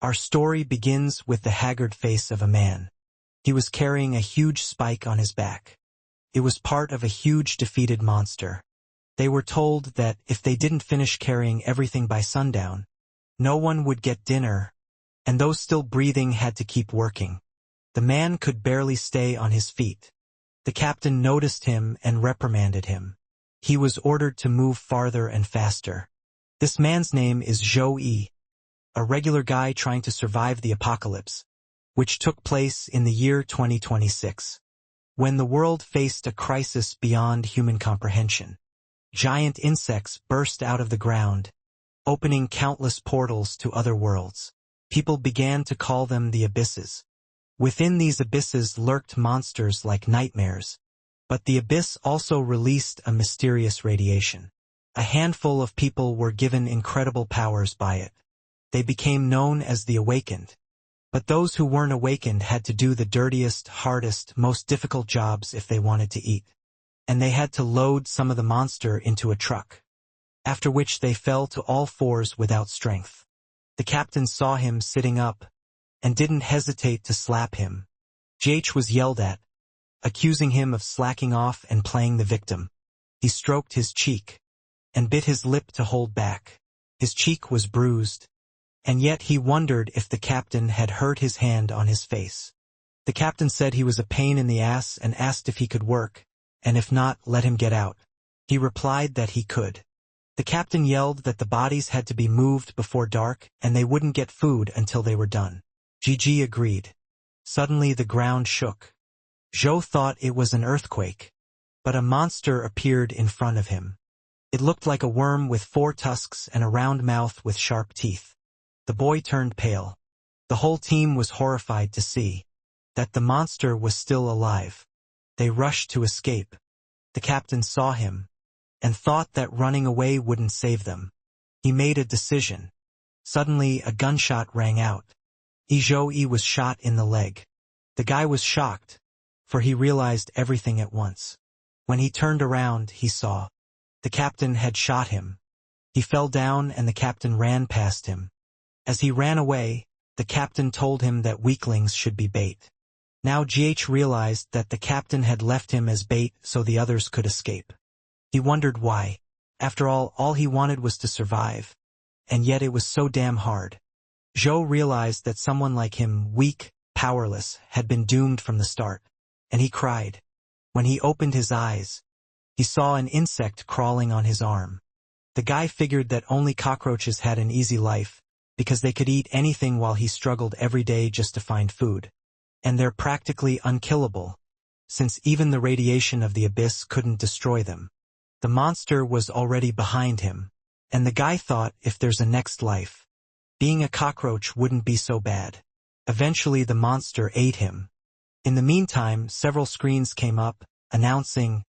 Our story begins with the haggard face of a man. He was carrying a huge spike on his back. It was part of a huge defeated monster. They were told that if they didn't finish carrying everything by sundown, no one would get dinner, and those still breathing had to keep working. The man could barely stay on his feet. The captain noticed him and reprimanded him. He was ordered to move farther and faster. This man's name is Zhou, a regular guy trying to survive the apocalypse, which took place in the year 2026, when the world faced a crisis beyond human comprehension. Giant insects burst out of the ground, opening countless portals to other worlds. People began to call them the abysses. Within these abysses lurked monsters like nightmares, but the abyss also released a mysterious radiation. A handful of people were given incredible powers by it. They became known as the Awakened. But those who weren't awakened had to do the dirtiest, hardest, most difficult jobs if they wanted to eat. And they had to load some of the monster into a truck, after which they fell to all fours without strength. The captain saw him sitting up, and didn't hesitate to slap him. JH was yelled at, accusing him of slacking off and playing the victim. He stroked his cheek, and bit his lip to hold back. His cheek was bruised, and yet he wondered if the captain had hurt his hand on his face. The captain said he was a pain in the ass and asked if he could work, and if not, let him get out. He replied that he could. The captain yelled that the bodies had to be moved before dark and they wouldn't get food until they were done. GG agreed. Suddenly the ground shook. Zhou thought it was an earthquake, but a monster appeared in front of him. It looked like a worm with 4 tusks and a round mouth with sharp teeth. The boy turned pale. The whole team was horrified to see that the monster was still alive. They rushed to escape. The captain saw him and thought that running away wouldn't save them. He made a decision. Suddenly a gunshot rang out. Zhou was shot in the leg. The guy was shocked, for he realized everything at once. When he turned around, he saw the captain had shot him. He fell down and the captain ran past him. As he ran away, the captain told him that weaklings should be bait. Now GH realized that the captain had left him as bait so the others could escape. He wondered why. After all he wanted was to survive. And yet it was so damn hard. Zhou realized that someone like him, weak, powerless, had been doomed from the start. And he cried. When he opened his eyes, he saw an insect crawling on his arm. The guy figured that only cockroaches had an easy life, because they could eat anything while he struggled every day just to find food. And they're practically unkillable, since even the radiation of the abyss couldn't destroy them. The monster was already behind him, and the guy thought if there's a next life, being a cockroach wouldn't be so bad. Eventually the monster ate him. In the meantime, several screens came up, announcing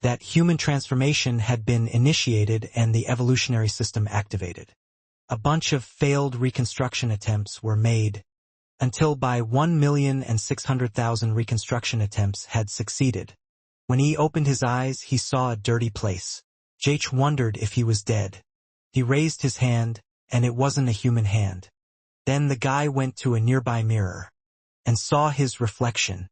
that human transformation had been initiated and the evolutionary system activated. A bunch of failed reconstruction attempts were made, until by 1,600,000 reconstruction attempts had succeeded. When he opened his eyes, he saw a dirty place. JH wondered if he was dead. He raised his hand, and it wasn't a human hand. Then the guy went to a nearby mirror and saw his reflection.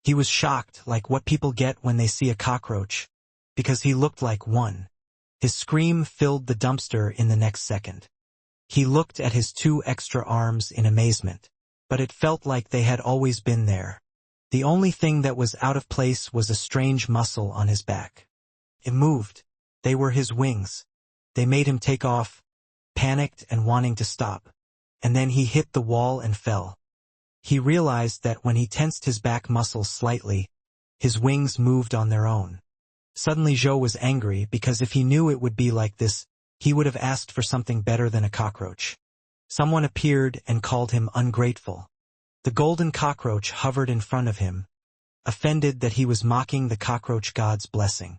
He was shocked, like what people get when they see a cockroach, because he looked like one. His scream filled the dumpster in the next second. He looked at his 2 extra arms in amazement, but it felt like they had always been there. The only thing that was out of place was a strange muscle on his back. It moved. They were his wings. They made him take off, panicked and wanting to stop. And then he hit the wall and fell. He realized that when he tensed his back muscles slightly, his wings moved on their own. Suddenly Zhou was angry because if he knew it would be like this, he would have asked for something better than a cockroach. Someone appeared and called him ungrateful. The golden cockroach hovered in front of him, offended that he was mocking the cockroach god's blessing.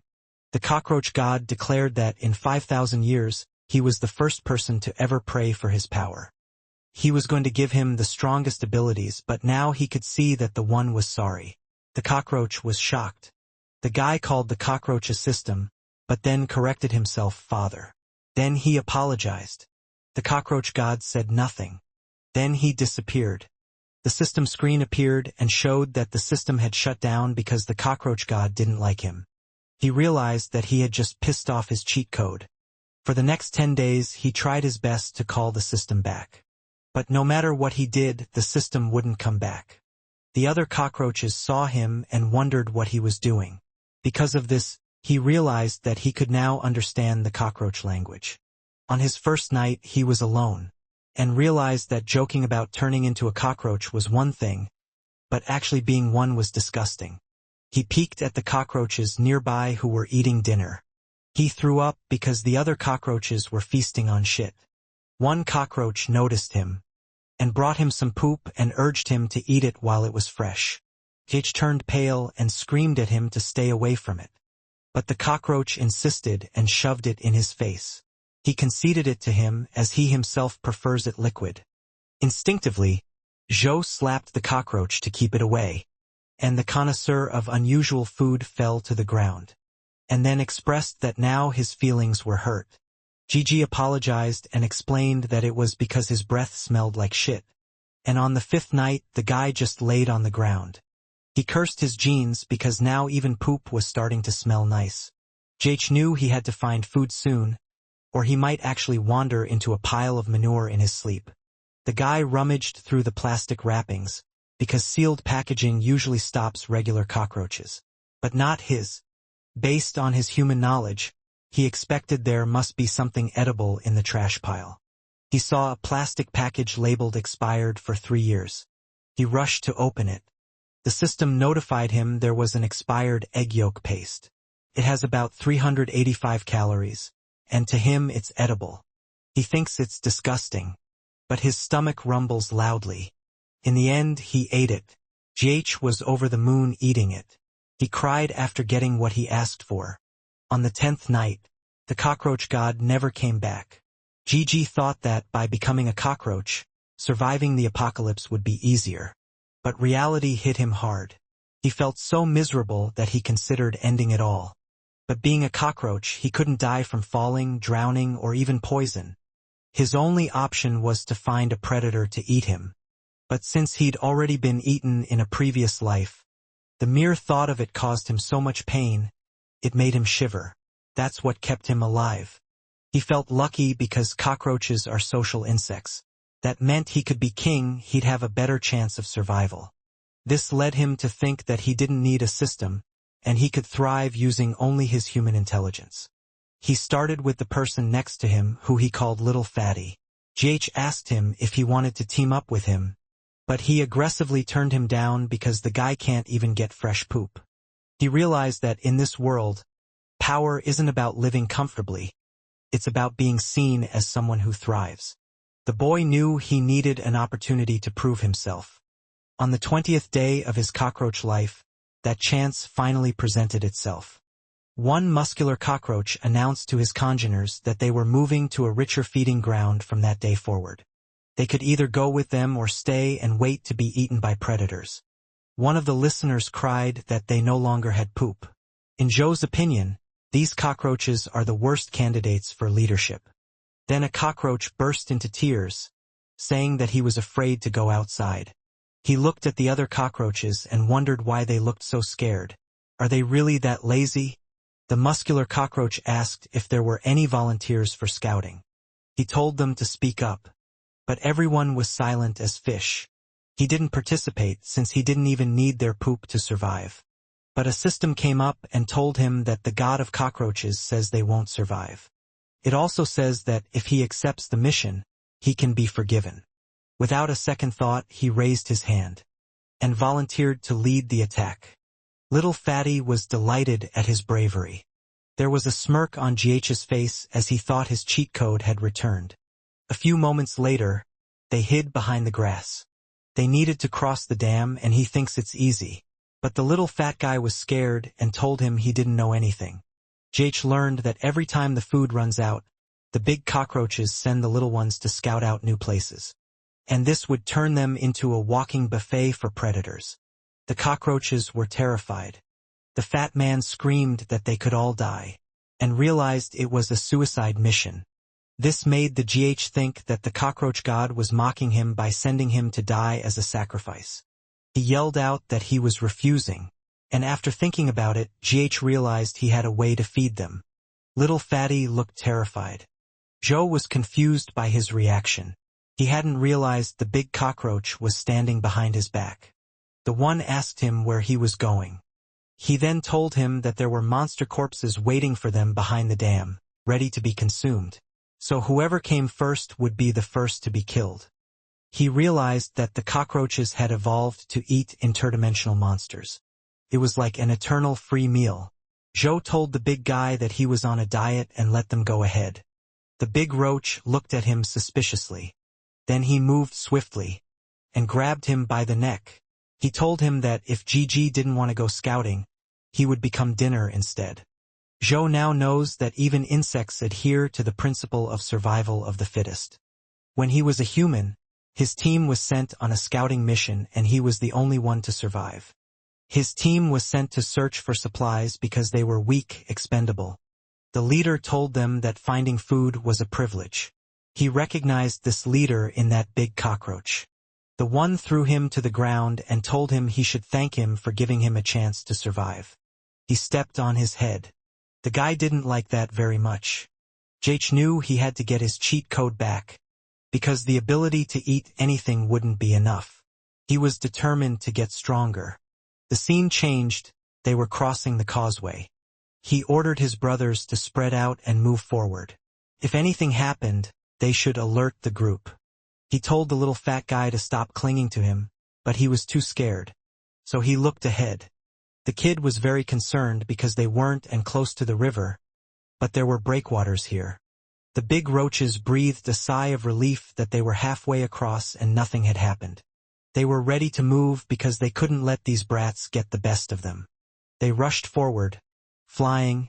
The cockroach god declared that in 5,000 years, he was the first person to ever pray for his power. He was going to give him the strongest abilities, but now he could see that the one was sorry. The cockroach was shocked. The guy called the cockroach a system, but then corrected himself father. Then he apologized. The cockroach god said nothing. Then he disappeared. The system screen appeared and showed that the system had shut down because the cockroach god didn't like him. He realized that he had just pissed off his cheat code. For the next 10 days, he tried his best to call the system back. But no matter what he did, the system wouldn't come back. The other cockroaches saw him and wondered what he was doing. Because of this, he realized that he could now understand the cockroach language. On his first night, he was alone, and realized that joking about turning into a cockroach was one thing, but actually being one was disgusting. He peeked at the cockroaches nearby who were eating dinner. He threw up because the other cockroaches were feasting on shit. One cockroach noticed him and brought him some poop and urged him to eat it while it was fresh. H turned pale and screamed at him to stay away from it. But the cockroach insisted and shoved it in his face. He conceded it to him as he himself prefers it liquid. Instinctively, Zhou slapped the cockroach to keep it away, and the connoisseur of unusual food fell to the ground, and then expressed that now his feelings were hurt. Gigi apologized and explained that it was because his breath smelled like shit, and on the 5th night the guy just laid on the ground. He cursed his genes because now even poop was starting to smell nice. Jh knew he had to find food soon, or he might actually wander into a pile of manure in his sleep. The guy rummaged through the plastic wrappings, because sealed packaging usually stops regular cockroaches. But not his. Based on his human knowledge, he expected there must be something edible in the trash pile. He saw a plastic package labeled expired for 3 years. He rushed to open it. The system notified him there was an expired egg yolk paste. It has about 385 calories, and to him it's edible. He thinks it's disgusting, but his stomach rumbles loudly. In the end, he ate it. GH was over the moon eating it. He cried after getting what he asked for. On the 10th night, the cockroach god never came back. Gigi thought that by becoming a cockroach, surviving the apocalypse would be easier. But reality hit him hard. He felt so miserable that he considered ending it all. But being a cockroach, he couldn't die from falling, drowning, or even poison. His only option was to find a predator to eat him. But since he'd already been eaten in a previous life, the mere thought of it caused him so much pain, it made him shiver. That's what kept him alive. He felt lucky because cockroaches are social insects. That meant he could be king, he'd have a better chance of survival. This led him to think that he didn't need a system, and he could thrive using only his human intelligence. He started with the person next to him, who he called Little Fatty. GH asked him if he wanted to team up with him, but he aggressively turned him down because the guy can't even get fresh poop. He realized that in this world, power isn't about living comfortably. It's about being seen as someone who thrives. The boy knew he needed an opportunity to prove himself. On the 20th day of his cockroach life, that chance finally presented itself. One muscular cockroach announced to his congeners that they were moving to a richer feeding ground from that day forward. They could either go with them or stay and wait to be eaten by predators. One of the listeners cried that they no longer had poop. In Zhou's opinion, these cockroaches are the worst candidates for leadership. Then a cockroach burst into tears, saying that he was afraid to go outside. He looked at the other cockroaches and wondered why they looked so scared. Are they really that lazy? The muscular cockroach asked if there were any volunteers for scouting. He told them to speak up. But everyone was silent as fish. He didn't participate since he didn't even need their poop to survive. But a system came up and told him that the god of cockroaches says they won't survive. It also says that if he accepts the mission, he can be forgiven. Without a second thought, he raised his hand and volunteered to lead the attack. Little Fatty was delighted at his bravery. There was a smirk on GH's face as he thought his cheat code had returned. A few moments later, they hid behind the grass. They needed to cross the dam and he thinks it's easy. But the little fat guy was scared and told him he didn't know anything. GH learned that every time the food runs out, the big cockroaches send the little ones to scout out new places. And this would turn them into a walking buffet for predators. The cockroaches were terrified. The fat man screamed that they could all die, and realized it was a suicide mission. This made the GH think that the cockroach god was mocking him by sending him to die as a sacrifice. He yelled out that he was refusing, and after thinking about it, GH realized he had a way to feed them. Little Fatty looked terrified. Joe was confused by his reaction. He hadn't realized the big cockroach was standing behind his back. The one asked him where he was going. He then told him that there were monster corpses waiting for them behind the dam, ready to be consumed. So whoever came first would be the first to be killed. He realized that the cockroaches had evolved to eat interdimensional monsters. It was like an eternal free meal. Joe told the big guy that he was on a diet and let them go ahead. The big roach looked at him suspiciously. Then he moved swiftly and grabbed him by the neck. He told him that if Gigi didn't want to go scouting, he would become dinner instead. Joe now knows that even insects adhere to the principle of survival of the fittest. When he was a human, his team was sent on a scouting mission and he was the only one to survive. His team was sent to search for supplies because they were weak, expendable. The leader told them that finding food was a privilege. He recognized this leader in that big cockroach. The one threw him to the ground and told him he should thank him for giving him a chance to survive. He stepped on his head. The guy didn't like that very much. Jake knew he had to get his cheat code back, because the ability to eat anything wouldn't be enough. He was determined to get stronger. The scene changed. They were crossing the causeway. He ordered his brothers to spread out and move forward. If anything happened, they should alert the group. He told the little fat guy to stop clinging to him, but he was too scared. So he looked ahead. The kid was very concerned because they weren't and close to the river, but there were breakwaters here. The big roaches breathed a sigh of relief that they were halfway across and nothing had happened. They were ready to move because they couldn't let these brats get the best of them. They rushed forward, flying,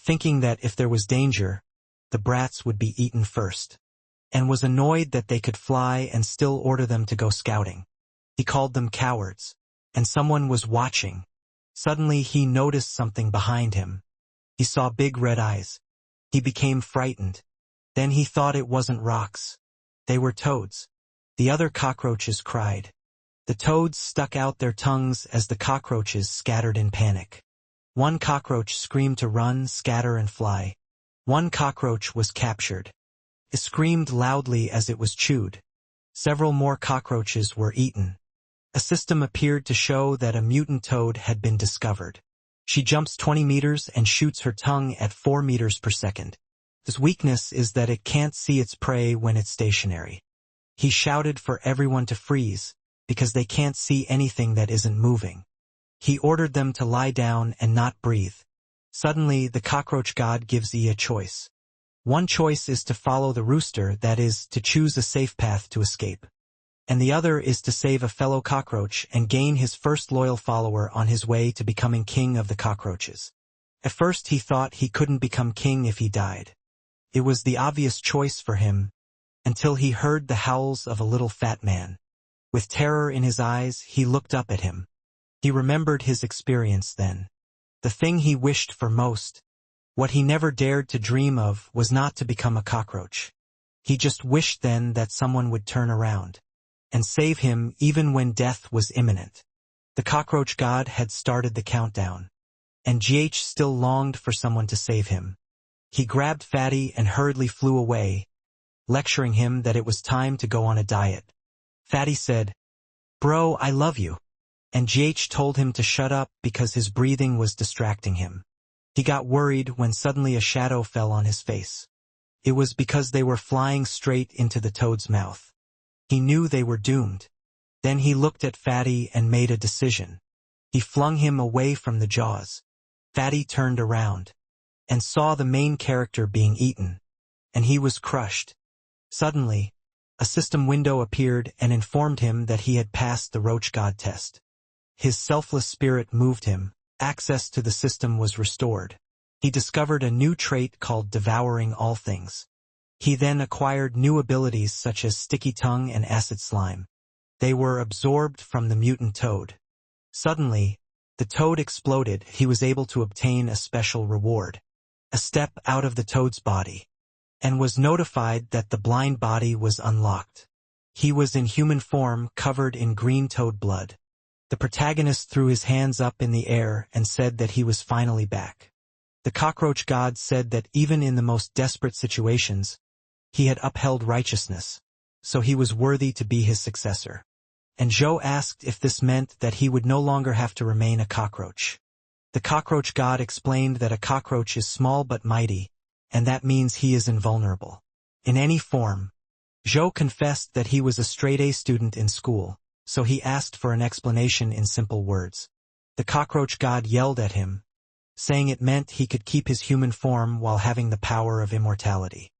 thinking that if there was danger, the brats would be eaten first, and was annoyed that they could fly and still order them to go scouting. He called them cowards, and someone was watching. Suddenly he noticed something behind him. He saw big red eyes. He became frightened. Then he thought it wasn't rocks. They were toads. The other cockroaches cried. The toads stuck out their tongues as the cockroaches scattered in panic. One cockroach screamed to run, scatter, and fly. One cockroach was captured. It screamed loudly as it was chewed. Several more cockroaches were eaten. A system appeared to show that a mutant toad had been discovered. She jumps 20 meters and shoots her tongue at 4 meters per second. Its weakness is that it can't see its prey when it's stationary. He shouted for everyone to freeze, because they can't see anything that isn't moving. He ordered them to lie down and not breathe. Suddenly, the cockroach god gives E a choice. One choice is to follow the rooster, that is, to choose a safe path to escape. And the other is to save a fellow cockroach and gain his first loyal follower on his way to becoming king of the cockroaches. At first he thought he couldn't become king if he died. It was the obvious choice for him, until he heard the howls of a little fat man. With terror in his eyes, he looked up at him. He remembered his experience then. The thing he wished for most, what he never dared to dream of, was not to become a cockroach. He just wished then that someone would turn around and save him even when death was imminent. The cockroach god had started the countdown, and GH still longed for someone to save him. He grabbed Fatty and hurriedly flew away, lecturing him that it was time to go on a diet. Fatty said, "Bro, I love you." And GH told him to shut up because his breathing was distracting him. He got worried when suddenly a shadow fell on his face. It was because they were flying straight into the toad's mouth. He knew they were doomed. Then he looked at Fatty and made a decision. He flung him away from the jaws. Fatty turned around and saw the main character being eaten, and he was crushed. Suddenly, a system window appeared and informed him that he had passed the roach god test. His selfless spirit moved him. Access to the system was restored. He discovered a new trait called devouring all things. He then acquired new abilities such as sticky tongue and acid slime. They were absorbed from the mutant toad. Suddenly, the toad exploded. He was able to obtain a special reward. A step out of the toad's body. and was notified that the blind body was unlocked. He was in human form, covered in green toad blood. The protagonist threw his hands up in the air and said that he was finally back. The cockroach god said that even in the most desperate situations, he had upheld righteousness, so he was worthy to be his successor. And Zhou asked if this meant that he would no longer have to remain a cockroach. The cockroach god explained that a cockroach is small but mighty, and that means he is invulnerable. In any form. Zhou confessed that he was a straight-A student in school, so he asked for an explanation in simple words. The cockroach god yelled at him, saying it meant he could keep his human form while having the power of immortality.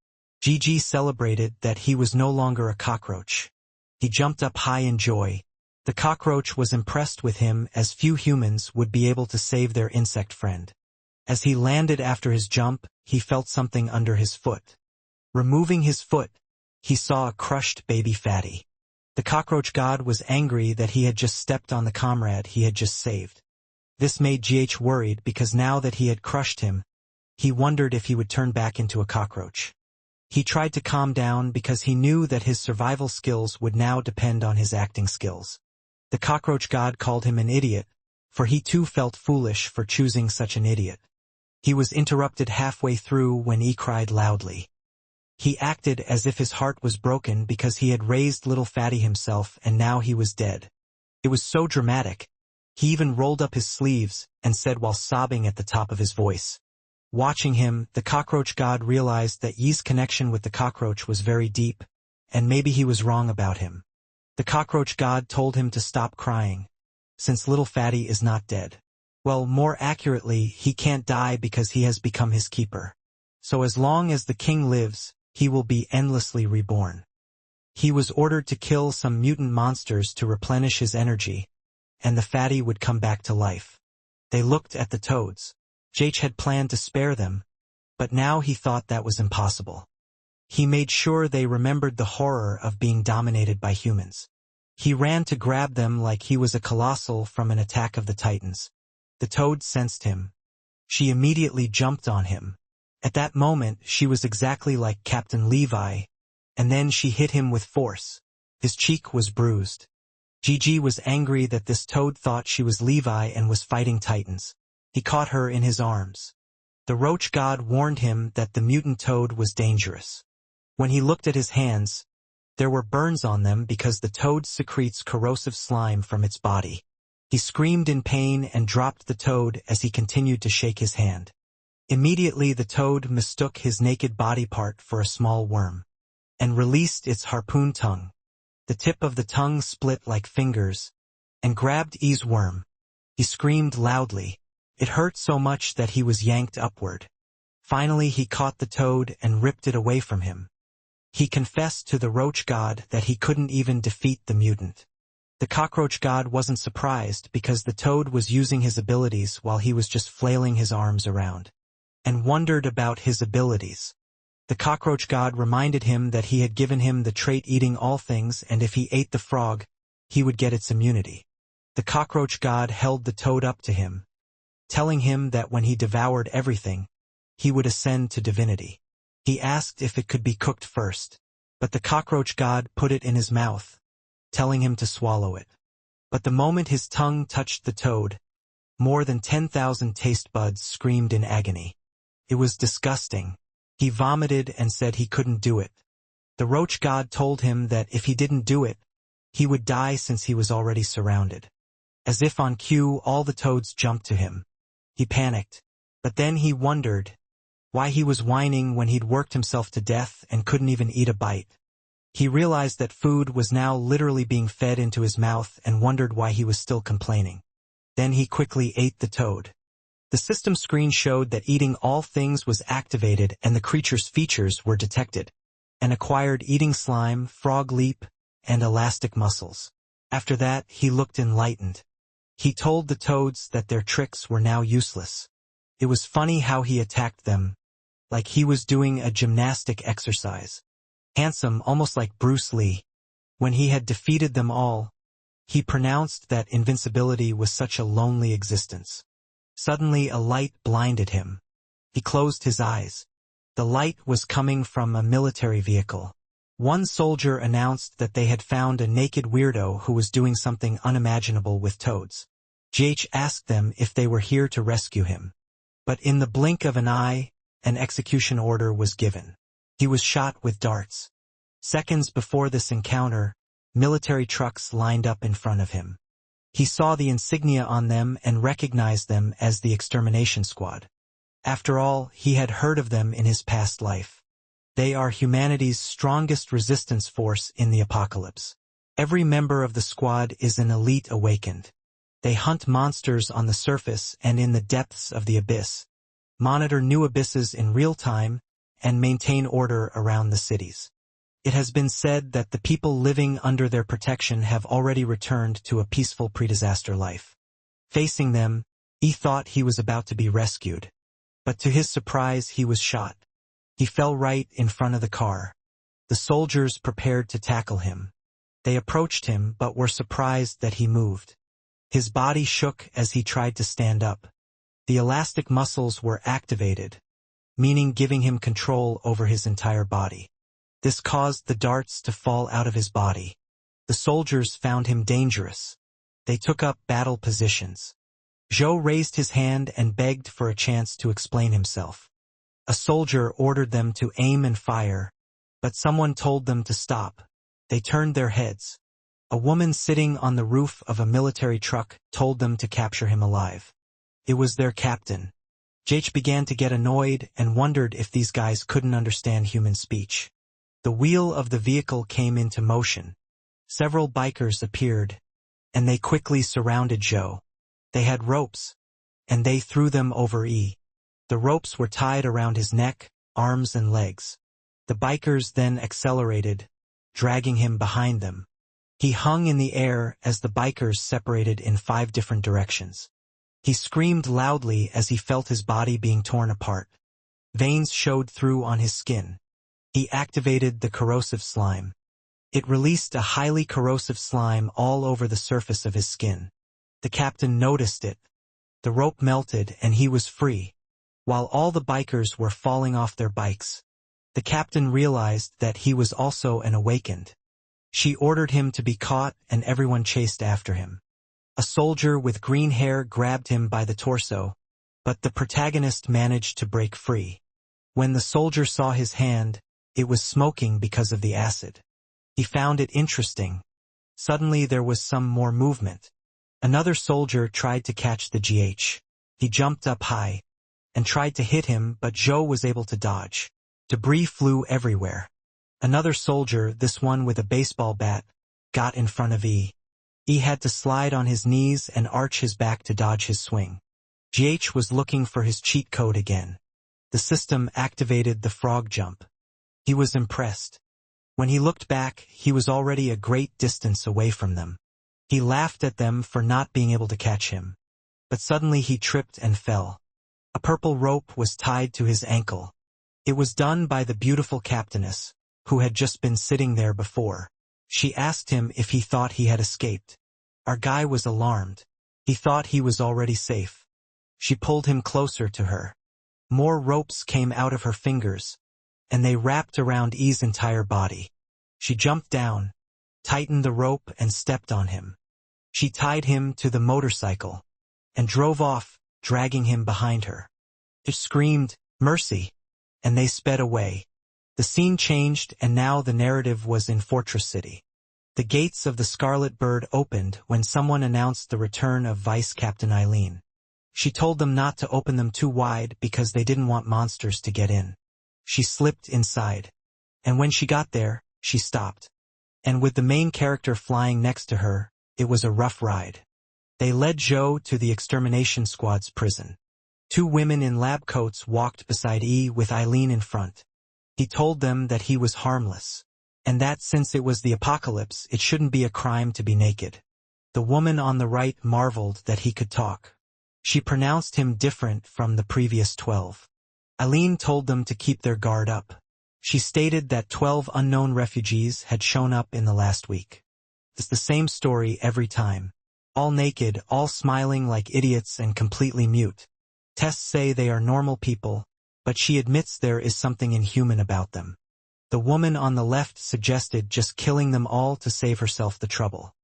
Gigi celebrated that he was no longer a cockroach. He jumped up high in joy. The cockroach was impressed with him, as few humans would be able to save their insect friend. As he landed after his jump, he felt something under his foot. Removing his foot, he saw a crushed baby fatty. The cockroach god was angry that he had just stepped on the comrade he had just saved. This made GH worried because now that he had crushed him, he wondered if he would turn back into a cockroach. He tried to calm down because he knew that his survival skills would now depend on his acting skills. The cockroach god called him an idiot, for he too felt foolish for choosing such an idiot. He was interrupted halfway through when he cried loudly. He acted as if his heart was broken because he had raised little fatty himself and now he was dead. It was so dramatic. He even rolled up his sleeves and said while sobbing at the top of his voice. Watching him, the cockroach god realized that Yi's connection with the cockroach was very deep, and maybe he was wrong about him. The cockroach god told him to stop crying, since little fatty is not dead. Well, more accurately, he can't die because he has become his keeper. So as long as the king lives, he will be endlessly reborn. He was ordered to kill some mutant monsters to replenish his energy, and the fatty would come back to life. They looked at the toads. Jach had planned to spare them, but now he thought that was impossible. He made sure they remembered the horror of being dominated by humans. He ran to grab them like he was a colossal from an attack of the titans. The toad sensed him. She immediately jumped on him. At that moment, she was exactly like Captain Levi, and then she hit him with force. His cheek was bruised. Gigi was angry that this toad thought she was Levi and was fighting titans. He caught her in his arms. The roach god warned him that the mutant toad was dangerous. When he looked at his hands, there were burns on them because the toad secretes corrosive slime from its body. He screamed in pain and dropped the toad as he continued to shake his hand. Immediately the toad mistook his naked body part for a small worm, and released its harpoon tongue. The tip of the tongue split like fingers, and grabbed Yi's worm. He screamed loudly. It hurt so much that he was yanked upward. Finally he caught the toad and ripped it away from him. He confessed to the roach god that he couldn't even defeat the mutant. The cockroach god wasn't surprised because the toad was using his abilities while he was just flailing his arms around, and wondered about his abilities. The cockroach god reminded him that he had given him the trait eating all things, and if he ate the frog, he would get its immunity. The cockroach god held the toad up to him, telling him that when he devoured everything, he would ascend to divinity. He asked if it could be cooked first, but the cockroach god put it in his mouth, telling him to swallow it. But the moment his tongue touched the toad, more than 10,000 taste buds screamed in agony. It was disgusting. He vomited and said he couldn't do it. The roach god told him that if he didn't do it, he would die since he was already surrounded. As if on cue, all the toads jumped to him. He panicked, but then he wondered why he was whining when he'd worked himself to death and couldn't even eat a bite. He realized that food was now literally being fed into his mouth and wondered why he was still complaining. Then he quickly ate the toad. The system screen showed that eating all things was activated and the creature's features were detected, and acquired eating slime, frog leap, and elastic muscles. After that, he looked enlightened. He told the toads that their tricks were now useless. It was funny how he attacked them, like he was doing a gymnastic exercise. Handsome, almost like Bruce Lee. When he had defeated them all, he pronounced that invincibility was such a lonely existence. Suddenly a light blinded him. He closed his eyes. The light was coming from a military vehicle. One soldier announced that they had found a naked weirdo who was doing something unimaginable with toads. GH asked them if they were here to rescue him. But in the blink of an eye, an execution order was given. He was shot with darts. Seconds before this encounter, military trucks lined up in front of him. He saw the insignia on them and recognized them as the extermination squad. After all, he had heard of them in his past life. They are humanity's strongest resistance force in the apocalypse. Every member of the squad is an elite awakened. They hunt monsters on the surface and in the depths of the abyss, monitor new abysses in real time, and maintain order around the cities. It has been said that the people living under their protection have already returned to a peaceful pre-disaster life. Facing them, he thought he was about to be rescued. But to his surprise, he was shot. He fell right in front of the car. The soldiers prepared to tackle him. They approached him but were surprised that he moved. His body shook as he tried to stand up. The elastic muscles were activated, meaning giving him control over his entire body. This caused the darts to fall out of his body. The soldiers found him dangerous. They took up battle positions. Zhou raised his hand and begged for a chance to explain himself. A soldier ordered them to aim and fire, but someone told them to stop. They turned their heads. A woman sitting on the roof of a military truck told them to capture him alive. It was their captain. Jake began to get annoyed and wondered if these guys couldn't understand human speech. The wheel of the vehicle came into motion. Several bikers appeared, and they quickly surrounded Zhou. They had ropes, and they threw them over E. The ropes were tied around his neck, arms and legs. The bikers then accelerated, dragging him behind them. He hung in the air as the bikers separated in 5 different directions. He screamed loudly as he felt his body being torn apart. Veins showed through on his skin. He activated the corrosive slime. It released a highly corrosive slime all over the surface of his skin. The captain noticed it. The rope melted and he was free. While all the bikers were falling off their bikes, the captain realized that he was also an awakened. She ordered him to be caught and everyone chased after him. A soldier with green hair grabbed him by the torso, but the protagonist managed to break free. When the soldier saw his hand, it was smoking because of the acid. He found it interesting. Suddenly there was some more movement. Another soldier tried to catch the GH. He jumped up high and tried to hit him, but Zhou was able to dodge. Debris flew everywhere. Another soldier, this one with a baseball bat, got in front of E. E had to slide on his knees and arch his back to dodge his swing. GH was looking for his cheat code again. The system activated the frog jump. He was impressed. When he looked back, he was already a great distance away from them. He laughed at them for not being able to catch him. But suddenly he tripped and fell. A purple rope was tied to his ankle. It was done by the beautiful captainess, who had just been sitting there before. She asked him if he thought he had escaped. Our guy was alarmed. He thought he was already safe. She pulled him closer to her. More ropes came out of her fingers, and they wrapped around E's entire body. She jumped down, tightened the rope and stepped on him. She tied him to the motorcycle and drove off, dragging him behind her. She screamed, "Mercy!" and they sped away. The scene changed and now the narrative was in Fortress City. The gates of the Scarlet Bird opened when someone announced the return of Vice Captain Eileen. She told them not to open them too wide because they didn't want monsters to get in. She slipped inside. And when she got there, she stopped. And with the main character flying next to her, it was a rough ride. They led Zhou to the extermination squad's prison. 2 women in lab coats walked beside E with Eileen in front. He told them that he was harmless, and that since it was the apocalypse, it shouldn't be a crime to be naked. The woman on the right marveled that he could talk. She pronounced him different from the previous 12. Eileen told them to keep their guard up. She stated that 12 unknown refugees had shown up in the last week. It's the same story every time. All naked, all smiling like idiots and completely mute. Tests say they are normal people, but she admits there is something inhuman about them. The woman on the left suggested just killing them all to save herself the trouble.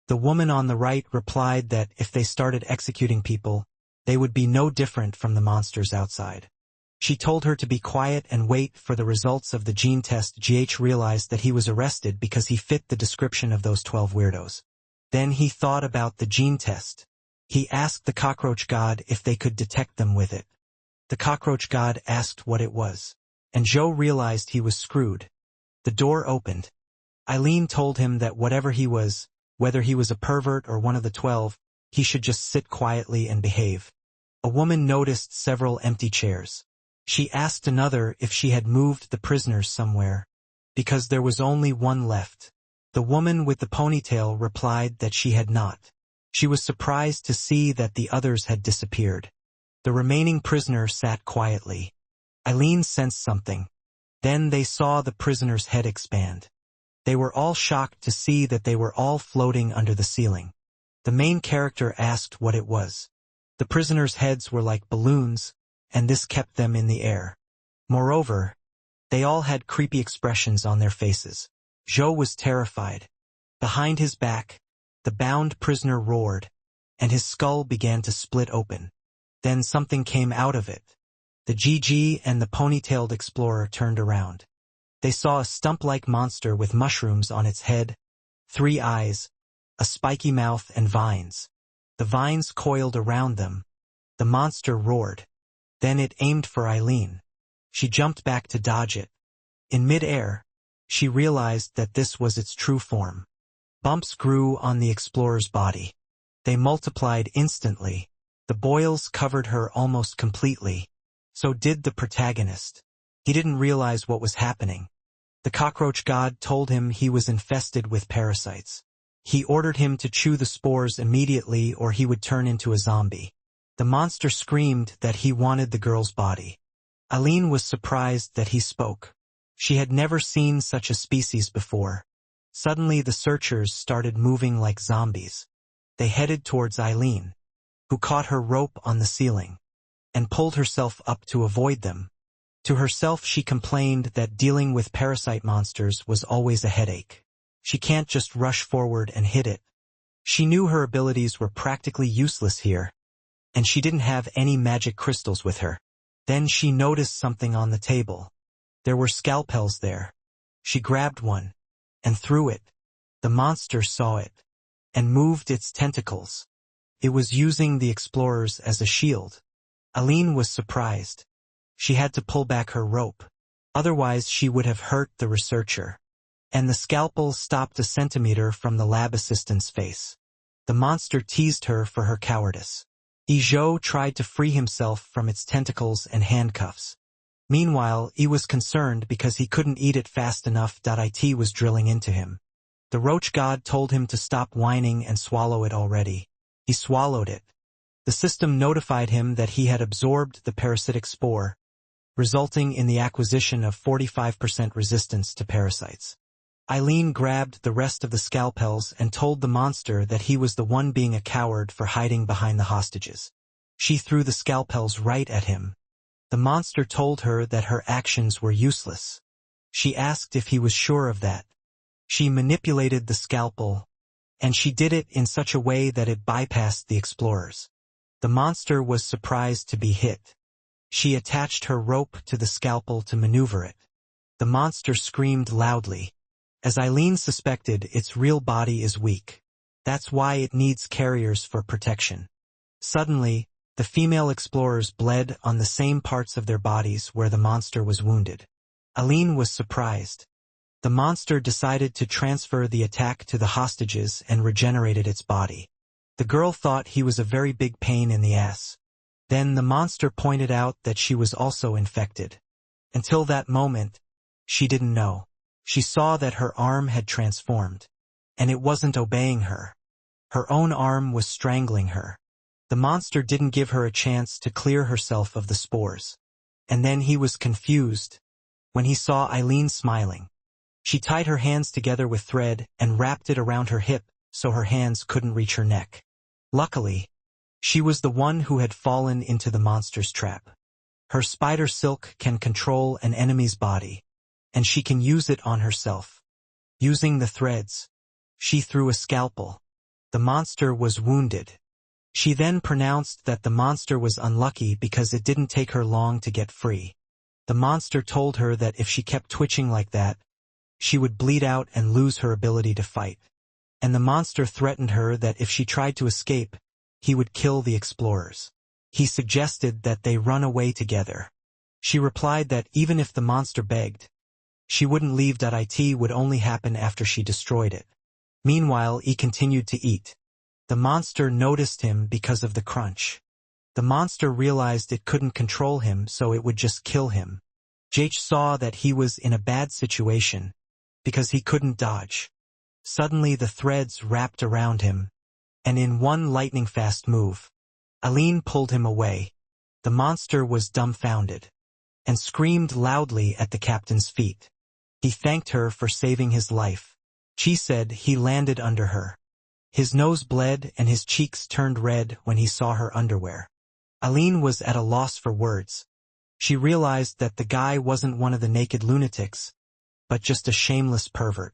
The woman on the right replied that if they started executing people, they would be no different from the monsters outside. She told her to be quiet and wait for the results of the gene test. GH realized that he was arrested because he fit the description of those 12 weirdos. Then he thought about the gene test. He asked the cockroach god if they could detect them with it. The cockroach god asked what it was, and Joe realized he was screwed. The door opened. Eileen told him that whatever he was, whether he was a pervert or one of the 12, he should just sit quietly and behave. A woman noticed several empty chairs. She asked another if she had moved the prisoners somewhere, because there was only one left. The woman with the ponytail replied that she had not. She was surprised to see that the others had disappeared. The remaining prisoner sat quietly. Eileen sensed something. Then they saw the prisoner's head expand. They were all shocked to see that they were all floating under the ceiling. The main character asked what it was. The prisoners' heads were like balloons, and this kept them in the air. Moreover, they all had creepy expressions on their faces. Joe was terrified. Behind his back, the bound prisoner roared, and his skull began to split open. Then something came out of it. The GG and the ponytailed explorer turned around. They saw a stump-like monster with mushrooms on its head, 3 eyes, a spiky mouth and vines. The vines coiled around them. The monster roared. Then it aimed for Eileen. She jumped back to dodge it. In mid-air, she realized that this was its true form. Bumps grew on the explorer's body. They multiplied instantly. The boils covered her almost completely. So did the protagonist. He didn't realize what was happening. The cockroach god told him he was infested with parasites. He ordered him to chew the spores immediately or he would turn into a zombie. The monster screamed that he wanted the girl's body. Eileen was surprised that he spoke. She had never seen such a species before. Suddenly the searchers started moving like zombies. They headed towards Eileen, who caught her rope on the ceiling, and pulled herself up to avoid them. To herself she complained that dealing with parasite monsters was always a headache. She can't just rush forward and hit it. She knew her abilities were practically useless here, and she didn't have any magic crystals with her. Then she noticed something on the table. There were scalpels there. She grabbed one and threw it. The monster saw it and moved its tentacles. It was using the explorers as a shield. Eileen was surprised. She had to pull back her rope. Otherwise she would have hurt the researcher. And the scalpel stopped a centimeter from the lab assistant's face. The monster teased her for her cowardice. Zhou tried to free himself from its tentacles and handcuffs. Meanwhile, he was concerned because he couldn't eat it fast enough. It was drilling into him. The roach god told him to stop whining and swallow it already. He swallowed it. The system notified him that he had absorbed the parasitic spore, resulting in the acquisition of 45% resistance to parasites. Eileen grabbed the rest of the scalpels and told the monster that he was the one being a coward for hiding behind the hostages. She threw the scalpels right at him. The monster told her that her actions were useless. She asked if he was sure of that. She manipulated the scalpel, and she did it in such a way that it bypassed the explorers. The monster was surprised to be hit. She attached her rope to the scalpel to maneuver it. The monster screamed loudly. As Eileen suspected, its real body is weak. That's why it needs carriers for protection. Suddenly, the female explorers bled on the same parts of their bodies where the monster was wounded. Eileen was surprised. The monster decided to transfer the attack to the hostages and regenerated its body. The girl thought he was a very big pain in the ass. Then the monster pointed out that she was also infected. Until that moment, she didn't know. She saw that her arm had transformed, and it wasn't obeying her. Her own arm was strangling her. The monster didn't give her a chance to clear herself of the spores. And then he was confused when he saw Eileen smiling. She tied her hands together with thread and wrapped it around her hip so her hands couldn't reach her neck. Luckily, she was the one who had fallen into the monster's trap. Her spider silk can control an enemy's body, and she can use it on herself. Using the threads, she threw a scalpel. The monster was wounded. She then pronounced that the monster was unlucky because it didn't take her long to get free. The monster told her that if she kept twitching like that, she would bleed out and lose her ability to fight. And the monster threatened her that if she tried to escape, he would kill the explorers. He suggested that they run away together. She replied that even if the monster begged, she wouldn't leave. It would only happen after she destroyed it. Meanwhile, he continued to eat. The monster noticed him because of the crunch. The monster realized it couldn't control him, so it would just kill him. Jake saw that he was in a bad situation because he couldn't dodge. Suddenly the threads wrapped around him, and in one lightning-fast move, Aline pulled him away. The monster was dumbfounded and screamed loudly at the captain's feet. He thanked her for saving his life. She said he landed under her. His nose bled and his cheeks turned red when he saw her underwear. Aline was at a loss for words. She realized that the guy wasn't one of the naked lunatics, but just a shameless pervert.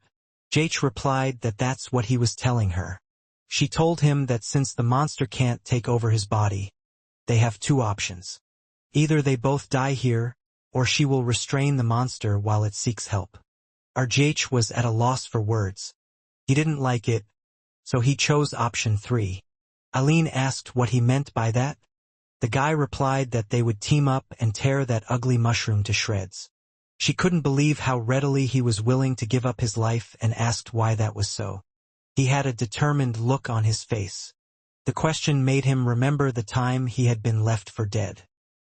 Jake replied that that's what he was telling her. She told him that since the monster can't take over his body, they have two options. Either they both die here, or she will restrain the monster while it seeks help. Jake was at a loss for words. He didn't like it, so he chose option 3. Aline asked what he meant by that. The guy replied that they would team up and tear that ugly mushroom to shreds. She couldn't believe how readily he was willing to give up his life and asked why that was so. He had a determined look on his face. The question made him remember the time he had been left for dead.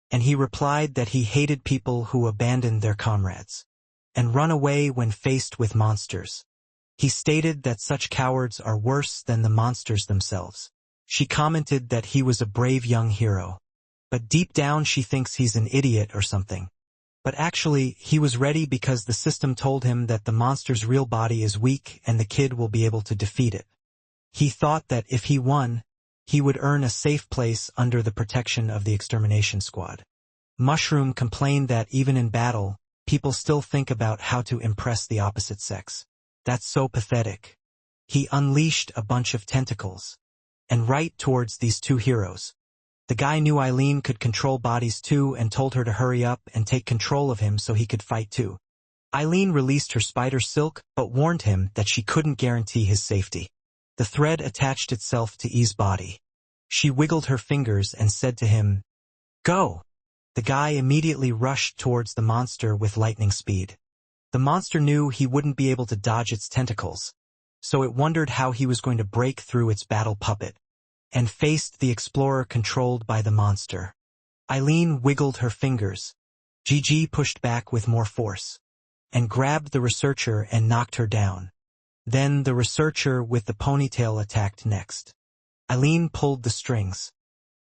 And he replied that he hated people who abandoned their comrades and run away when faced with monsters. He stated that such cowards are worse than the monsters themselves. She commented that he was a brave young hero, but deep down she thinks he's an idiot or something. But actually, he was ready because the system told him that the monster's real body is weak and the kid will be able to defeat it. He thought that if he won, he would earn a safe place under the protection of the extermination squad. Mushroom complained that even in battle, people still think about how to impress the opposite sex. That's so pathetic. He unleashed a bunch of tentacles, and right towards these two heroes. The guy knew Aline could control bodies too and told her to hurry up and take control of him so he could fight too. Aline released her spider silk but warned him that she couldn't guarantee his safety. The thread attached itself to E's body. She wiggled her fingers and said to him, "Go!" The guy immediately rushed towards the monster with lightning speed. The monster knew he wouldn't be able to dodge its tentacles, so it wondered how he was going to break through its battle puppet, and faced the explorer controlled by the monster. Aline wiggled her fingers. Gigi pushed back with more force, and grabbed the researcher and knocked her down. Then the researcher with the ponytail attacked next. Aline pulled the strings,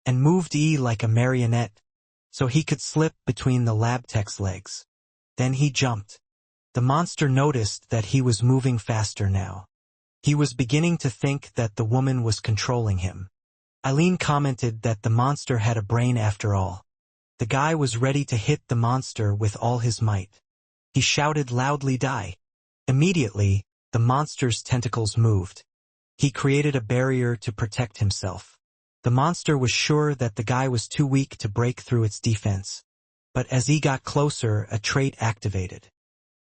and moved E like a marionette, so he could slip between the lab tech's legs. Then he jumped. The monster noticed that he was moving faster now. He was beginning to think that the woman was controlling him. Aline commented that the monster had a brain after all. The guy was ready to hit the monster with all his might. He shouted loudly, "Die!" Immediately, the monster's tentacles moved. He created a barrier to protect himself. The monster was sure that the guy was too weak to break through its defense. But as he got closer, a trait activated.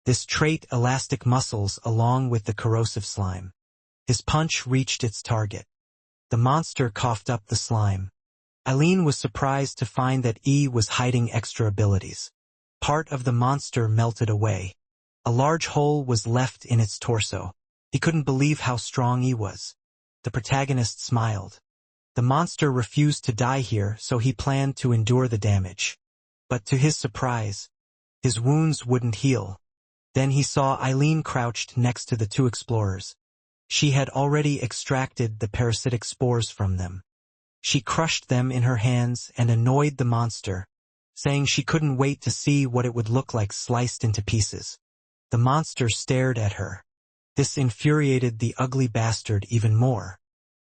This trait, elastic muscles along with the corrosive slime. His punch reached its target. The monster coughed up the slime. Aline was surprised to find that E was hiding extra abilities. Part of the monster melted away. A large hole was left in its torso. He couldn't believe how strong E was. The protagonist smiled. The monster refused to die here, so he planned to endure the damage. But to his surprise, his wounds wouldn't heal. Then he saw Aline crouched next to the two explorers. She had already extracted the parasitic spores from them. She crushed them in her hands and annoyed the monster, saying she couldn't wait to see what it would look like sliced into pieces. The monster stared at her. This infuriated the ugly bastard even more.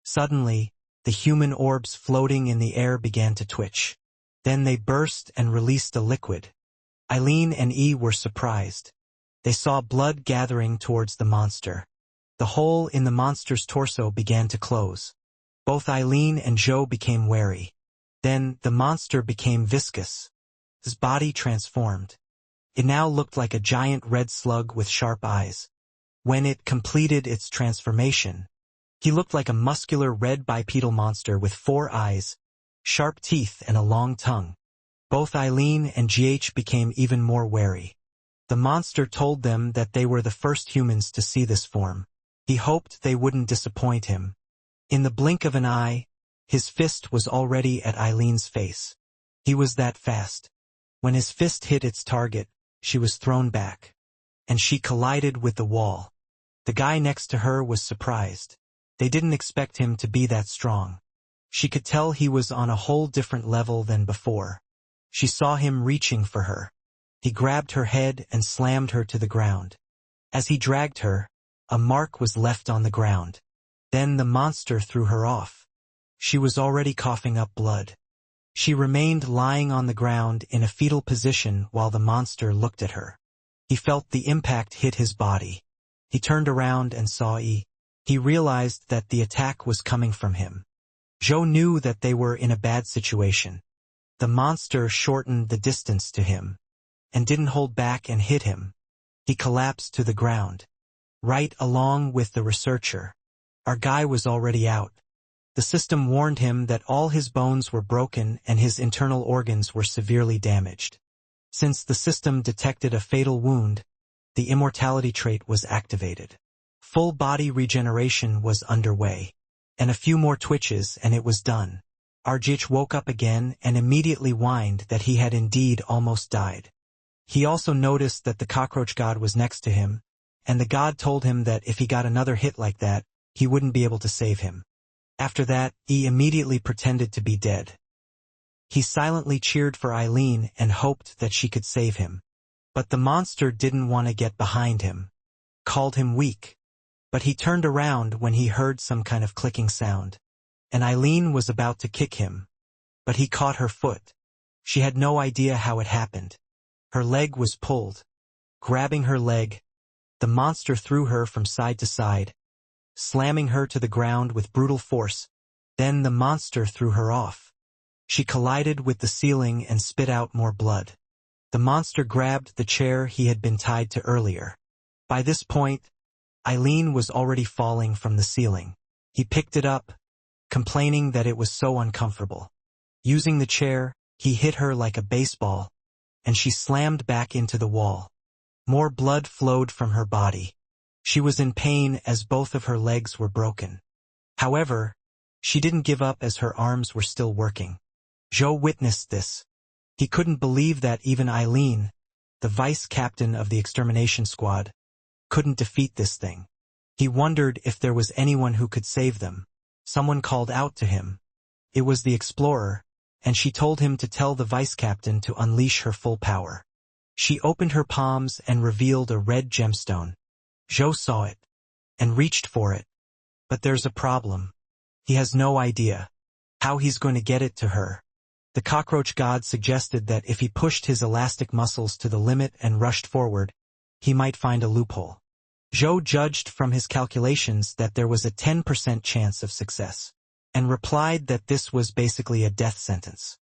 Suddenly, the human orbs floating in the air began to twitch. Then they burst and released a liquid. Eileen and E were surprised. They saw blood gathering towards the monster. The hole in the monster's torso began to close. Both Eileen and Joe became wary. Then, the monster became viscous. His body transformed. It now looked like a giant red slug with sharp eyes. When it completed its transformation, he looked like a muscular red bipedal monster with 4 eyes, sharp teeth and a long tongue. Both Eileen and GH became even more wary. The monster told them that they were the first humans to see this form. He hoped they wouldn't disappoint him. In the blink of an eye, his fist was already at Eileen's face. He was that fast. When his fist hit its target, she was thrown back. And she collided with the wall. The guy next to her was surprised. They didn't expect him to be that strong. She could tell he was on a whole different level than before. She saw him reaching for her. He grabbed her head and slammed her to the ground. As he dragged her, a mark was left on the ground. Then the monster threw her off. She was already coughing up blood. She remained lying on the ground in a fetal position while the monster looked at her. He felt the impact hit his body. He turned around and saw E. He realized that the attack was coming from him. Joe knew that they were in a bad situation. The monster shortened the distance to him and didn't hold back and hit him. He collapsed to the ground, right along with the researcher. Our guy was already out. The system warned him that all his bones were broken and his internal organs were severely damaged. Since the system detected a fatal wound, the immortality trait was activated. Full body regeneration was underway. And a few more twitches and it was done. RGH woke up again and immediately whined that he had indeed almost died. He also noticed that the cockroach god was next to him, and the god told him that if he got another hit like that, he wouldn't be able to save him. After that, he immediately pretended to be dead. He silently cheered for Eileen and hoped that she could save him. But the monster didn't want to get behind him, called him weak. But he turned around when he heard some kind of clicking sound. And Eileen was about to kick him. But he caught her foot. She had no idea how it happened. Her leg was pulled. Grabbing her leg, the monster threw her from side to side, slamming her to the ground with brutal force. Then the monster threw her off. She collided with the ceiling and spit out more blood. The monster grabbed the chair he had been tied to earlier. By this point, Eileen was already falling from the ceiling. He picked it up, complaining that it was so uncomfortable. Using the chair, he hit her like a baseball, and she slammed back into the wall. More blood flowed from her body. She was in pain as both of her legs were broken. However, she didn't give up as her arms were still working. Joe witnessed this. He couldn't believe that even Eileen, the vice captain of the extermination squad, couldn't defeat this thing. He wondered if there was anyone who could save them. Someone called out to him. It was the explorer, and she told him to tell the vice captain to unleash her full power. She opened her palms and revealed a red gemstone. Joe saw it and reached for it. But there's a problem. He has no idea how he's going to get it to her. The cockroach god suggested that if he pushed his elastic muscles to the limit and rushed forward, he might find a loophole. Joe judged from his calculations that there was a 10% chance of success, and replied that this was basically a death sentence.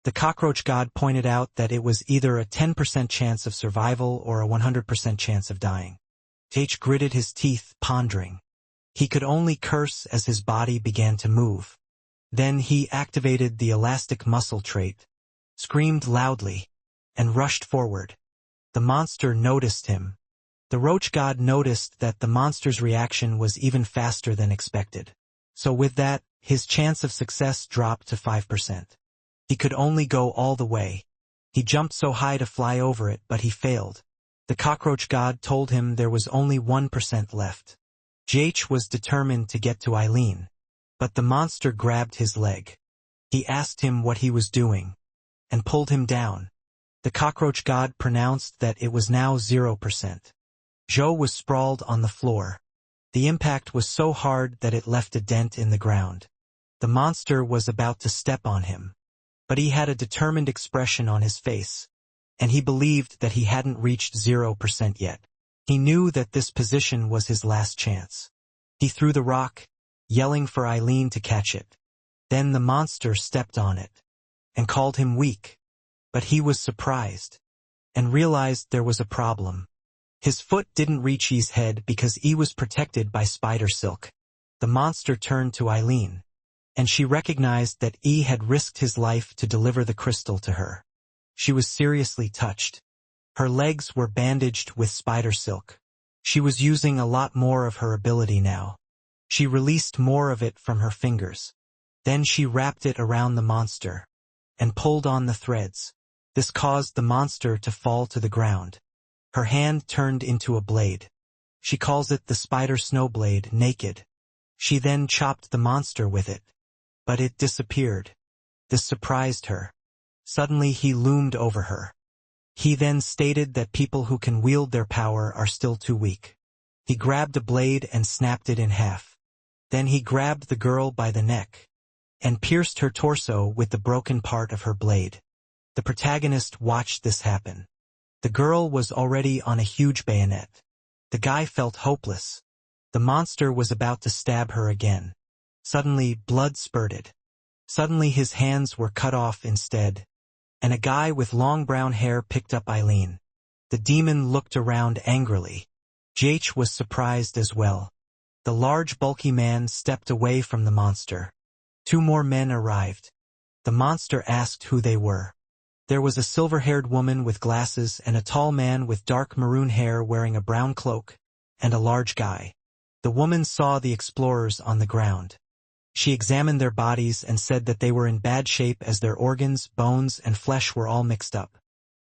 The cockroach god pointed out that it was either a 10% chance of survival or a 100% chance of dying. H gritted his teeth, pondering. He could only curse as his body began to move. Then he activated the elastic muscle trait, screamed loudly, and rushed forward. The monster noticed him. The roach god noticed that the monster's reaction was even faster than expected. So with that, his chance of success dropped to 5%. He could only go all the way. He jumped so high to fly over it, but he failed. The cockroach god told him there was only 1% left. JH was determined to get to Eileen, but the monster grabbed his leg. He asked him what he was doing, and pulled him down. The cockroach god pronounced that it was now 0%. Joe was sprawled on the floor. The impact was so hard that it left a dent in the ground. The monster was about to step on him. but he had a determined expression on his face, and he believed that he hadn't reached 0% yet. He knew that this position was his last chance. He threw the rock, yelling for Eileen to catch it. Then the monster stepped on it and called him weak, but he was surprised and realized there was a problem. His foot didn't reach E's head because E was protected by spider silk. The monster turned to Eileen, and she recognized that E had risked his life to deliver the crystal to her. She was seriously touched. Her legs were bandaged with spider silk. She was using a lot more of her ability now. She released more of it from her fingers. Then she wrapped it around the monster and pulled on the threads. This caused the monster to fall to the ground. Her hand turned into a blade. She calls it the spider snowblade, naked. She then chopped the monster with it, but it disappeared. This surprised her. Suddenly he loomed over her. He then stated that people who can wield their power are still too weak. He grabbed a blade and snapped it in half. Then he grabbed the girl by the neck and pierced her torso with the broken part of her blade. The protagonist watched this happen. The girl was already on a huge bayonet. The guy felt hopeless. The monster was about to stab her again. Suddenly, blood spurted. Suddenly his hands were cut off instead, and a guy with long brown hair picked up Eileen. The demon looked around angrily. JH was surprised as well. The large bulky man stepped away from the monster. 2 more men arrived. The monster asked who they were. There was a silver-haired woman with glasses and a tall man with dark maroon hair wearing a brown cloak, and a large guy. The woman saw the explorers on the ground. She examined their bodies and said that they were in bad shape as their organs, bones, and flesh were all mixed up.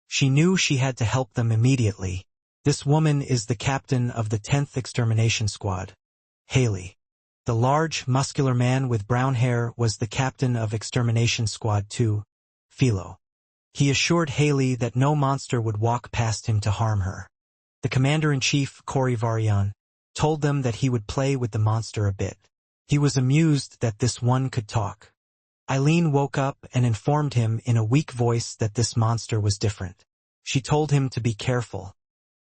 She knew she had to help them immediately. This woman is the captain of the 10th Extermination Squad, Haley. The large, muscular man with brown hair was the captain of Extermination Squad 2, Philo. He assured Haley that no monster would walk past him to harm her. The commander-in-chief, Cory Varian, told them that he would play with the monster a bit. He was amused that this one could talk. Eileen woke up and informed him in a weak voice that this monster was different. She told him to be careful.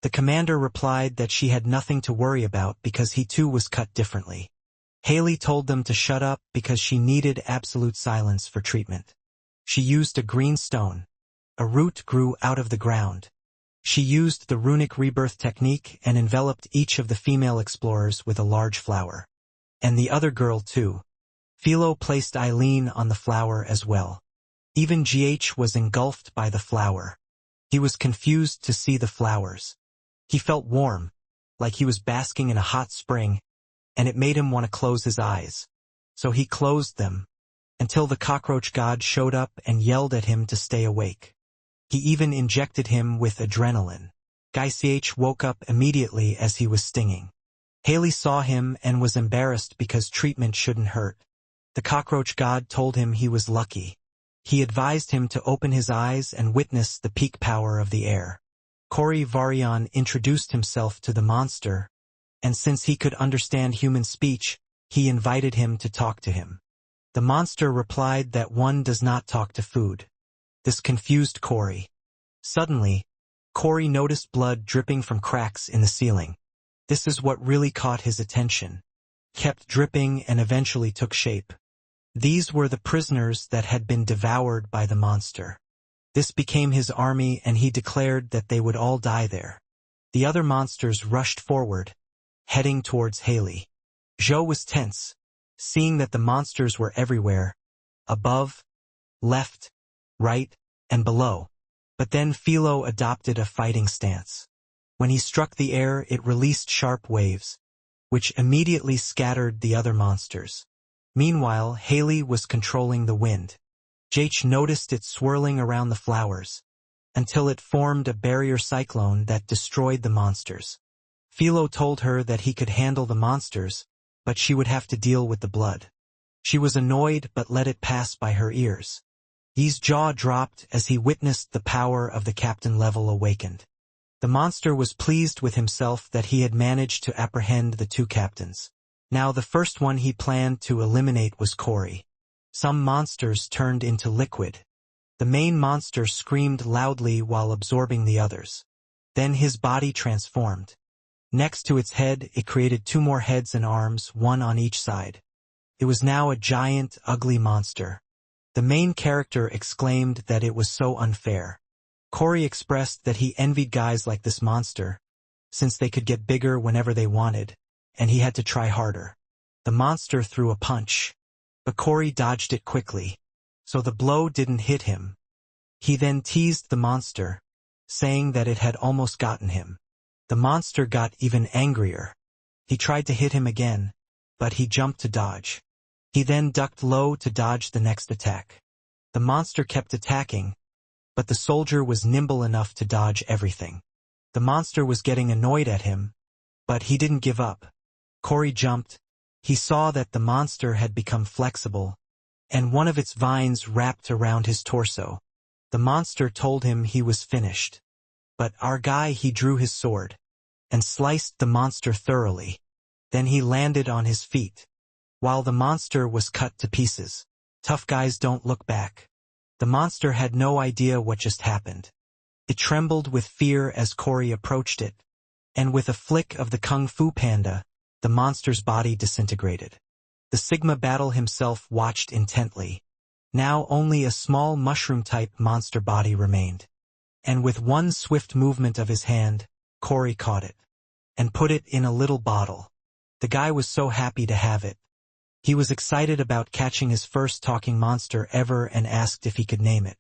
The commander replied that she had nothing to worry about because he too was cut differently. Haley told them to shut up because she needed absolute silence for treatment. She used a green stone. A root grew out of the ground. She used the runic rebirth technique and enveloped each of the female explorers with a large flower. And the other girl too. Philo placed Eileen on the flower as well. Even GH was engulfed by the flower. He was confused to see the flowers. He felt warm, like he was basking in a hot spring, and it made him want to close his eyes. So he closed them, until the cockroach god showed up and yelled at him to stay awake. He even injected him with adrenaline. Guy CH woke up immediately as he was stinging. Haley saw him and was embarrassed because treatment shouldn't hurt. The cockroach god told him he was lucky. He advised him to open his eyes and witness the peak power of the air. Cory Varian introduced himself to the monster, and since he could understand human speech, he invited him to talk to him. The monster replied that one does not talk to food. This confused Cory. Suddenly, Cory noticed blood dripping from cracks in the ceiling. This is what really caught his attention. Kept dripping and eventually took shape. These were the prisoners that had been devoured by the monster. This became his army and he declared that they would all die there. The other monsters rushed forward, heading towards Haley. Joe was tense, seeing that the monsters were everywhere, above, left, right, and below. But then Philo adopted a fighting stance. When he struck the air, it released sharp waves, which immediately scattered the other monsters. Meanwhile, Haley was controlling the wind. JH noticed it swirling around the flowers, until it formed a barrier cyclone that destroyed the monsters. Philo told her that he could handle the monsters, but she would have to deal with the blood. She was annoyed but let it pass by her ears. Ye's jaw dropped as he witnessed the power of the captain level awakened. The monster was pleased with himself that he had managed to apprehend the 2 captains. Now the first one he planned to eliminate was Cory. Some monsters turned into liquid. The main monster screamed loudly while absorbing the others. Then his body transformed. Next to its head, it created 2 more heads and arms, one on each side. It was now a giant, ugly monster. The main character exclaimed that it was so unfair. Cory expressed that he envied guys like this monster, since they could get bigger whenever they wanted, and he had to try harder. The monster threw a punch, but Cory dodged it quickly, so the blow didn't hit him. He then teased the monster, saying that it had almost gotten him. The monster got even angrier. He tried to hit him again, but he jumped to dodge. He then ducked low to dodge the next attack. The monster kept attacking, but the soldier was nimble enough to dodge everything. The monster was getting annoyed at him, but he didn't give up. Cory jumped. He saw that the monster had become flexible, and one of its vines wrapped around his torso. The monster told him he was finished. But he drew his sword and sliced the monster thoroughly. Then he landed on his feet, while the monster was cut to pieces. Tough guys don't look back. The monster had no idea what just happened. It trembled with fear as Cory approached it, and with a flick of the Kung Fu Panda, the monster's body disintegrated. The Sigma Battle himself watched intently. Now only a small mushroom-type monster body remained. And with one swift movement of his hand, Cory caught it and put it in a little bottle. The guy was so happy to have it. He was excited about catching his first talking monster ever and asked if he could name it.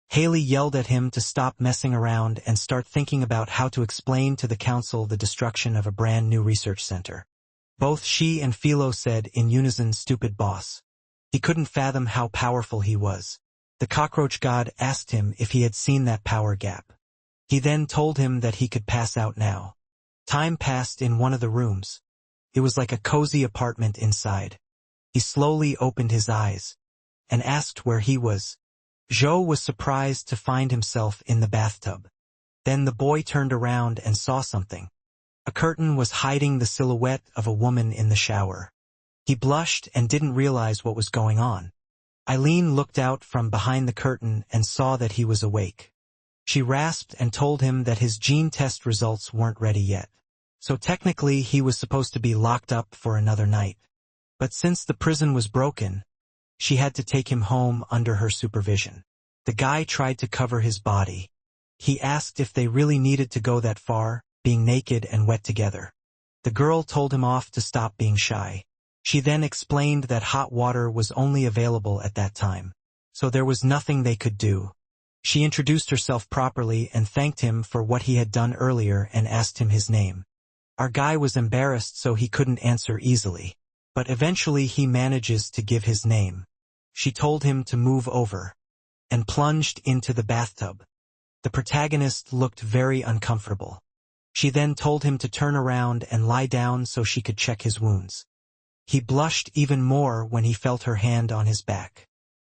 Haley yelled at him to stop messing around and start thinking about how to explain to the council the destruction of a brand new research center. Both she and Philo said in unison, "Stupid boss." He couldn't fathom how powerful he was. The cockroach god asked him if he had seen that power gap. He then told him that he could pass out now. Time passed in one of the rooms. It was like a cozy apartment inside. He slowly opened his eyes and asked where he was. Zhou was surprised to find himself in the bathtub. Then the boy turned around and saw something. A curtain was hiding the silhouette of a woman in the shower. He blushed and didn't realize what was going on. Eileen looked out from behind the curtain and saw that he was awake. She rasped and told him that his gene test results weren't ready yet. So technically he was supposed to be locked up for another night. But since the prison was broken, she had to take him home under her supervision. The guy tried to cover his body. He asked if they really needed to go that far, being naked and wet together. The girl told him off to stop being shy. She then explained that hot water was only available at that time, so there was nothing they could do. She introduced herself properly and thanked him for what he had done earlier and asked him his name. Our guy was embarrassed, so he couldn't answer easily. But eventually he manages to give his name. She told him to move over and plunged into the bathtub. The protagonist looked very uncomfortable. She then told him to turn around and lie down so she could check his wounds. He blushed even more when he felt her hand on his back.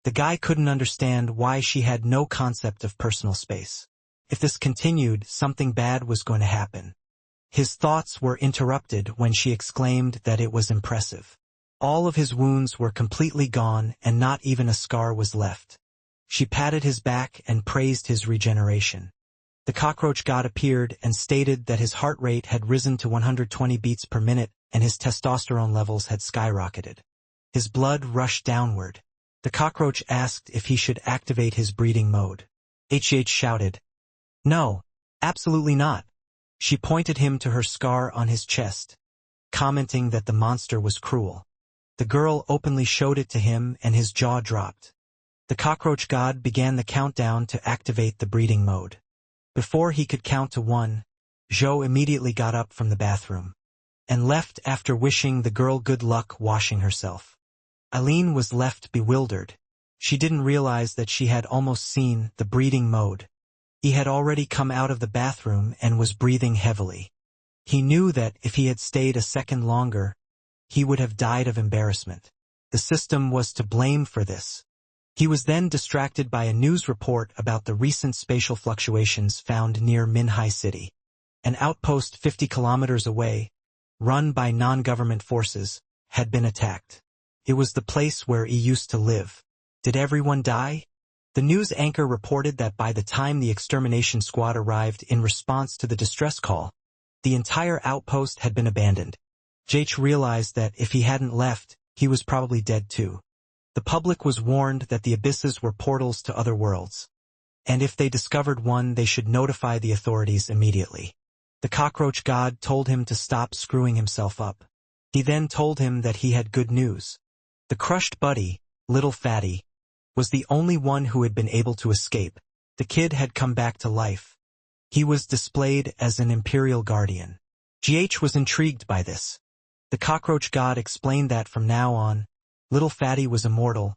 The guy couldn't understand why she had no concept of personal space. If this continued, something bad was going to happen. His thoughts were interrupted when she exclaimed that it was impressive. All of his wounds were completely gone and not even a scar was left. She patted his back and praised his regeneration. The cockroach god appeared and stated that his heart rate had risen to 120 beats per minute and his testosterone levels had skyrocketed. His blood rushed downward. The cockroach asked if he should activate his breeding mode. HH shouted, "No, absolutely not." She pointed him to her scar on his chest, commenting that the monster was cruel. The girl openly showed it to him and his jaw dropped. The cockroach god began the countdown to activate the breeding mode. Before he could count to 1, Zhou immediately got up from the bathroom and left after wishing the girl good luck washing herself. Eileen was left bewildered. She didn't realize that she had almost seen the breeding mode. He had already come out of the bathroom and was breathing heavily. He knew that if he had stayed a second longer, he would have died of embarrassment. The system was to blame for this. He was then distracted by a news report about the recent spatial fluctuations found near Manhwa City. An outpost 50 kilometers away, run by non-government forces, had been attacked. It was the place where he used to live. Did everyone die? The news anchor reported that by the time the extermination squad arrived in response to the distress call, the entire outpost had been abandoned. Jake realized that if he hadn't left, he was probably dead too. The public was warned that the abysses were portals to other worlds, and if they discovered one, they should notify the authorities immediately. The cockroach god told him to stop screwing himself up. He then told him that he had good news. The crushed buddy, Little Fatty, was the only one who had been able to escape. The kid had come back to life. He was displayed as an imperial guardian. GH was intrigued by this. The cockroach god explained that from now on, Little Fatty was immortal,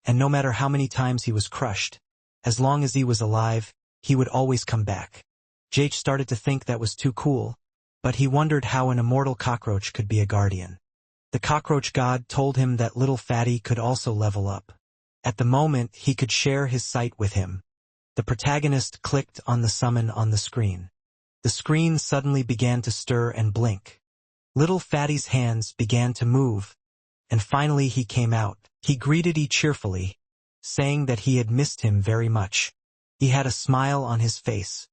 and no matter how many times he was crushed, as long as he was alive, he would always come back. GH started to think that was too cool, but he wondered how an immortal cockroach could be a guardian. The cockroach god told him that Little Fatty could also level up. At the moment, he could share his sight with him. The protagonist clicked on the summon on the screen. The screen suddenly began to stir and blink. Little Fatty's hands began to move, and finally he came out. He greeted E cheerfully, saying that he had missed him very much. He had a smile on his face.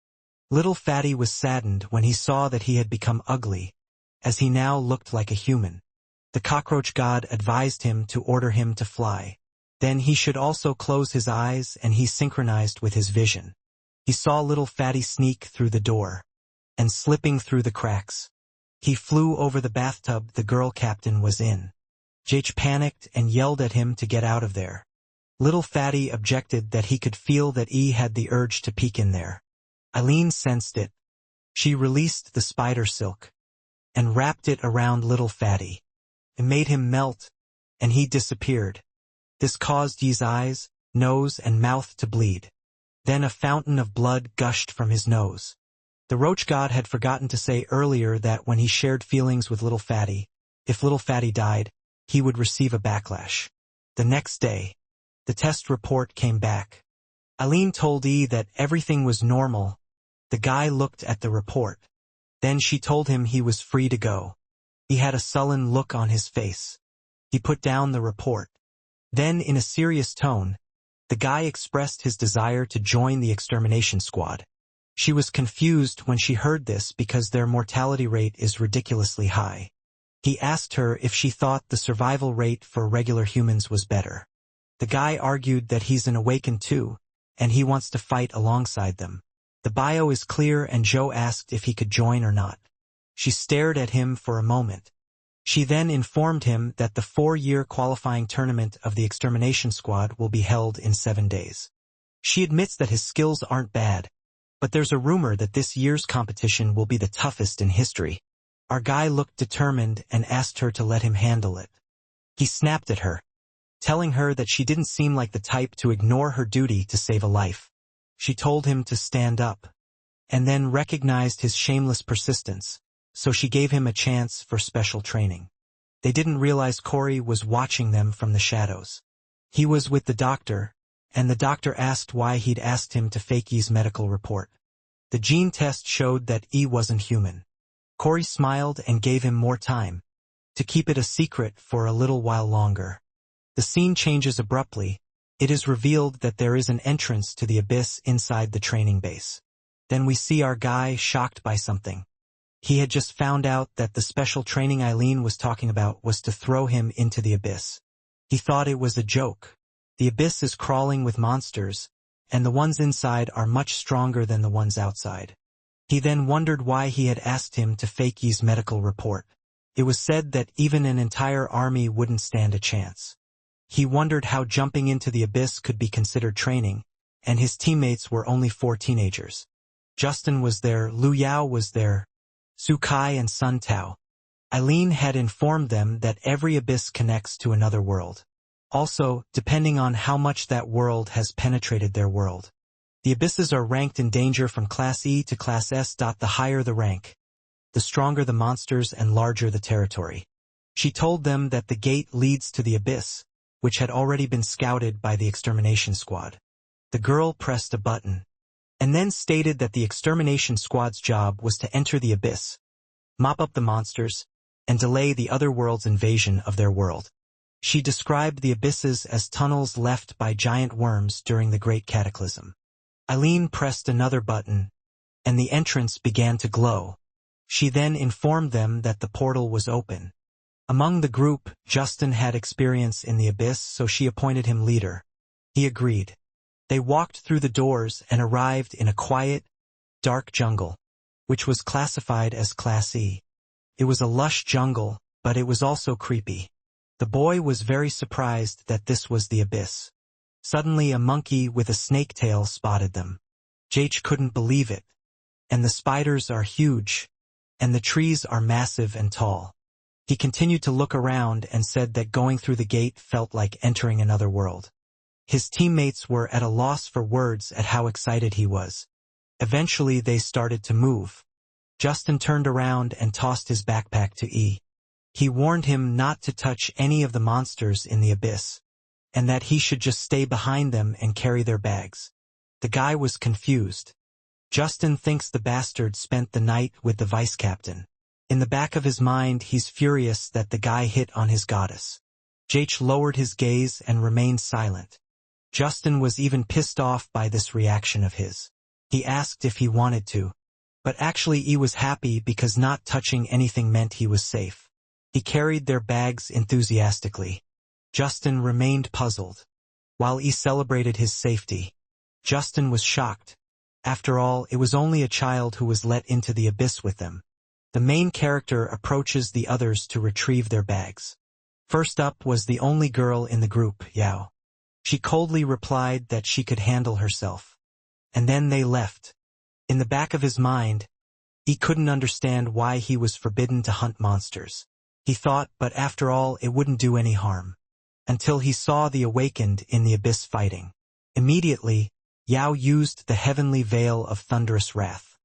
Little Fatty was saddened when he saw that he had become ugly, as he now looked like a human. The cockroach god advised him to order him to fly. Then he should also close his eyes, and he synchronized with his vision. He saw Little Fatty sneak through the door, and slipping through the cracks. He flew over the bathtub the girl captain was in. Jake panicked and yelled at him to get out of there. Little Fatty objected that he could feel that E had the urge to peek in there. Eileen sensed it. She released the spider silk, and wrapped it around Little Fatty. It made him melt, and he disappeared. This caused Ye's eyes, nose, and mouth to bleed. Then a fountain of blood gushed from his nose. The roach god had forgotten to say earlier that when he shared feelings with Little Fatty, if Little Fatty died, he would receive a backlash. The next day, the test report came back. Eileen told E that everything was normal. The guy looked at the report. Then she told him he was free to go. He had a sullen look on his face. He put down the report. Then, in a serious tone, the guy expressed his desire to join the extermination squad. She was confused when she heard this because their mortality rate is ridiculously high. He asked her if she thought the survival rate for regular humans was better. The guy argued that he's an awakened too, and he wants to fight alongside them. The bio is clear, and Joe asked if he could join or not. She stared at him for a moment. She then informed him that the 4-year qualifying tournament of the extermination squad will be held in 7 days. She admits that his skills aren't bad, but there's a rumor that this year's competition will be the toughest in history. Our guy looked determined and asked her to let him handle it. He snapped at her, telling her that she didn't seem like the type to ignore her duty to save a life. She told him to stand up, and then recognized his shameless persistence, so she gave him a chance for special training. They didn't realize Corey was watching them from the shadows. He was with the doctor, and the doctor asked why he'd asked him to fake E's medical report. The gene test showed that E wasn't human. Corey smiled and gave him more time, to keep it a secret for a little while longer. The scene changes abruptly. It is revealed that there is an entrance to the abyss inside the training base. Then we see our guy shocked by something. He had just found out that the special training Eileen was talking about was to throw him into the abyss. He thought it was a joke. The abyss is crawling with monsters, and the ones inside are much stronger than the ones outside. He then wondered why he had asked him to fake his medical report. It was said that even an entire army wouldn't stand a chance. He wondered how jumping into the abyss could be considered training, and his teammates were only 4 teenagers. Justin was there, Lu Yao was there, Su Kai and Sun Tao. Eileen had informed them that every abyss connects to another world. Also, depending on how much that world has penetrated their world. The abysses are ranked in danger from Class E to Class S. The higher the rank, the stronger the monsters and larger the territory. She told them that the gate leads to the abyss, which had already been scouted by the extermination squad. The girl pressed a button, and then stated that the extermination squad's job was to enter the abyss, mop up the monsters, and delay the other world's invasion of their world. She described the abysses as tunnels left by giant worms during the Great Cataclysm. Eileen pressed another button, and the entrance began to glow. She then informed them that the portal was open. Among the group, Justin had experience in the abyss, so she appointed him leader. He agreed. They walked through the doors and arrived in a quiet, dark jungle, which was classified as Class E. It was a lush jungle, but it was also creepy. The boy was very surprised that this was the abyss. Suddenly a monkey with a snake tail spotted them. Jake couldn't believe it. And the spiders are huge, and the trees are massive and tall. He continued to look around and said that going through the gate felt like entering another world. His teammates were at a loss for words at how excited he was. Eventually they started to move. Justin turned around and tossed his backpack to E. He warned him not to touch any of the monsters in the abyss, and that he should just stay behind them and carry their bags. The guy was confused. Justin thinks the bastard spent the night with the vice captain. In the back of his mind, he's furious that the guy hit on his goddess. Jake lowered his gaze and remained silent. Justin was even pissed off by this reaction of his. He asked if he wanted to. But actually he was happy because not touching anything meant he was safe. He carried their bags enthusiastically. Justin remained puzzled. While he celebrated his safety, Justin was shocked. After all, it was only a child who was let into the abyss with them. The main character approaches the others to retrieve their bags. First up was the only girl in the group, Yao. She coldly replied that she could handle herself. And then they left. In the back of his mind, he couldn't understand why he was forbidden to hunt monsters. He thought, but after all, it wouldn't do any harm. Until he saw the awakened in the abyss fighting. Immediately, Yao used the heavenly veil of thunderous wrath.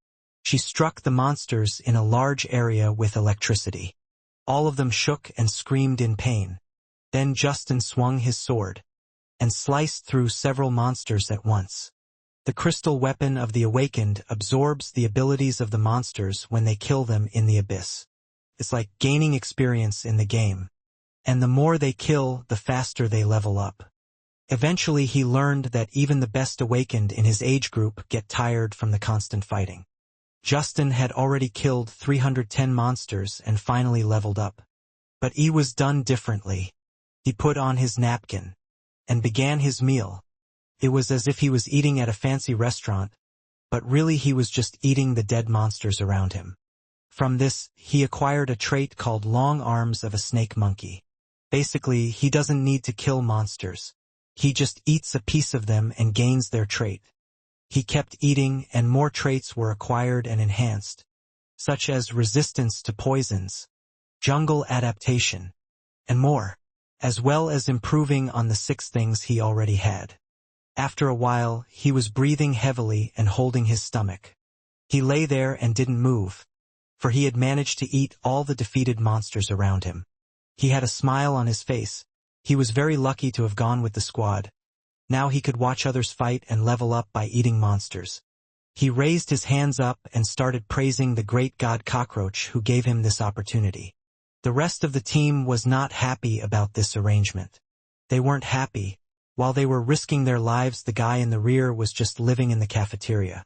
She struck the monsters in a large area with electricity. All of them shook and screamed in pain. Then Justin swung his sword and sliced through several monsters at once. The crystal weapon of the awakened absorbs the abilities of the monsters when they kill them in the abyss. It's like gaining experience in the game. And the more they kill, the faster they level up. Eventually he learned that even the best awakened in his age group get tired from the constant fighting. Justin had already killed 310 monsters and finally leveled up. But he was done differently. He put on his napkin and began his meal. It was as if he was eating at a fancy restaurant, but really he was just eating the dead monsters around him. From this, he acquired a trait called long arms of a snake monkey. Basically, he doesn't need to kill monsters. He just eats a piece of them and gains their trait. He kept eating and more traits were acquired and enhanced, such as resistance to poisons, jungle adaptation, and more, as well as improving on the 6 things he already had. After a while, he was breathing heavily and holding his stomach. He lay there and didn't move, for he had managed to eat all the defeated monsters around him. He had a smile on his face. He was very lucky to have gone with the squad. Now he could watch others fight and level up by eating monsters. He raised his hands up and started praising the great god Cockroach who gave him this opportunity. The rest of the team was not happy about this arrangement. They weren't happy. While they were risking their lives, the guy in the rear was just living in the cafeteria.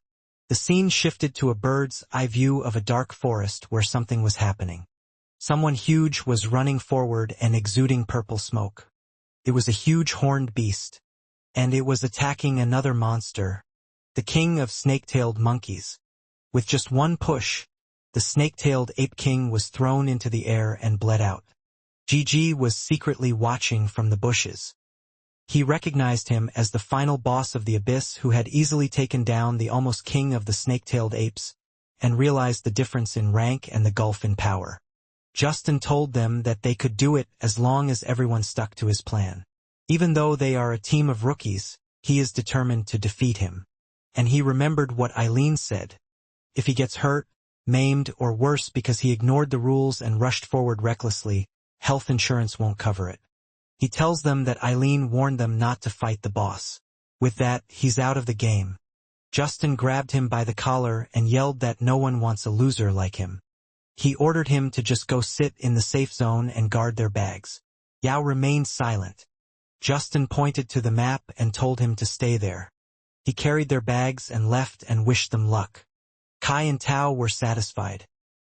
The scene shifted to a bird's eye view of a dark forest where something was happening. Someone huge was running forward and exuding purple smoke. It was a huge horned beast, and it was attacking another monster, the king of snake-tailed monkeys. With just one push, the snake-tailed ape king was thrown into the air and bled out. Gigi was secretly watching from the bushes. He recognized him as the final boss of the abyss who had easily taken down the almost king of the snake-tailed apes, and realized the difference in rank and the gulf in power. Justin told them that they could do it as long as everyone stuck to his plan. Even though they are a team of rookies, he is determined to defeat him. And he remembered what Eileen said. If he gets hurt, maimed, or worse because he ignored the rules and rushed forward recklessly, health insurance won't cover it. He tells them that Eileen warned them not to fight the boss. With that, he's out of the game. Justin grabbed him by the collar and yelled that no one wants a loser like him. He ordered him to just go sit in the safe zone and guard their bags. Yao remained silent. Justin pointed to the map and told him to stay there. He carried their bags and left and wished them luck. Kai and Tao were satisfied.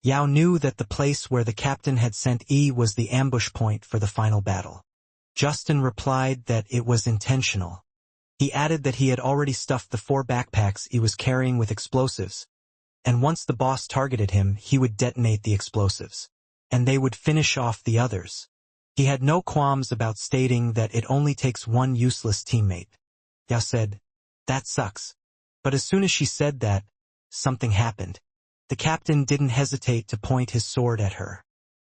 Yao knew that the place where the captain had sent E was the ambush point for the final battle. Justin replied that it was intentional. He added that he had already stuffed the 4 backpacks he was carrying with explosives, and once the boss targeted him, he would detonate the explosives, and they would finish off the others. He had no qualms about stating that it only takes one useless teammate. Yao said, "That sucks." But as soon as she said that, something happened. The captain didn't hesitate to point his sword at her.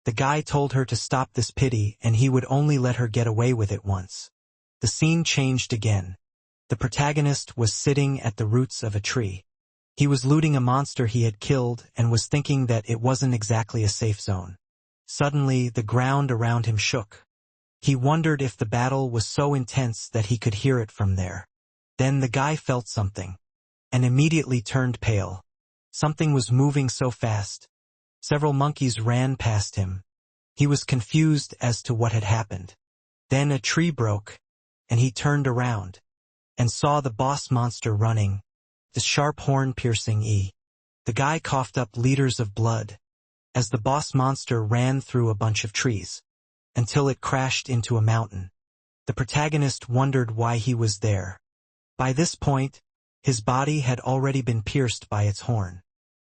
The guy told her to stop this pity and he would only let her get away with it once. The scene changed again. The protagonist was sitting at the roots of a tree. He was looting a monster he had killed and was thinking that it wasn't exactly a safe zone. Suddenly, the ground around him shook. He wondered if the battle was so intense that he could hear it from there. Then the guy felt something, and immediately turned pale. Something was moving so fast. Several monkeys ran past him. He was confused as to what had happened. Then a tree broke, and he turned around, and saw the boss monster running, the sharp horn piercing E. The guy coughed up liters of blood, as the boss monster ran through a bunch of trees, until it crashed into a mountain. The protagonist wondered why he was there. By this point, his body had already been pierced by its horn.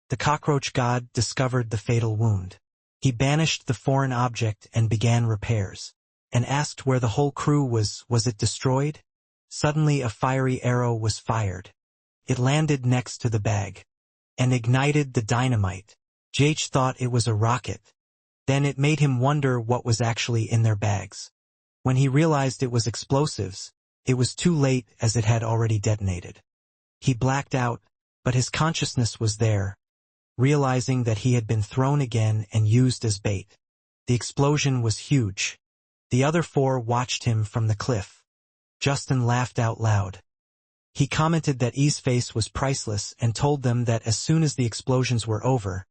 The cockroach god discovered the fatal wound. He banished the foreign object and began repairs, and asked where the whole crew was it destroyed? Suddenly a fiery arrow was fired. It landed next to the bag, and ignited the dynamite. JH thought it was a rocket. Then it made him wonder what was actually in their bags. When he realized it was explosives, it was too late as it had already detonated. He blacked out, but his consciousness was there, realizing that he had been thrown again and used as bait. The explosion was huge. The other 4 watched him from the cliff. Justin laughed out loud. He commented that E's face was priceless and told them that as soon as the explosions were over,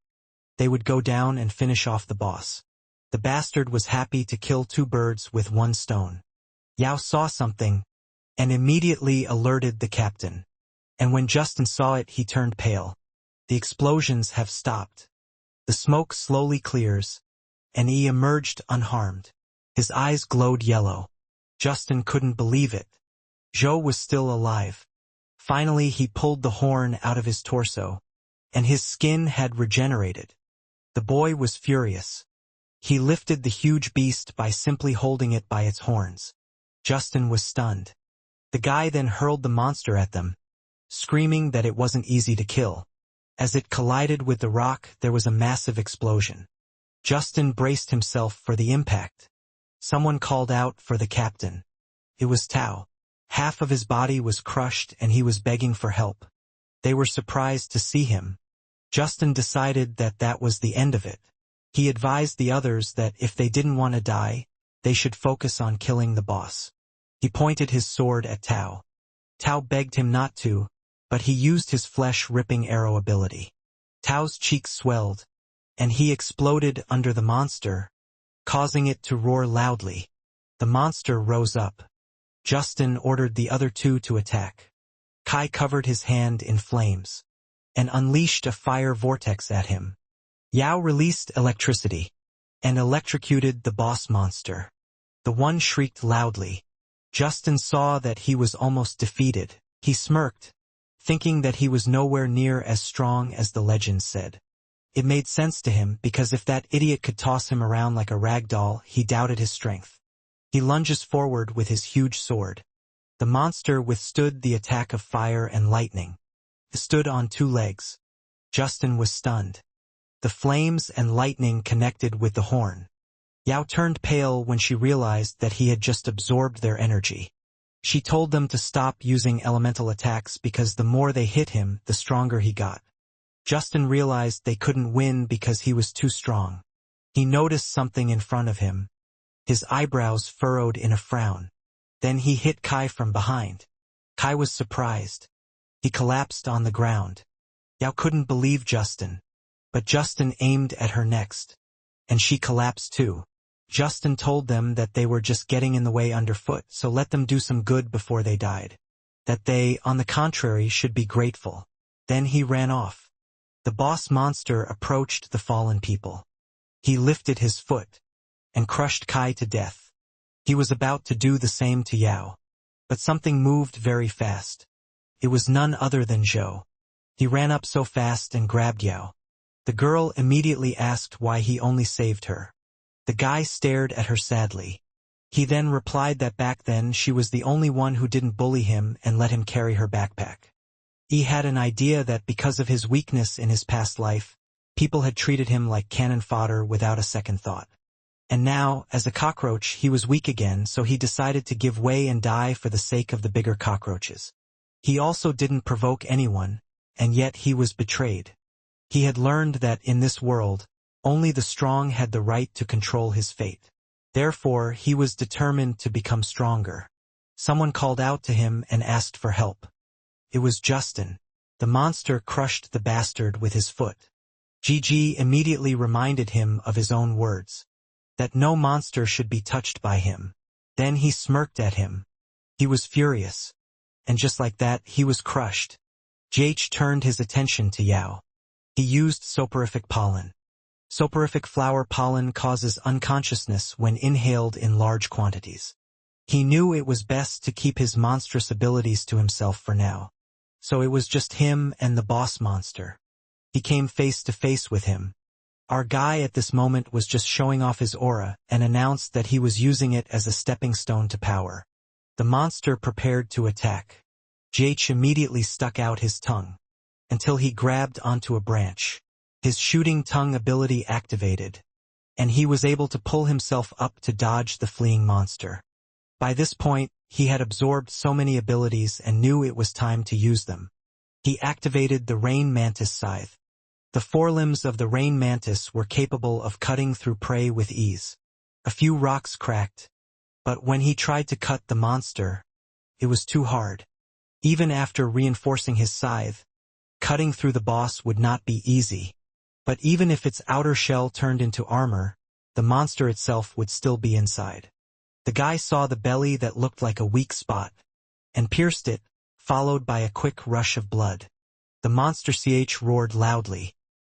they would go down and finish off the boss. The bastard was happy to kill 2 birds with 1 stone. Yao saw something, and immediately alerted the captain. And when Justin saw it, he turned pale. The explosions have stopped. The smoke slowly clears, and he emerged unharmed. His eyes glowed yellow. Justin couldn't believe it. Zhou was still alive. Finally, he pulled the horn out of his torso, and his skin had regenerated. The boy was furious. He lifted the huge beast by simply holding it by its horns. Justin was stunned. The guy then hurled the monster at them, screaming that it wasn't easy to kill. As it collided with the rock, there was a massive explosion. Justin braced himself for the impact. Someone called out for the captain. It was Tao. Half of his body was crushed and he was begging for help. They were surprised to see him. Justin decided that that was the end of it. He advised the others that if they didn't want to die, they should focus on killing the boss. He pointed his sword at Tao. Tao begged him not to, but he used his flesh-ripping arrow ability. Tao's cheeks swelled, and he exploded under the monster, causing it to roar loudly. The monster rose up. Justin ordered the other 2 to attack. Kai covered his hand in flames, and unleashed a fire vortex at him. Yao released electricity, and electrocuted the boss monster. The one shrieked loudly. Justin saw that he was almost defeated. He smirked, thinking that he was nowhere near as strong as the legends said. It made sense to him because if that idiot could toss him around like a rag doll, he doubted his strength. He lunges forward with his huge sword. The monster withstood the attack of fire and lightning. It stood on 2 legs. Justin was stunned. The flames and lightning connected with the horn. Yao turned pale when she realized that he had just absorbed their energy. She told them to stop using elemental attacks because the more they hit him, the stronger he got. Justin realized they couldn't win because he was too strong. He noticed something in front of him. His eyebrows furrowed in a frown. Then he hit Kai from behind. Kai was surprised. He collapsed on the ground. Yao couldn't believe Justin. But Justin aimed at her next, and she collapsed too. Justin told them that they were just getting in the way underfoot, so let them do some good before they died. That they, on the contrary, should be grateful. Then he ran off. The boss monster approached the fallen people. He lifted his foot and crushed Kai to death. He was about to do the same to Yao. But something moved very fast. It was none other than Zhou. He ran up so fast and grabbed Yao. The girl immediately asked why he only saved her. The guy stared at her sadly. He then replied that back then she was the only one who didn't bully him and let him carry her backpack. He had an idea that because of his weakness in his past life, people had treated him like cannon fodder without a second thought. And now, as a cockroach, he was weak again, so he decided to give way and die for the sake of the bigger cockroaches. He also didn't provoke anyone, and yet he was betrayed. He had learned that in this world, only the strong had the right to control his fate. Therefore, he was determined to become stronger. Someone called out to him and asked for help. It was Justin. The monster crushed the bastard with his foot. Gigi immediately reminded him of his own words. That no monster should be touched by him. Then he smirked at him. He was furious. And just like that, he was crushed. JH turned his attention to Yao. He used soporific pollen. Soporific flower pollen causes unconsciousness when inhaled in large quantities. He knew it was best to keep his monstrous abilities to himself for now. So it was just him and the boss monster. He came face to face with him. Our guy at this moment was just showing off his aura and announced that he was using it as a stepping stone to power. The monster prepared to attack. JH immediately stuck out his tongue until he grabbed onto a branch. His shooting tongue ability activated, and he was able to pull himself up to dodge the fleeing monster. By this point, he had absorbed so many abilities and knew it was time to use them. He activated the rain mantis scythe. The forelimbs of the rain mantis were capable of cutting through prey with ease. A few rocks cracked, but when he tried to cut the monster, it was too hard. Even after reinforcing his scythe, cutting through the boss would not be easy. But even if its outer shell turned into armor, the monster itself would still be inside. The guy saw the belly that looked like a weak spot, and pierced it, followed by a quick rush of blood. The monster roared loudly.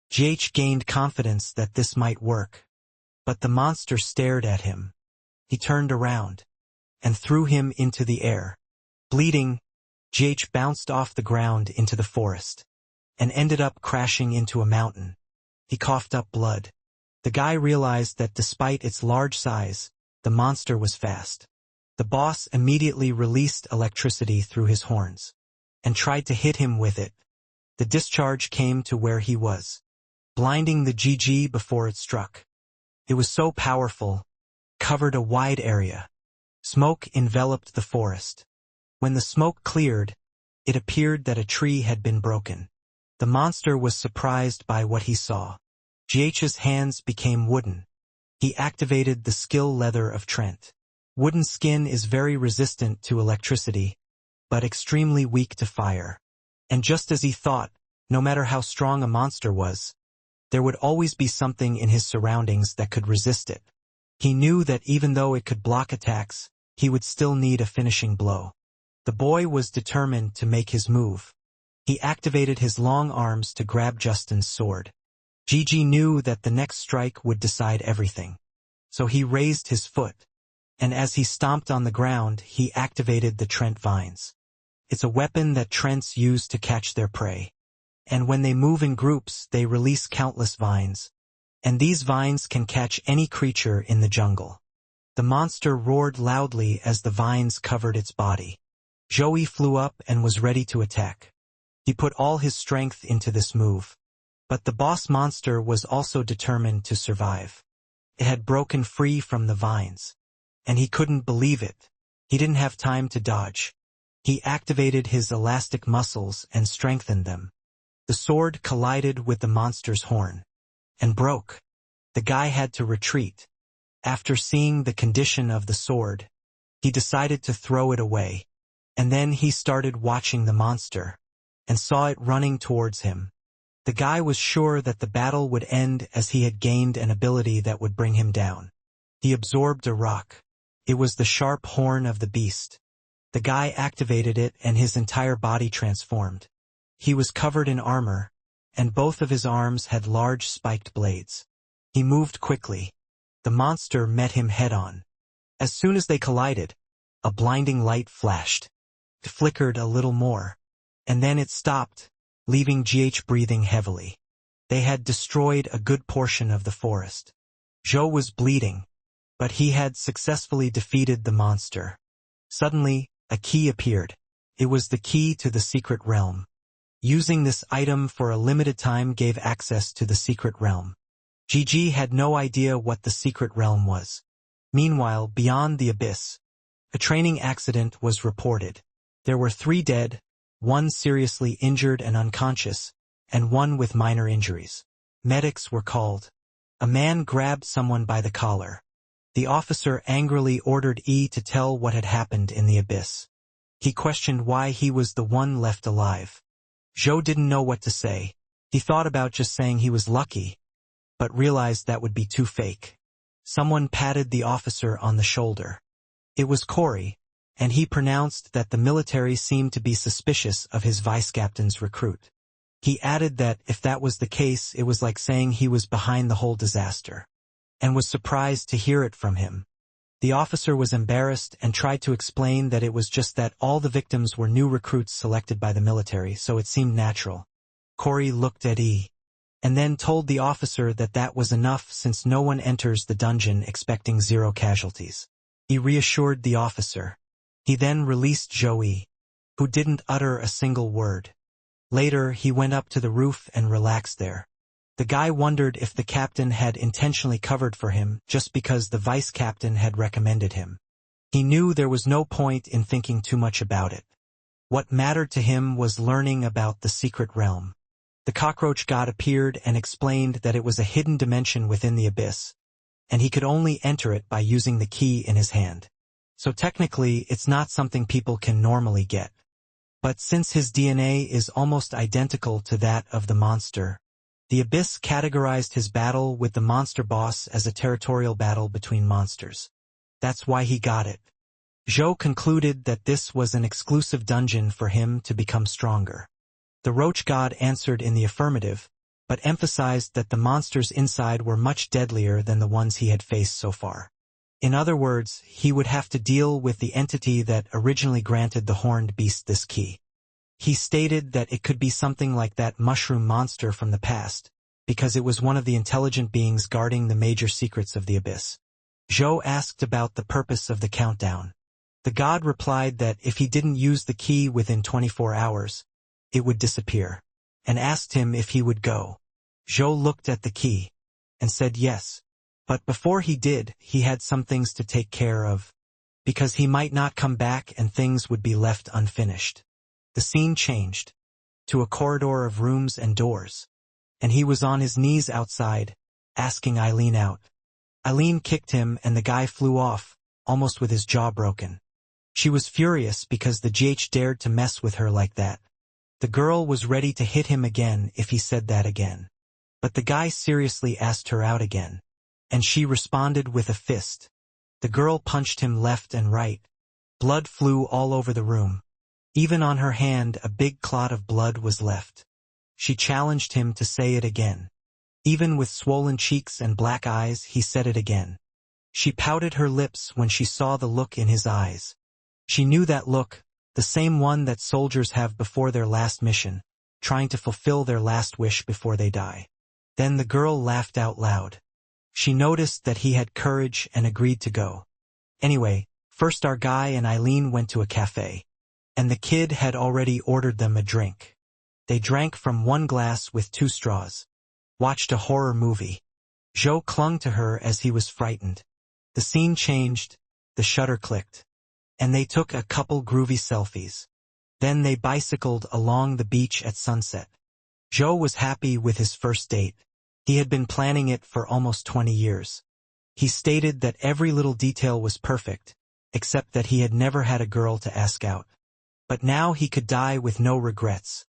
JH gained confidence that this might work. But the monster stared at him. He turned around and threw him into the air. Bleeding, JH bounced off the ground into the forest and ended up crashing into a mountain. He coughed up blood. The guy realized that despite its large size, the monster was fast. The boss immediately released electricity through his horns and tried to hit him with it. The discharge came to where he was, blinding the GG before it struck. It was so powerful, covered a wide area. Smoke enveloped the forest. When the smoke cleared, it appeared that a tree had been broken. The monster was surprised by what he saw. GH's hands became wooden. He activated the skill leather of Trent. Wooden skin is very resistant to electricity, but extremely weak to fire. And just as he thought, no matter how strong a monster was, there would always be something in his surroundings that could resist it. He knew that even though it could block attacks, he would still need a finishing blow. The boy was determined to make his move. He activated his long arms to grab Justin's sword. Gigi knew that the next strike would decide everything. So he raised his foot, and as he stomped on the ground, he activated the Trent vines. It's a weapon that Trents use to catch their prey. And when they move in groups, they release countless vines. And these vines can catch any creature in the jungle. The monster roared loudly as the vines covered its body. Joey flew up and was ready to attack. He put all his strength into this move. But the boss monster was also determined to survive. It had broken free from the vines. And he couldn't believe it. He didn't have time to dodge. He activated his elastic muscles and strengthened them. The sword collided with the monster's horn and broke. The guy had to retreat. After seeing the condition of the sword, he decided to throw it away. And then he started watching the monster and saw it running towards him. The guy was sure that the battle would end as he had gained an ability that would bring him down. He absorbed a rock. It was the sharp horn of the beast. The guy activated it and his entire body transformed. He was covered in armor, and both of his arms had large spiked blades. He moved quickly. The monster met him head-on. As soon as they collided, a blinding light flashed. It flickered a little more, and then it stopped, leaving GH breathing heavily. They had destroyed a good portion of the forest. Zhou was bleeding, but he had successfully defeated the monster. Suddenly, a key appeared. It was the key to the secret realm. Using this item for a limited time gave access to the secret realm. GG had no idea what the secret realm was. Meanwhile, beyond the abyss, a training accident was reported. There were 3 dead, 1 seriously injured and unconscious, and 1 with minor injuries. Medics were called. A man grabbed someone by the collar. The officer angrily ordered E to tell what had happened in the abyss. He questioned why he was the one left alive. Zhou didn't know what to say. He thought about just saying he was lucky, but realized that would be too fake. Someone patted the officer on the shoulder. It was Corey, and he pronounced that the military seemed to be suspicious of his vice-captain's recruit. He added that if that was the case, it was like saying he was behind the whole disaster, and was surprised to hear it from him. The officer was embarrassed and tried to explain that it was just that all the victims were new recruits selected by the military, so it seemed natural. Corey looked at E, and then told the officer that that was enough since no one enters the dungeon expecting 0 casualties. He reassured the officer. He then released Joey, who didn't utter a single word. Later, he went up to the roof and relaxed there. The guy wondered if the captain had intentionally covered for him just because the vice-captain had recommended him. He knew there was no point in thinking too much about it. What mattered to him was learning about the secret realm. The cockroach god appeared and explained that it was a hidden dimension within the abyss, and he could only enter it by using the key in his hand. So technically, it's not something people can normally get. But since his DNA is almost identical to that of the monster, the abyss categorized his battle with the monster boss as a territorial battle between monsters. That's why he got it. Zhou concluded that this was an exclusive dungeon for him to become stronger. The roach god answered in the affirmative, but emphasized that the monsters inside were much deadlier than the ones he had faced so far. In other words, he would have to deal with the entity that originally granted the horned beast this key. He stated that it could be something like that mushroom monster from the past, because it was one of the intelligent beings guarding the major secrets of the abyss. Zhou asked about the purpose of the countdown. The god replied that if he didn't use the key within 24 hours, it would disappear, and asked him if he would go. Zhou looked at the key, and said yes. But before he did, he had some things to take care of, because he might not come back and things would be left unfinished. The scene changed to a corridor of rooms and doors, and he was on his knees outside, asking Eileen out. Eileen kicked him and the guy flew off, almost with his jaw broken. She was furious because the GH dared to mess with her like that. The girl was ready to hit him again if he said that again. But the guy seriously asked her out again, and she responded with a fist. The girl punched him left and right. Blood flew all over the room. Even on her hand, a big clot of blood was left. She challenged him to say it again. Even with swollen cheeks and black eyes, he said it again. She pouted her lips when she saw the look in his eyes. She knew that look, the same one that soldiers have before their last mission, trying to fulfill their last wish before they die. Then the girl laughed out loud. She noticed that he had courage and agreed to go. Anyway, first our guy and Eileen went to a cafe, and the kid had already ordered them a drink. They drank from 1 glass with 2 straws. Watched a horror movie. Zhou clung to her as he was frightened. The scene changed, the shutter clicked, and they took a couple groovy selfies. Then they bicycled along the beach at sunset. Zhou was happy with his first date. He had been planning it for almost 20 years. He stated that every little detail was perfect, except that he had never had a girl to ask out. But now he could die with no regrets.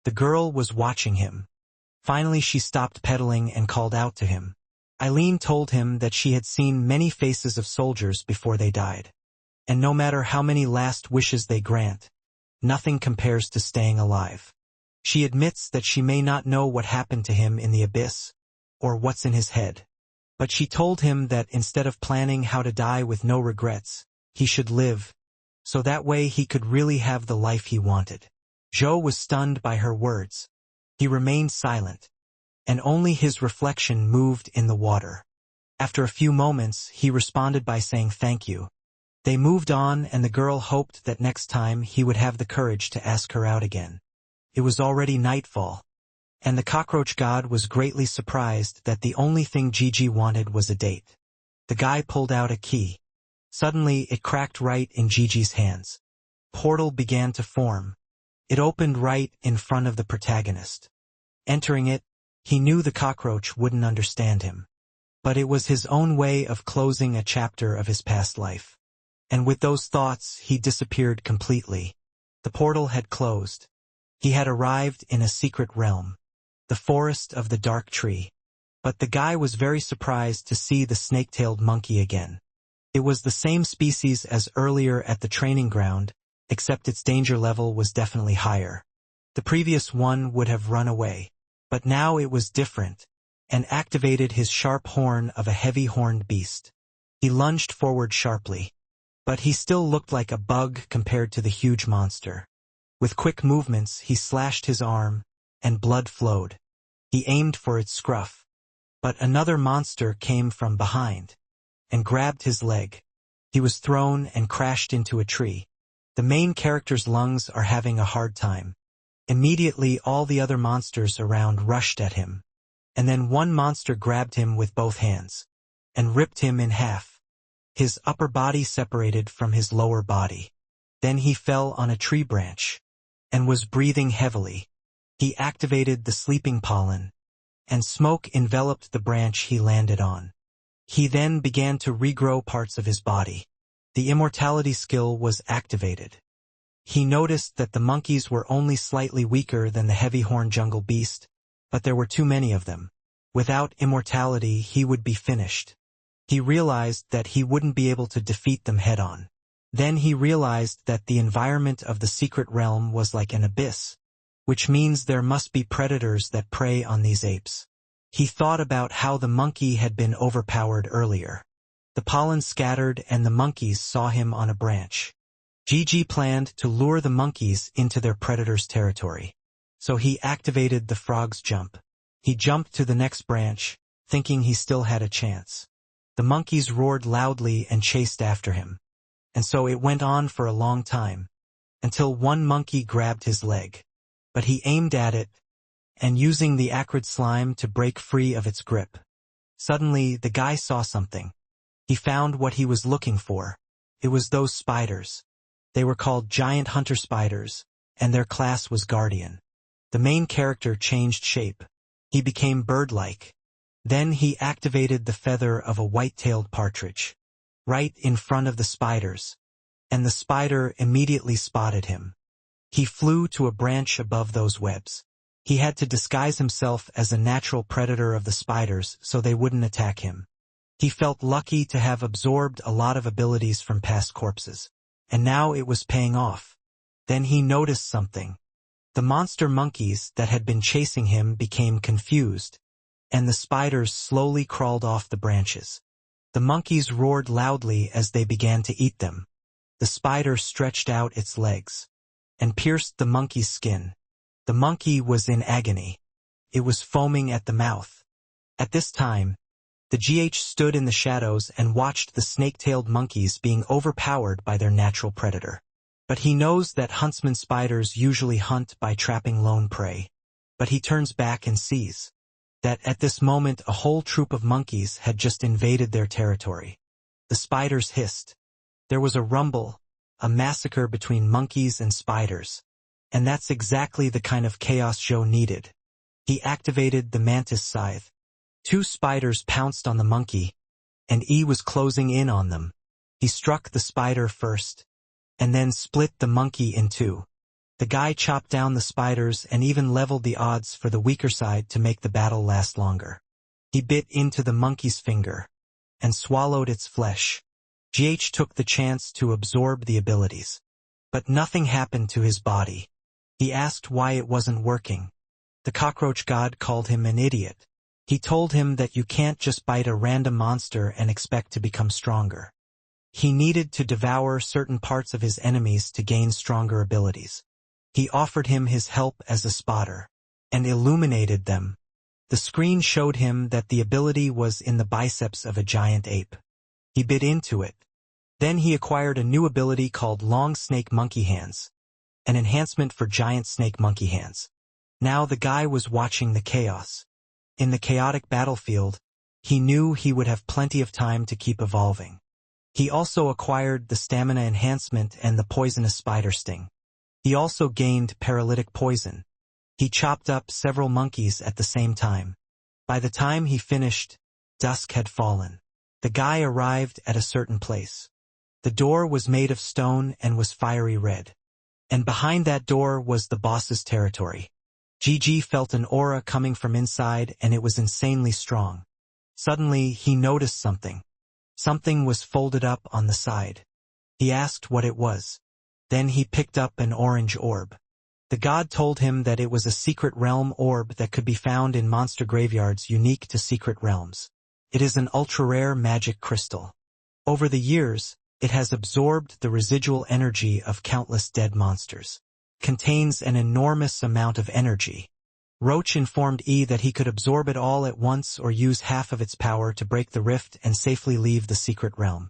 The girl was watching him. Finally she stopped pedaling and called out to him. Eileen told him that she had seen many faces of soldiers before they died. And no matter how many last wishes they grant, nothing compares to staying alive. She admits that she may not know what happened to him in the abyss, or what's in his head. But she told him that instead of planning how to die with no regrets, he should live, so that way he could really have the life he wanted. Zhou was stunned by her words. He remained silent, and only his reflection moved in the water. After a few moments, he responded by saying thank you. They moved on, and the girl hoped that next time he would have the courage to ask her out again. It was already nightfall, and the cockroach god was greatly surprised that the only thing Gigi wanted was a date. The guy pulled out a key. Suddenly, it cracked right in Gigi's hands. Portal began to form. It opened right in front of the protagonist. Entering it, he knew the cockroach wouldn't understand him. But it was his own way of closing a chapter of his past life. And with those thoughts, he disappeared completely. The portal had closed. He had arrived in a secret realm, the forest of the dark tree. But the guy was very surprised to see the snake-tailed monkey again. It was the same species as earlier at the training ground, except its danger level was definitely higher. The previous one would have run away. But now it was different, and activated his sharp horn of a heavy-horned beast. He lunged forward sharply. But he still looked like a bug compared to the huge monster. With quick movements, he slashed his arm, and blood flowed. He aimed for its scruff. But another monster came from behind, and grabbed his leg. He was thrown and crashed into a tree. The main character's lungs are having a hard time. Immediately all the other monsters around rushed at him. And then one monster grabbed him with both hands, and ripped him in half. His upper body separated from his lower body. Then he fell on a tree branch, and was breathing heavily. He activated the sleeping pollen, and smoke enveloped the branch he landed on. He then began to regrow parts of his body. The immortality skill was activated. He noticed that the monkeys were only slightly weaker than the heavy-horned jungle beast, but there were too many of them. Without immortality, he would be finished. He realized that he wouldn't be able to defeat them head-on. Then he realized that the environment of the secret realm was like an abyss, which means there must be predators that prey on these apes. He thought about how the monkey had been overpowered earlier. The pollen scattered and the monkeys saw him on a branch. Gigi planned to lure the monkeys into their predator's territory. So he activated the frog's jump. He jumped to the next branch, thinking he still had a chance. The monkeys roared loudly and chased after him. And so it went on for a long time, until one monkey grabbed his leg. But he aimed at it, and using the acrid slime to break free of its grip. Suddenly, the guy saw something. He found what he was looking for. It was those spiders. They were called giant hunter spiders, and their class was guardian. The main character changed shape. He became bird-like. Then he activated the feather of a white-tailed partridge, right in front of the spiders, and the spider immediately spotted him. He flew to a branch above those webs. He had to disguise himself as a natural predator of the spiders so they wouldn't attack him. He felt lucky to have absorbed a lot of abilities from past corpses. And now it was paying off. Then he noticed something. The monster monkeys that had been chasing him became confused, and the spiders slowly crawled off the branches. The monkeys roared loudly as they began to eat them. The spider stretched out its legs, and pierced the monkey's skin. The monkey was in agony. It was foaming at the mouth. At this time, the GH stood in the shadows and watched the snake-tailed monkeys being overpowered by their natural predator. But he knows that huntsman spiders usually hunt by trapping lone prey. But he turns back and sees that at this moment a whole troop of monkeys had just invaded their territory. The spiders hissed. There was a rumble, a massacre between monkeys and spiders. And that's exactly the kind of chaos Joe needed. He activated the mantis scythe. 2 spiders pounced on the monkey, and E was closing in on them. He struck the spider first, and then split the monkey in 2. The guy chopped down the spiders and even leveled the odds for the weaker side to make the battle last longer. He bit into the monkey's finger and swallowed its flesh. GH took the chance to absorb the abilities. But nothing happened to his body. He asked why it wasn't working. The cockroach god called him an idiot. He told him that you can't just bite a random monster and expect to become stronger. He needed to devour certain parts of his enemies to gain stronger abilities. He offered him his help as a spotter and illuminated them. The screen showed him that the ability was in the biceps of a giant ape. He bit into it. Then he acquired a new ability called Long Snake Monkey Hands, an enhancement for giant snake monkey hands. Now the guy was watching the chaos. In the chaotic battlefield, he knew he would have plenty of time to keep evolving. He also acquired the stamina enhancement and the poisonous spider sting. He also gained paralytic poison. He chopped up several monkeys at the same time. By the time he finished, dusk had fallen. The guy arrived at a certain place. The door was made of stone and was fiery red. And behind that door was the boss's territory. GG felt an aura coming from inside and it was insanely strong. Suddenly, he noticed something. Something was folded up on the side. He asked what it was. Then he picked up an orange orb. The god told him that it was a secret realm orb that could be found in monster graveyards unique to secret realms. It is an ultra-rare magic crystal. Over the years, it has absorbed the residual energy of countless dead monsters. Contains an enormous amount of energy. Roach informed E that he could absorb it all at once or use half of its power to break the rift and safely leave the secret realm.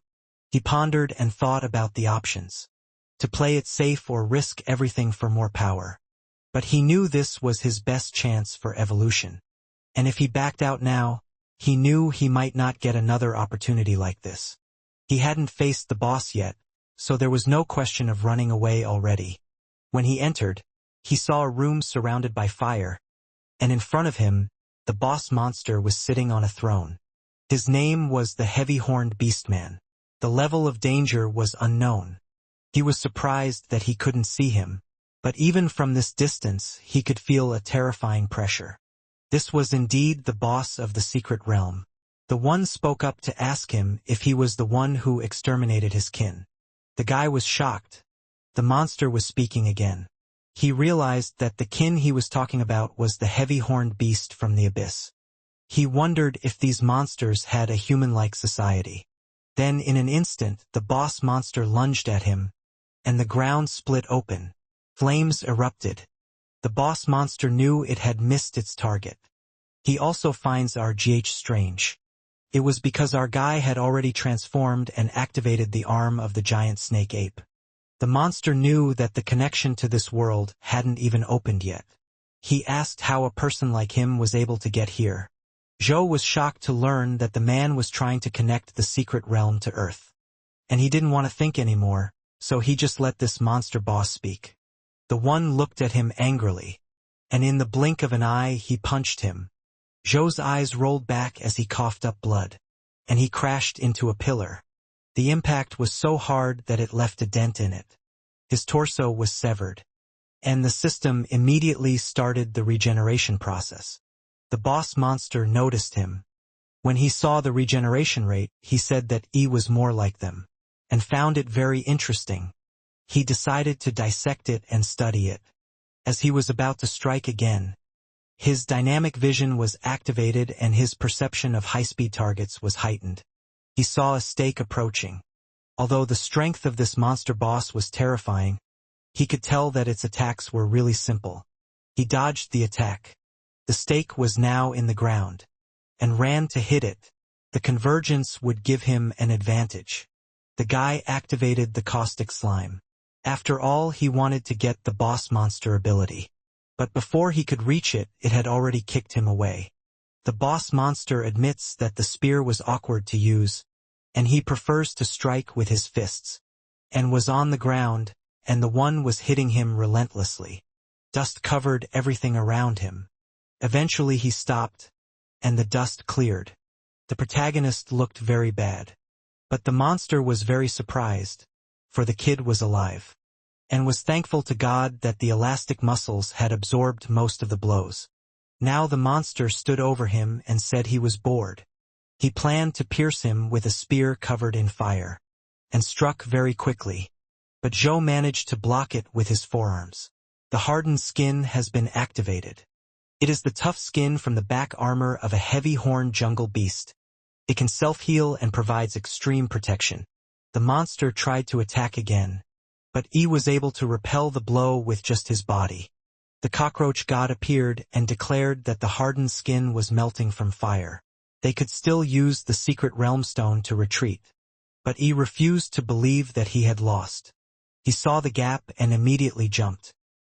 He pondered and thought about the options. To play it safe or risk everything for more power. But he knew this was his best chance for evolution. And if he backed out now, he knew he might not get another opportunity like this. He hadn't faced the boss yet, so there was no question of running away already. When he entered, he saw a room surrounded by fire, and in front of him, the boss monster was sitting on a throne. His name was the heavy-horned beastman. The level of danger was unknown. He was surprised that he couldn't see him, but even from this distance he could feel a terrifying pressure. This was indeed the boss of the secret realm. The one spoke up to ask him if he was the one who exterminated his kin. The guy was shocked. The monster was speaking again. He realized that the kin he was talking about was the heavy-horned beast from the abyss. He wondered if these monsters had a human-like society. Then in an instant the boss monster lunged at him, and the ground split open. Flames erupted. The boss monster knew it had missed its target. He also finds our GH strange. It was because our guy had already transformed and activated the arm of the giant snake ape. The monster knew that the connection to this world hadn't even opened yet. He asked how a person like him was able to get here. Zhou was shocked to learn that the man was trying to connect the secret realm to Earth. And he didn't want to think anymore, so he just let this monster boss speak. The one looked at him angrily, and in the blink of an eye he punched him. Zhou's eyes rolled back as he coughed up blood, and he crashed into a pillar. The impact was so hard that it left a dent in it. His torso was severed, and the system immediately started the regeneration process. The boss monster noticed him. When he saw the regeneration rate, he said that E was more like them, and found it very interesting. He decided to dissect it and study it. As he was about to strike again, his dynamic vision was activated and his perception of high-speed targets was heightened. He saw a stake approaching. Although the strength of this monster boss was terrifying, he could tell that its attacks were really simple. He dodged the attack. The stake was now in the ground, and ran to hit it. The convergence would give him an advantage. The guy activated the caustic slime. After all, he wanted to get the boss monster ability. But before he could reach it, it had already kicked him away. The boss monster admits that the spear was awkward to use, and he prefers to strike with his fists, and was on the ground, and the one was hitting him relentlessly. Dust covered everything around him. Eventually he stopped, and the dust cleared. The protagonist looked very bad. But the monster was very surprised, for the kid was alive, and was thankful to God that the elastic muscles had absorbed most of the blows. Now the monster stood over him and said he was bored. He planned to pierce him with a spear covered in fire, and struck very quickly. But Zhou managed to block it with his forearms. The hardened skin has been activated. It is the tough skin from the back armor of a heavy-horned jungle beast. It can self-heal and provides extreme protection. The monster tried to attack again, but Yi was able to repel the blow with just his body. The cockroach god appeared and declared that the hardened skin was melting from fire. They could still use the secret realm stone to retreat. But Yi refused to believe that he had lost. He saw the gap and immediately jumped.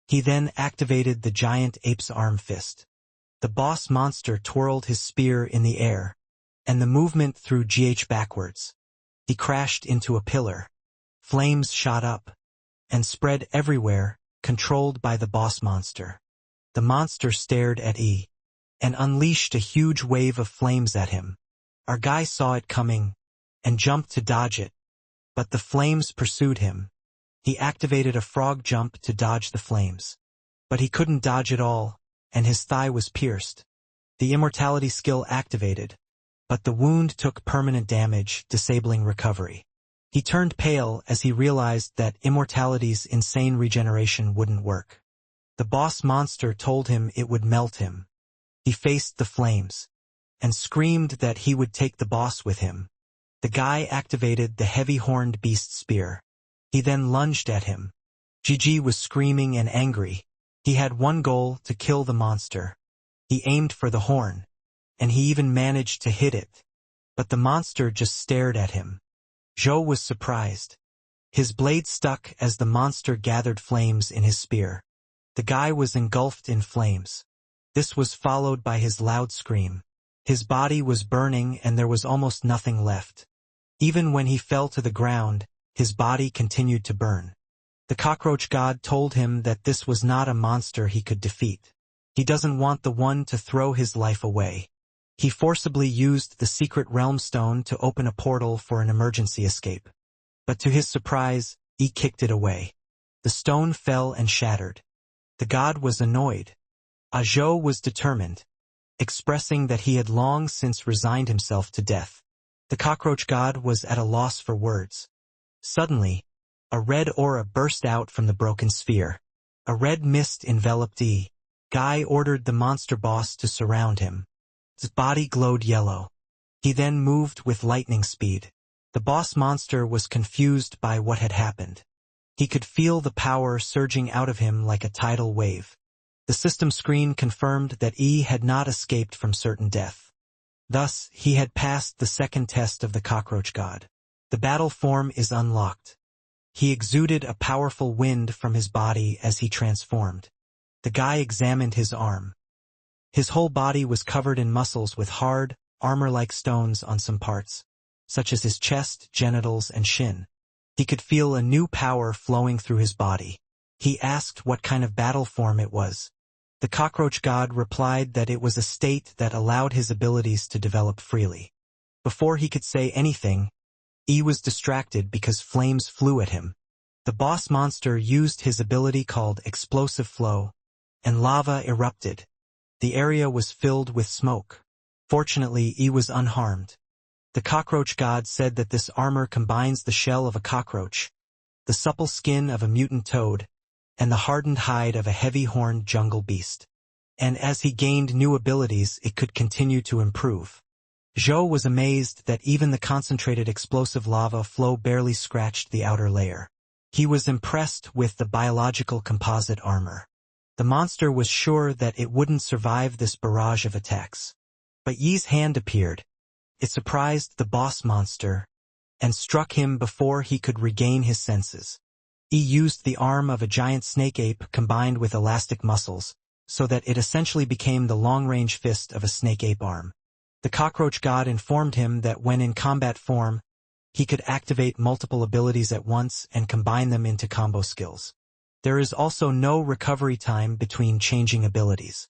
He then activated the giant ape's arm fist. The boss monster twirled his spear in the air, and the movement threw GH backwards. He crashed into a pillar. Flames shot up and spread everywhere, controlled by the boss monster. The monster stared at Yi and unleashed a huge wave of flames at him. Our guy saw it coming and jumped to dodge it, but the flames pursued him. He activated a frog jump to dodge the flames. But he couldn't dodge it all, and his thigh was pierced. The immortality skill activated, but the wound took permanent damage, disabling recovery. He turned pale as he realized that immortality's insane regeneration wouldn't work. The boss monster told him it would melt him. He faced the flames and screamed that he would take the boss with him. The guy activated the heavy-horned beast spear. He then lunged at him. GG was screaming and angry. He had one goal: to kill the monster. He aimed for the horn, and he even managed to hit it. But the monster just stared at him. Zhou was surprised. His blade stuck as the monster gathered flames in his spear. The guy was engulfed in flames. This was followed by his loud scream. His body was burning and there was almost nothing left. Even when he fell to the ground, his body continued to burn. The cockroach god told him that this was not a monster he could defeat. He doesn't want the one to throw his life away. He forcibly used the secret realm stone to open a portal for an emergency escape. But to his surprise, he kicked it away. The stone fell and shattered. The god was annoyed. Zhou was determined, expressing that he had long since resigned himself to death. The cockroach god was at a loss for words. Suddenly, a red aura burst out from the broken sphere. A red mist enveloped Yi. Guy ordered the monster boss to surround him. His body glowed yellow. He then moved with lightning speed. The boss monster was confused by what had happened. He could feel the power surging out of him like a tidal wave. The system screen confirmed that Yi had not escaped from certain death. Thus, he had passed the second test of the cockroach god. The battle form is unlocked. He exuded a powerful wind from his body as he transformed. The guy examined his arm. His whole body was covered in muscles with hard, armor-like stones on some parts, such as his chest, genitals, and shin. He could feel a new power flowing through his body. He asked what kind of battle form it was. The cockroach god replied that it was a state that allowed his abilities to develop freely. Before he could say anything, Yi was distracted because flames flew at him. The boss monster used his ability called Explosive Flow, and lava erupted. The area was filled with smoke. Fortunately, Yi was unharmed. The cockroach god said that this armor combines the shell of a cockroach, the supple skin of a mutant toad, and the hardened hide of a heavy-horned jungle beast. And as he gained new abilities, it could continue to improve. Zhou was amazed that even the concentrated explosive lava flow barely scratched the outer layer. He was impressed with the biological composite armor. The monster was sure that it wouldn't survive this barrage of attacks. But Yi's hand appeared. It surprised the boss monster and struck him before he could regain his senses. Yi used the arm of a giant snake ape combined with elastic muscles, so that it essentially became the long-range fist of a snake ape arm. The cockroach god informed him that when in combat form, he could activate multiple abilities at once and combine them into combo skills. There is also no recovery time between changing abilities.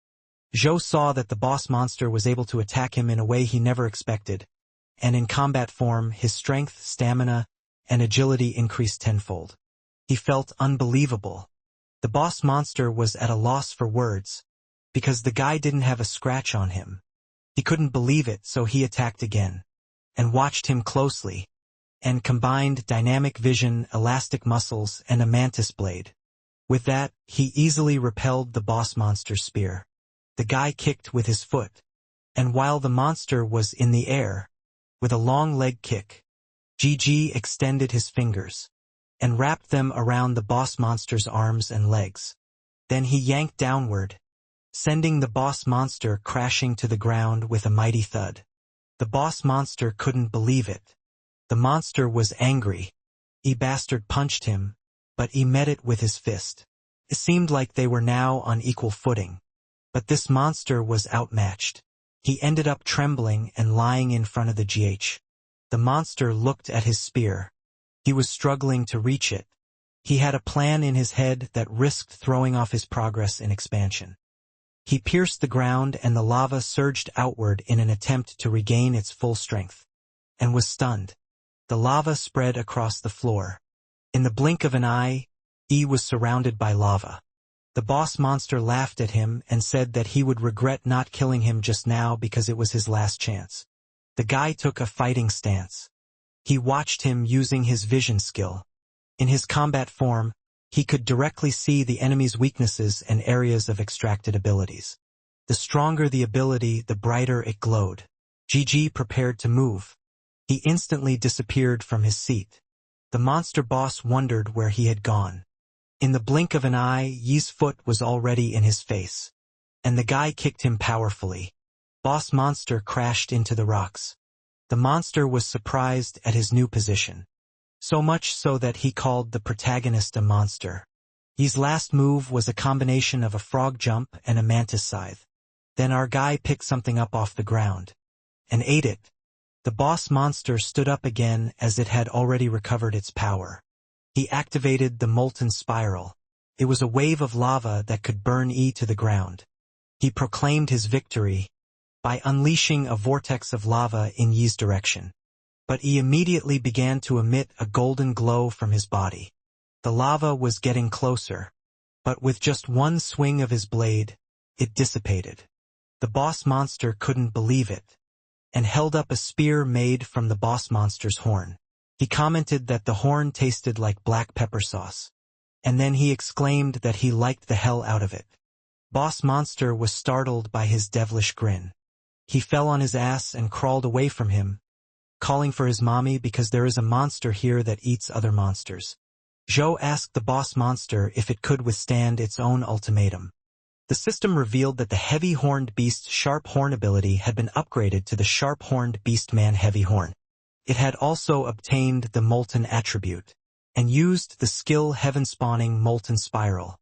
Zhou saw that the boss monster was able to attack him in a way he never expected, and in combat form, his strength, stamina, and agility increased tenfold. He felt unbelievable. The boss monster was at a loss for words. because the guy didn't have a scratch on him. He couldn't believe it, so he attacked again, and watched him closely, and combined dynamic vision, elastic muscles, and a mantis blade. With that, he easily repelled the boss monster's spear. The guy kicked with his foot, and while the monster was in the air, with a long leg kick, GG extended his fingers, and wrapped them around the boss monster's arms and legs. Then he yanked downward, sending the boss monster crashing to the ground with a mighty thud. The boss monster couldn't believe it. The monster was angry. He bastard punched him, but he met it with his fist. It seemed like they were now on equal footing. But this monster was outmatched. He ended up trembling and lying in front of the GH. The monster looked at his spear. He was struggling to reach it. He had a plan in his head that risked throwing off his progress in expansion. He pierced the ground and the lava surged outward in an attempt to regain its full strength, and was stunned. The lava spread across the floor. In the blink of an eye, he was surrounded by lava. The boss monster laughed at him and said that he would regret not killing him just now because it was his last chance. The guy took a fighting stance. He watched him using his vision skill. In his combat form, he could directly see the enemy's weaknesses and areas of extracted abilities. The stronger the ability, the brighter it glowed. GG prepared to move. He instantly disappeared from his seat. The monster boss wondered where he had gone. In the blink of an eye, Yi's foot was already in his face, and the guy kicked him powerfully. Boss monster crashed into the rocks. The monster was surprised at his new position, so much so that he called the protagonist a monster. Yi's last move was a combination of a frog jump and a mantis scythe. Then our guy picked something up off the ground and ate it. The boss monster stood up again as it had already recovered its power. He activated the molten spiral. It was a wave of lava that could burn E to the ground. He proclaimed his victory by unleashing a vortex of lava in Yi's direction. But he immediately began to emit a golden glow from his body. The lava was getting closer, but with just one swing of his blade, it dissipated. The boss monster couldn't believe it, and held up a spear made from the boss monster's horn. He commented that the horn tasted like black pepper sauce, and then he exclaimed that he liked the hell out of it. Boss monster was startled by his devilish grin. He fell on his ass and crawled away from him, calling for his mommy because there is a monster here that eats other monsters. Zhou asked the boss monster if it could withstand its own ultimatum. The system revealed that the heavy-horned beast's sharp horn ability had been upgraded to the sharp-horned beastman heavy horn. It had also obtained the molten attribute, and used the skill heaven-spawning molten spiral.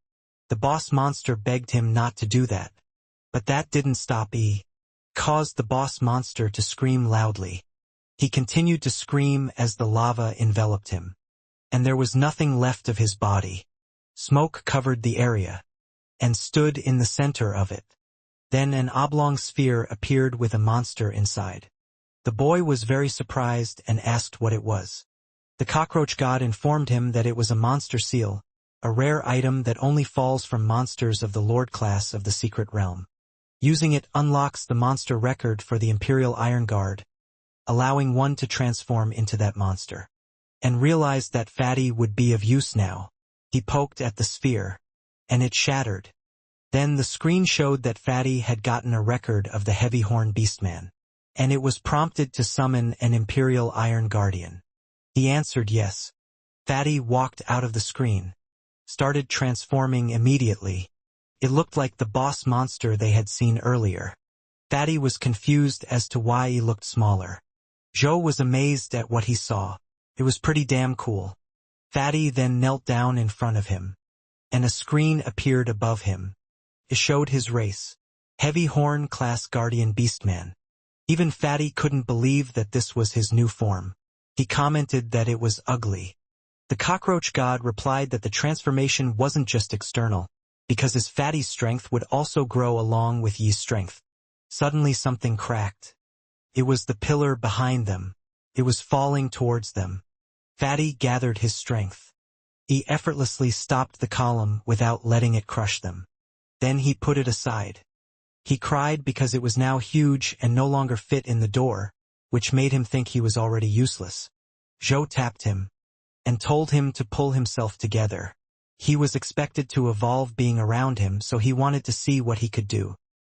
The boss monster begged him not to do that, but that didn't stop E. Caused the boss monster to scream loudly. He continued to scream as the lava enveloped him, and there was nothing left of his body. Smoke covered the area, and stood in the center of it. Then an oblong sphere appeared with a monster inside. The boy was very surprised and asked what it was. The cockroach god informed him that it was a monster seal, a rare item that only falls from monsters of the Lord class of the Secret Realm. Using it unlocks the monster record for the Imperial Iron Guard, allowing one to transform into that monster. And realized that Fatty would be of use now. He poked at the sphere, and it shattered. Then the screen showed that Fatty had gotten a record of the Heavy Horn Beastman, and it was prompted to summon an Imperial Iron Guardian. He answered yes. Fatty walked out of the screen, started transforming immediately. It looked like the boss monster they had seen earlier. Fatty was confused as to why he looked smaller. Zhou was amazed at what he saw. It was pretty damn cool. Fatty then knelt down in front of him, and a screen appeared above him. It showed his race, Heavy Horn Class Guardian Beastman. Even Fatty couldn't believe that this was his new form. He commented that it was ugly. The cockroach god replied that the transformation wasn't just external, because his Fatty's strength would also grow along with Yi's strength. Suddenly something cracked. It was the pillar behind them. It was falling towards them. Fatty gathered his strength. He effortlessly stopped the column without letting it crush them. Then he put it aside. He cried because it was now huge and no longer fit in the door, which made him think he was already useless. Zhou tapped him and told him to pull himself together. He was expected to evolve being around him, so he wanted to see what he could do.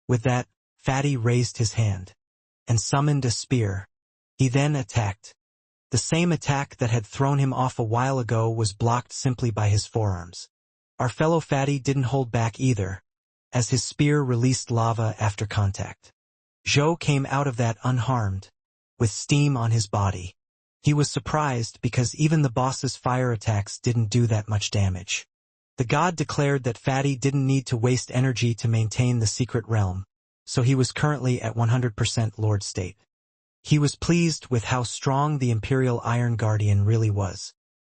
With that, Fatty raised his hand and summoned a spear. He then attacked. The same attack that had thrown him off a while ago was blocked simply by his forearms. Our fellow Fatty didn't hold back either, as his spear released lava after contact. Zhou came out of that unharmed, with steam on his body. He was surprised because even the boss's fire attacks didn't do that much damage. The god declared that Fatty didn't need to waste energy to maintain the secret realm, so he was currently at 100% Lord State. He was pleased with how strong the Imperial Iron Guardian really was.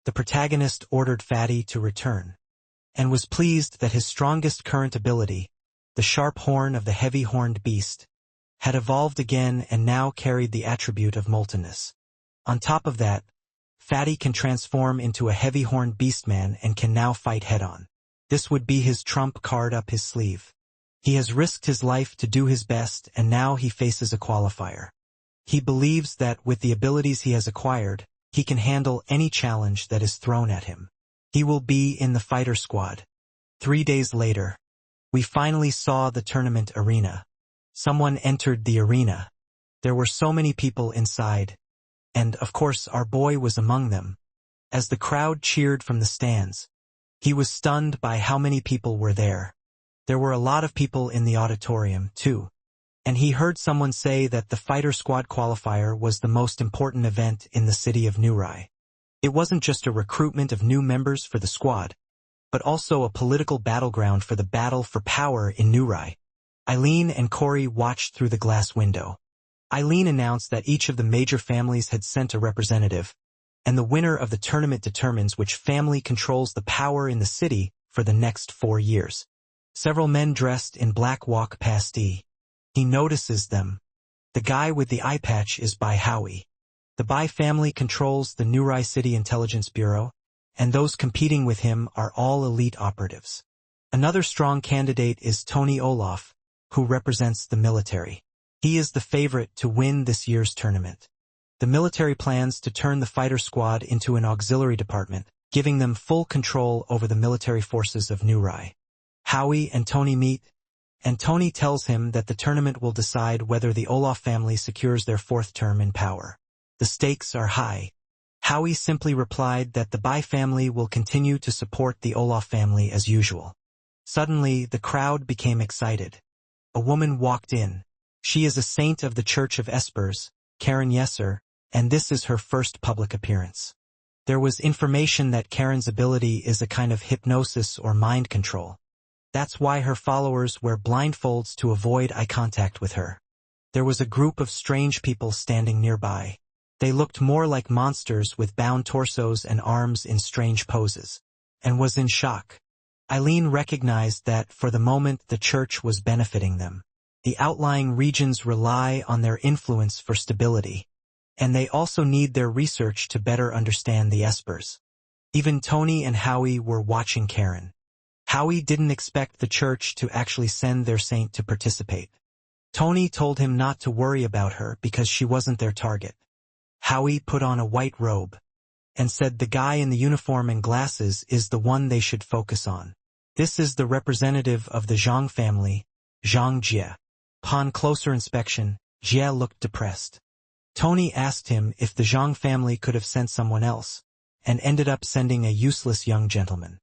The protagonist ordered Fatty to return, and was pleased that his strongest current ability, the sharp horn of the heavy-horned beast, had evolved again and now carried the attribute of moltenness. On top of that, Fatty can transform into a heavy-horned beastman and can now fight head-on. This would be his trump card up his sleeve. He has risked his life to do his best, and now he faces a qualifier. He believes that with the abilities he has acquired, he can handle any challenge that is thrown at him. He will be in the fighter squad. 3 days later, we finally saw the tournament arena. Someone entered the arena. There were so many people inside, and of course our boy was among them. As the crowd cheered from the stands, he was stunned by how many people were there. There were a lot of people in the auditorium, too. And he heard someone say that the fighter squad qualifier was the most important event in the city of Nurai. It wasn't just a recruitment of new members for the squad, but also a political battleground for the battle for power in Nurai. Eileen and Corey watched through the glass window. Eileen announced that each of the major families had sent a representative, and the winner of the tournament determines which family controls the power in the city for the next 4 years. Several men dressed in black walk past E. He notices them. The guy with the eye patch is Bai Howie. The Bai family controls the Nurai City Intelligence Bureau, and those competing with him are all elite operatives. Another strong candidate is Tony Olaf, who represents the military. He is the favorite to win this year's tournament. The military plans to turn the fighter squad into an auxiliary department, giving them full control over the military forces of Nurai. Howie and Tony meet, and Tony tells him that the tournament will decide whether the Olaf family secures their 4th term in power. The stakes are high. Howie simply replied that the Bai family will continue to support the Olaf family as usual. Suddenly, the crowd became excited. A woman walked in. She is a saint of the Church of Espers, Karen Yesser, and this is her first public appearance. There was information that Karen's ability is a kind of hypnosis or mind control. That's why her followers wear blindfolds to avoid eye contact with her. There was a group of strange people standing nearby. They looked more like monsters with bound torsos and arms in strange poses, and was in shock. Eileen recognized that, for the moment, the church was benefiting them. The outlying regions rely on their influence for stability, and they also need their research to better understand the Espers. Even Tony and Howie were watching Karen. Howie didn't expect the church to actually send their saint to participate. Tony told him not to worry about her because she wasn't their target. Howie put on a white robe and said the guy in the uniform and glasses is the one they should focus on. This is the representative of the Zhang family, Zhang Jie. Upon closer inspection, Jie looked depressed. Tony asked him if the Zhang family could have sent someone else, and ended up sending a useless young gentleman.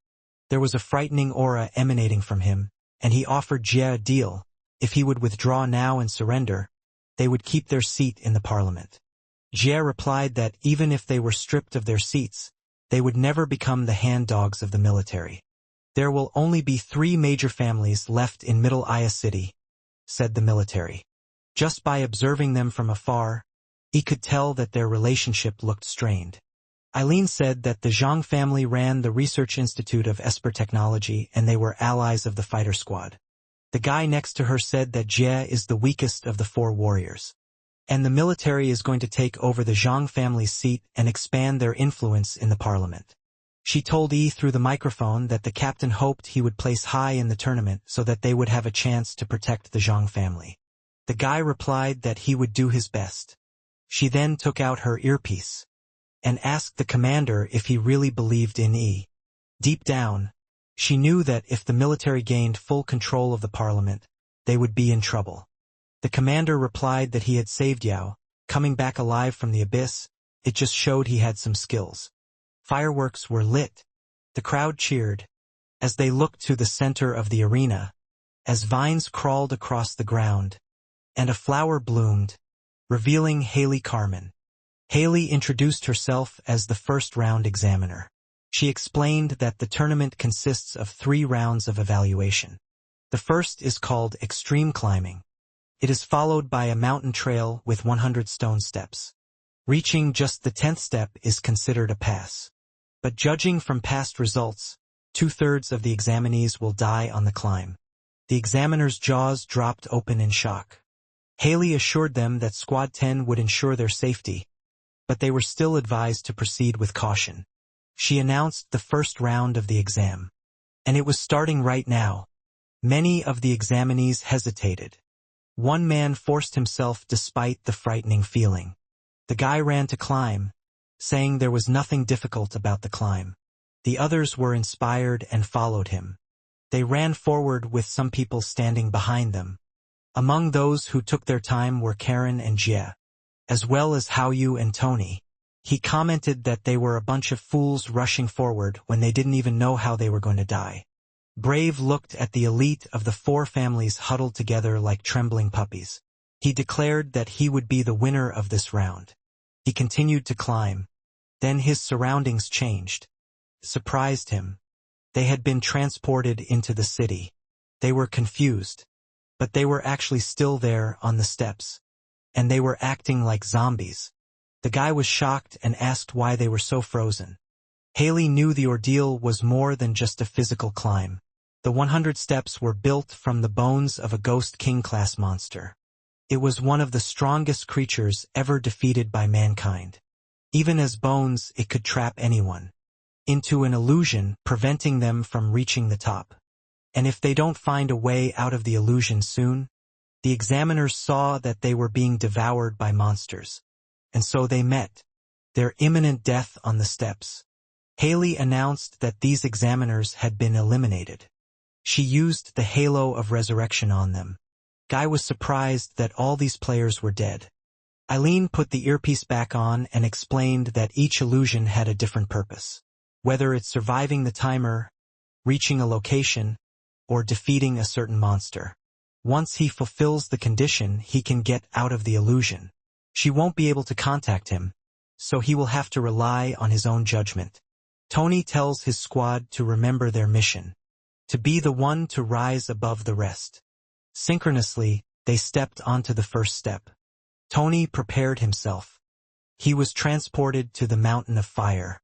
There was a frightening aura emanating from him, and he offered Jie a deal. If he would withdraw now and surrender, they would keep their seat in the parliament. Jie replied that even if they were stripped of their seats, they would never become the hand dogs of the military. There will only be 3 major families left in Middle Aya City, said the military. Just by observing them from afar, he could tell that their relationship looked strained. Eileen said that the Zhang family ran the Research Institute of Esper Technology and they were allies of the fighter squad. The guy next to her said that Jie is the weakest of the 4 warriors, and the military is going to take over the Zhang family's seat and expand their influence in the parliament. She told E through the microphone that the captain hoped he would place high in the tournament so that they would have a chance to protect the Zhang family. The guy replied that he would do his best. She then took out her earpiece and asked the commander if he really believed in E. Deep down, she knew that if the military gained full control of the parliament, they would be in trouble. The commander replied that he had saved Yao, coming back alive from the abyss. It just showed he had some skills. Fireworks were lit. The crowd cheered as they looked to the center of the arena, as vines crawled across the ground, and a flower bloomed, revealing Haley Carmen. Haley introduced herself as the first-round examiner. She explained that the tournament consists of 3 rounds of evaluation. The first is called extreme climbing. It is followed by a mountain trail with 100 stone steps. Reaching just the 10th step is considered a pass. But judging from past results, 2/3 of the examinees will die on the climb. The examiners' jaws dropped open in shock. Haley assured them that Squad 10 would ensure their safety, but they were still advised to proceed with caution. She announced the first round of the exam. And it was starting right now. Many of the examinees hesitated. One man forced himself despite the frightening feeling. The guy ran to climb, saying there was nothing difficult about the climb. The others were inspired and followed him. They ran forward with some people standing behind them. Among those who took their time were Karen and Jie, as well as Haoyu and Tony. He commented that they were a bunch of fools rushing forward when they didn't even know how they were going to die. Brave looked at the elite of the 4 families huddled together like trembling puppies. He declared that he would be the winner of this round. He continued to climb. Then his surroundings changed. Surprised him. They had been transported into the city. They were confused. But they were actually still there on the steps. And they were acting like zombies. The guy was shocked and asked why they were so frozen. Haley knew the ordeal was more than just a physical climb. The 100 steps were built from the bones of a Ghost King-class monster. It was one of the strongest creatures ever defeated by mankind. Even as bones, it could trap anyone into an illusion, preventing them from reaching the top. And if they don't find a way out of the illusion soon, the examiners saw that they were being devoured by monsters. And so they met their imminent death on the steps. Haley announced that these examiners had been eliminated. She used the halo of resurrection on them. Guy was surprised that all these players were dead. Eileen put the earpiece back on and explained that each illusion had a different purpose. Whether it's surviving the timer, reaching a location, or defeating a certain monster. Once he fulfills the condition, he can get out of the illusion. She won't be able to contact him, so he will have to rely on his own judgment. Tony tells his squad to remember their mission, to be the one to rise above the rest. Synchronously, they stepped onto the first step. Tony prepared himself. He was transported to the mountain of fire,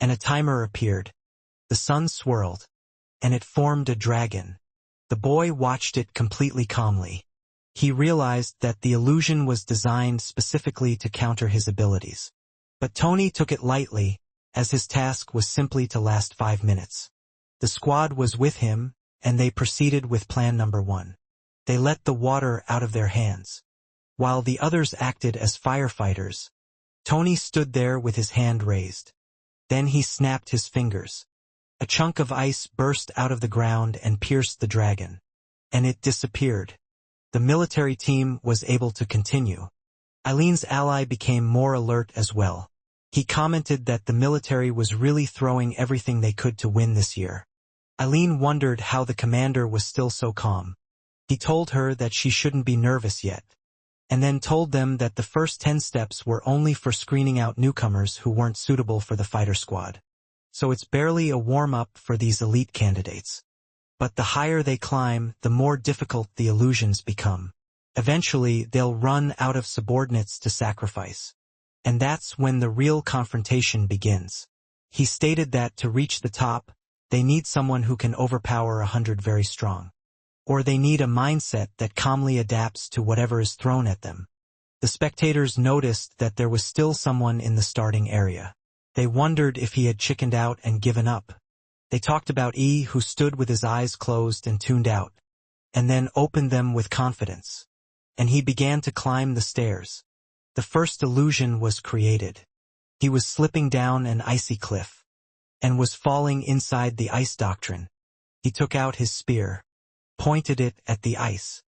and a timer appeared. The sun swirled, and it formed a dragon. The boy watched it completely calmly. He realized that the illusion was designed specifically to counter his abilities. But Tony took it lightly, as his task was simply to last 5 minutes. The squad was with him, and they proceeded with plan number 1. They let the water out of their hands. While the others acted as firefighters, Tony stood there with his hand raised. Then he snapped his fingers. A chunk of ice burst out of the ground and pierced the dragon. And it disappeared. The military team was able to continue. Eileen's ally became more alert as well. He commented that the military was really throwing everything they could to win this year. Eileen wondered how the commander was still so calm. He told her that she shouldn't be nervous yet, and then told them that the first 10 steps were only for screening out newcomers who weren't suitable for the fighter squad. So it's barely a warm-up for these elite candidates. But the higher they climb, the more difficult the illusions become. Eventually, they'll run out of subordinates to sacrifice. And that's when the real confrontation begins. He stated that to reach the top, they need someone who can overpower 100 very strong. Or they need a mindset that calmly adapts to whatever is thrown at them. The spectators noticed that there was still someone in the starting area. They wondered if he had chickened out and given up. They talked about E, who stood with his eyes closed and tuned out, and then opened them with confidence. And he began to climb the stairs. The first illusion was created. He was slipping down an icy cliff, and was falling inside the ice doctrine. He took out his spear, pointed it at the ice,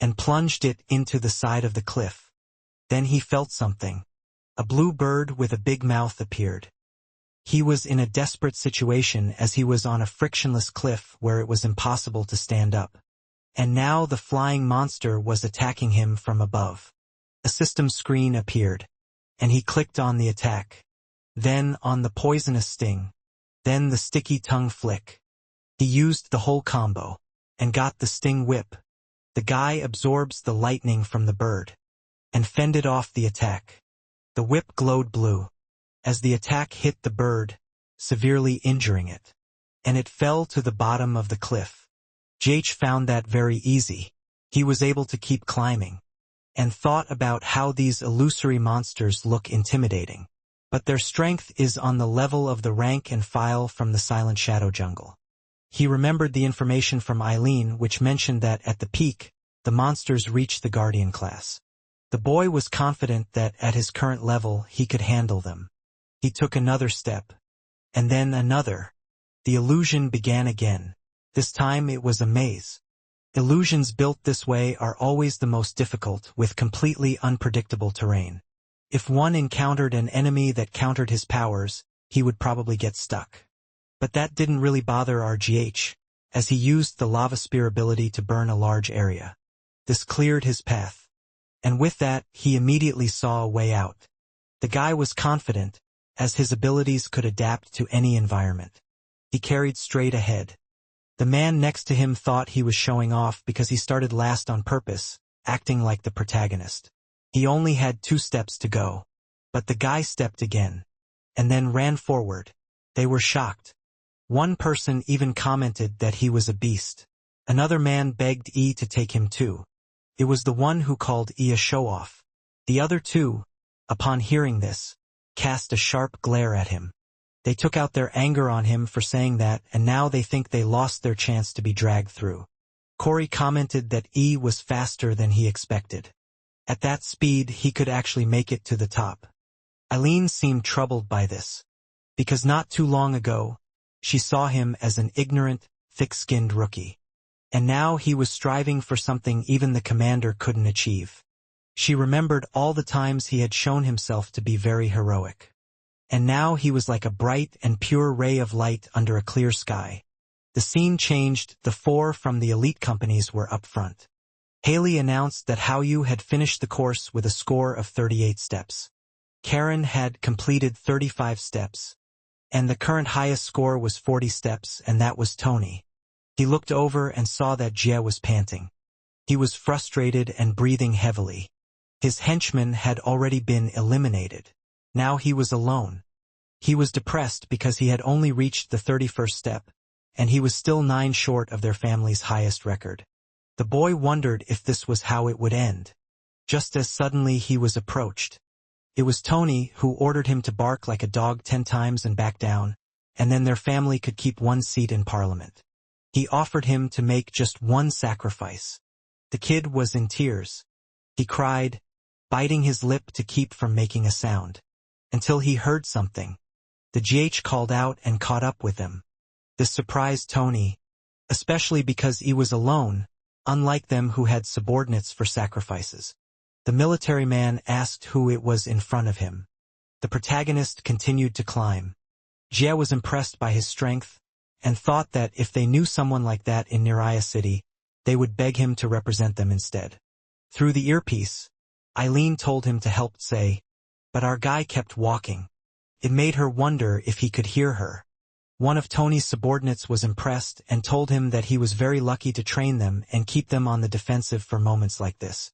and plunged it into the side of the cliff. Then he felt something. A blue bird with a big mouth appeared. He was in a desperate situation as he was on a frictionless cliff where it was impossible to stand up. And now the flying monster was attacking him from above. A system screen appeared, and he clicked on the attack, then on the poisonous sting, then the sticky tongue flick. He used the whole combo, and got the sting whip. The guy absorbs the lightning from the bird, and fended off the attack. The whip glowed blue, as the attack hit the bird, severely injuring it, and it fell to the bottom of the cliff. JH found that very easy. He was able to keep climbing, and thought about how these illusory monsters look intimidating, but their strength is on the level of the rank and file from the Silent Shadow Jungle. He remembered the information from Eileen, which mentioned that at the peak, the monsters reached the Guardian class. The boy was confident that at his current level he could handle them. He took another step, and then another. The illusion began again. This time it was a maze. Illusions built this way are always the most difficult, with completely unpredictable terrain. If one encountered an enemy that countered his powers, he would probably get stuck. But that didn't really bother RGH, as he used the lava spear ability to burn a large area. This cleared his path, and with that he immediately saw a way out. The guy was confident, as his abilities could adapt to any environment. He carried straight ahead. The man next to him thought he was showing off because he started last on purpose, acting like the protagonist. He only had 2 steps to go. But the guy stepped again, and then ran forward. They were shocked. One person even commented that he was a beast. Another man begged E to take him too. It was the one who called E a show-off. The other 2, upon hearing this, cast a sharp glare at him. They took out their anger on him for saying that, and now they think they lost their chance to be dragged through. Corey commented that E was faster than he expected. At that speed, he could actually make it to the top. Eileen seemed troubled by this, because not too long ago, she saw him as an ignorant, thick-skinned rookie. And now he was striving for something even the commander couldn't achieve. She remembered all the times he had shown himself to be very heroic. And now he was like a bright and pure ray of light under a clear sky. The scene changed. The 4 from the elite companies were up front. Haley announced that Haoyu had finished the course with a score of 38 steps. Karen had completed 35 steps. And the current highest score was 40 steps, and that was Tony. He looked over and saw that Jie was panting. He was frustrated and breathing heavily. His henchmen had already been eliminated. Now he was alone. He was depressed because he had only reached the 31st step, and he was still 9 short of their family's highest record. The boy wondered if this was how it would end. Just as suddenly he was approached. It was Tony who ordered him to bark like a dog 10 times and back down, and then their family could keep 1 seat in Parliament. He offered him to make just 1 sacrifice. The kid was in tears. He cried, biting his lip to keep from making a sound, until he heard something. The GH called out and caught up with him. This surprised Tony, especially because he was alone, unlike them who had subordinates for sacrifices. The military man asked who it was in front of him. The protagonist continued to climb. Jie was impressed by his strength, and thought that if they knew someone like that in Niraya City, they would beg him to represent them instead. Through the earpiece, Eileen told him to help say, but our guy kept walking. It made her wonder if he could hear her. One of Tony's subordinates was impressed and told him that he was very lucky to train them and keep them on the defensive for moments like this.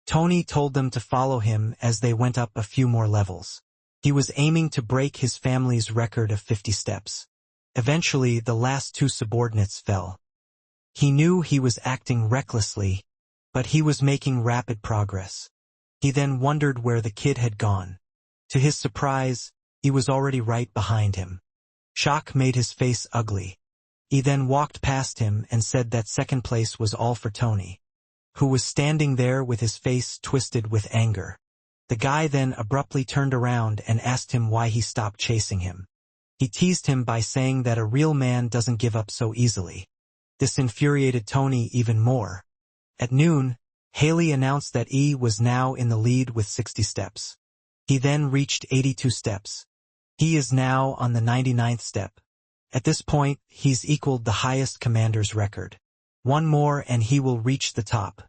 Tony told them to follow him as they went up a few more levels. He was aiming to break his family's record of 50 steps. Eventually, the last 2 subordinates fell. He knew he was acting recklessly, but he was making rapid progress. He then wondered where the kid had gone. To his surprise, He was already right behind him. Shock made his face ugly. He then walked past him and said that second place was all for Tony, who was standing there with his face twisted with anger. The guy then abruptly turned around and asked him why he stopped chasing him. He teased him by saying that a real man doesn't give up so easily. This infuriated Tony even more. At noon, Haley announced that E was now in the lead with 60 steps. He then reached 82 steps. He is now on the 99th step. At this point, he's equaled the highest commander's record. One more and he will reach the top.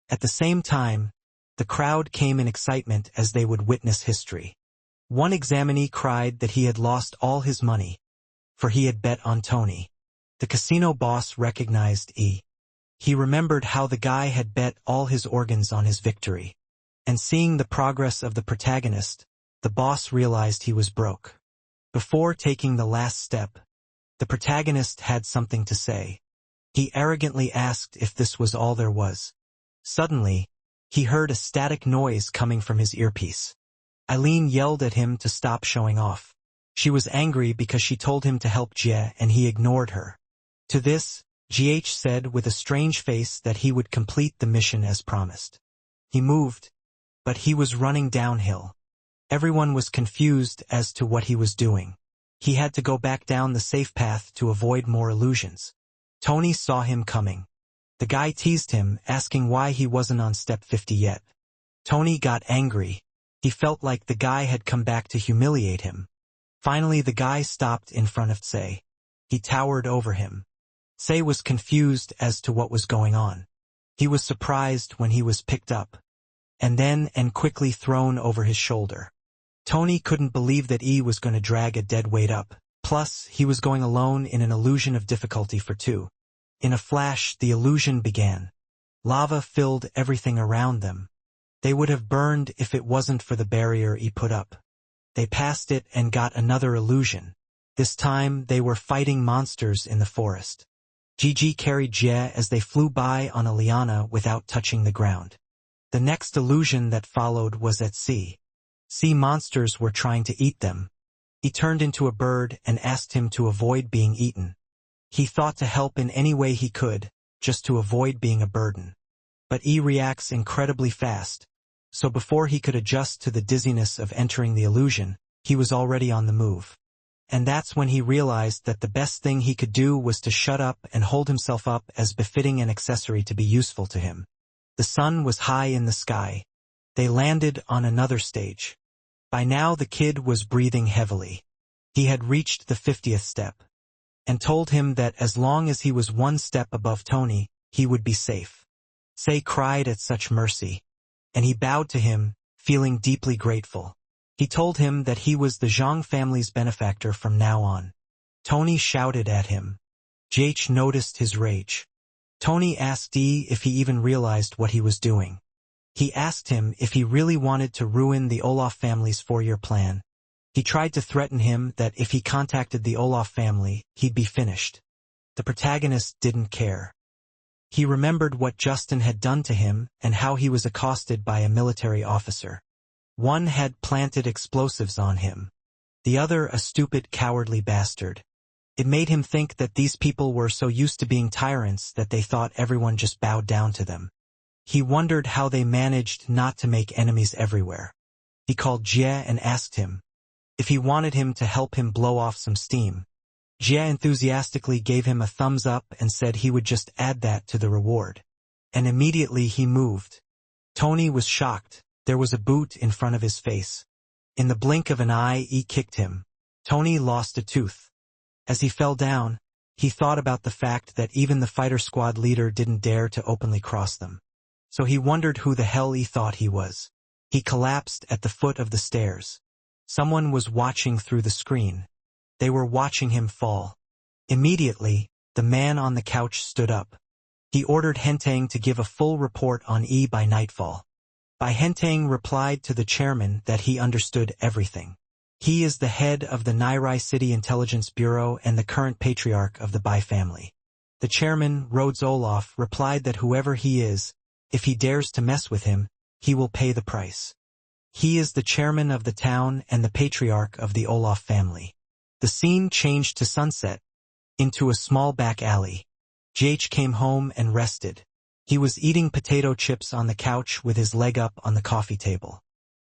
At the same time, the crowd came in excitement as they would witness history. One examinee cried that he had lost all his money, for he had bet on Tony. The casino boss recognized E. He remembered how the guy had bet all his organs on his victory. And seeing the progress of the protagonist, the boss realized he was broke. Before taking the last step, the protagonist had something to say. He arrogantly asked if this was all there was. Suddenly, he heard a static noise coming from his earpiece. Eileen yelled at him to stop showing off. She was angry because she told him to help Jie and he ignored her. To this, GH said with a strange face that he would complete the mission as promised. He moved, but he was running downhill. Everyone was confused as to what he was doing. He had to go back down the safe path to avoid more illusions. Tony saw him coming. The guy teased him, asking why he wasn't on step 50 yet. Tony got angry. He felt like the guy had come back to humiliate him. Finally, the guy stopped in front of Tse. He towered over him. Tse was confused as to what was going on. He was surprised when he was picked up, and then quickly thrown over his shoulder. Tony couldn't believe that E was going to drag a dead weight up. Plus, he was going alone in an illusion of difficulty for 2. In a flash, the illusion began. Lava filled everything around them. They would have burned if it wasn't for the barrier E put up. They passed it and got another illusion. This time, they were fighting monsters in the forest. Gigi carried Jie as they flew by on a liana without touching the ground. The next illusion that followed was at sea. Sea monsters were trying to eat them. He turned into a bird and asked him to avoid being eaten. He thought to help in any way he could, just to avoid being a burden. But E reacts incredibly fast, so before he could adjust to the dizziness of entering the illusion, he was already on the move. And that's when he realized that the best thing he could do was to shut up and hold himself up as befitting an accessory to be useful to him. The sun was high in the sky. They landed on another stage. By now the kid was breathing heavily. He had reached the 50th step, and told him that as long as he was 1 step above Tony, he would be safe. Tse cried at such mercy, and he bowed to him, feeling deeply grateful. He told him that he was the Zhang family's benefactor from now on. Tony shouted at him. JH noticed his rage. Tony asked E if he even realized what he was doing. He asked him if he really wanted to ruin the Olaf family's 4-year plan. He tried to threaten him that if he contacted the Olaf family, he'd be finished. The protagonist didn't care. He remembered what Justin had done to him and how he was accosted by a military officer. One had planted explosives on him. The other a stupid, cowardly bastard. It made him think that these people were so used to being tyrants that they thought everyone just bowed down to them. He wondered how they managed not to make enemies everywhere. He called Jie and asked him if he wanted him to help him blow off some steam. Jie enthusiastically gave him a thumbs up and said he would just add that to the reward. And immediately he moved. Tony was shocked. There was a boot in front of his face. In the blink of an eye, he kicked him. Tony lost a tooth. As he fell down, he thought about the fact that even the fighter squad leader didn't dare to openly cross them. So he wondered who the hell he thought he was. He collapsed at the foot of the stairs. Someone was watching through the screen. They were watching him fall. Immediately, the man on the couch stood up. He ordered Hentang to give a full report on E by nightfall. Bai Hentang replied to the chairman that he understood everything. He is the head of the Nairai City Intelligence Bureau and the current patriarch of the Bai family. The chairman, Rhodes Olaf, replied that whoever he is, if he dares to mess with him, he will pay the price. He is the chairman of the town and the patriarch of the Olaf family. The scene changed to sunset, into a small back alley. GH came home and rested. He was eating potato chips on the couch with his leg up on the coffee table.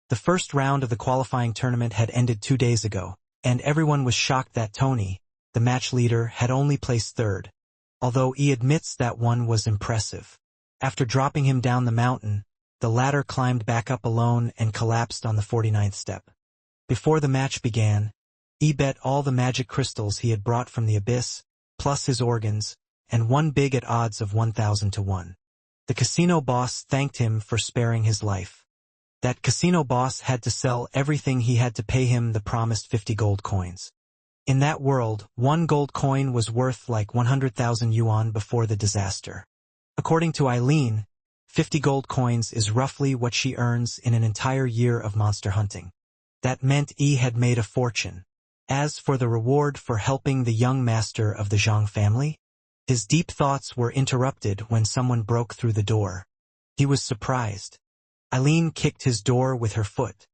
The first round of the qualifying tournament had ended 2 days ago, and everyone was shocked that Tony, the match leader, had only placed third, although he admits that one was impressive. After dropping him down the mountain, the latter climbed back up alone and collapsed on the 49th step. Before the match began, he bet all the magic crystals he had brought from the abyss, plus his organs, and won big at odds of 1,000 to 1. The casino boss thanked him for sparing his life. That casino boss had to sell everything he had to pay him the promised 50 gold coins. In that world, 1 gold coin was worth like 100,000 yuan before the disaster. According to Eileen, 50 gold coins is roughly what she earns in an entire year of monster hunting. That meant he had made a fortune. As for the reward for helping the young master of the Zhang family, his deep thoughts were interrupted when someone broke through the door. He was surprised. Eileen kicked his door with her foot.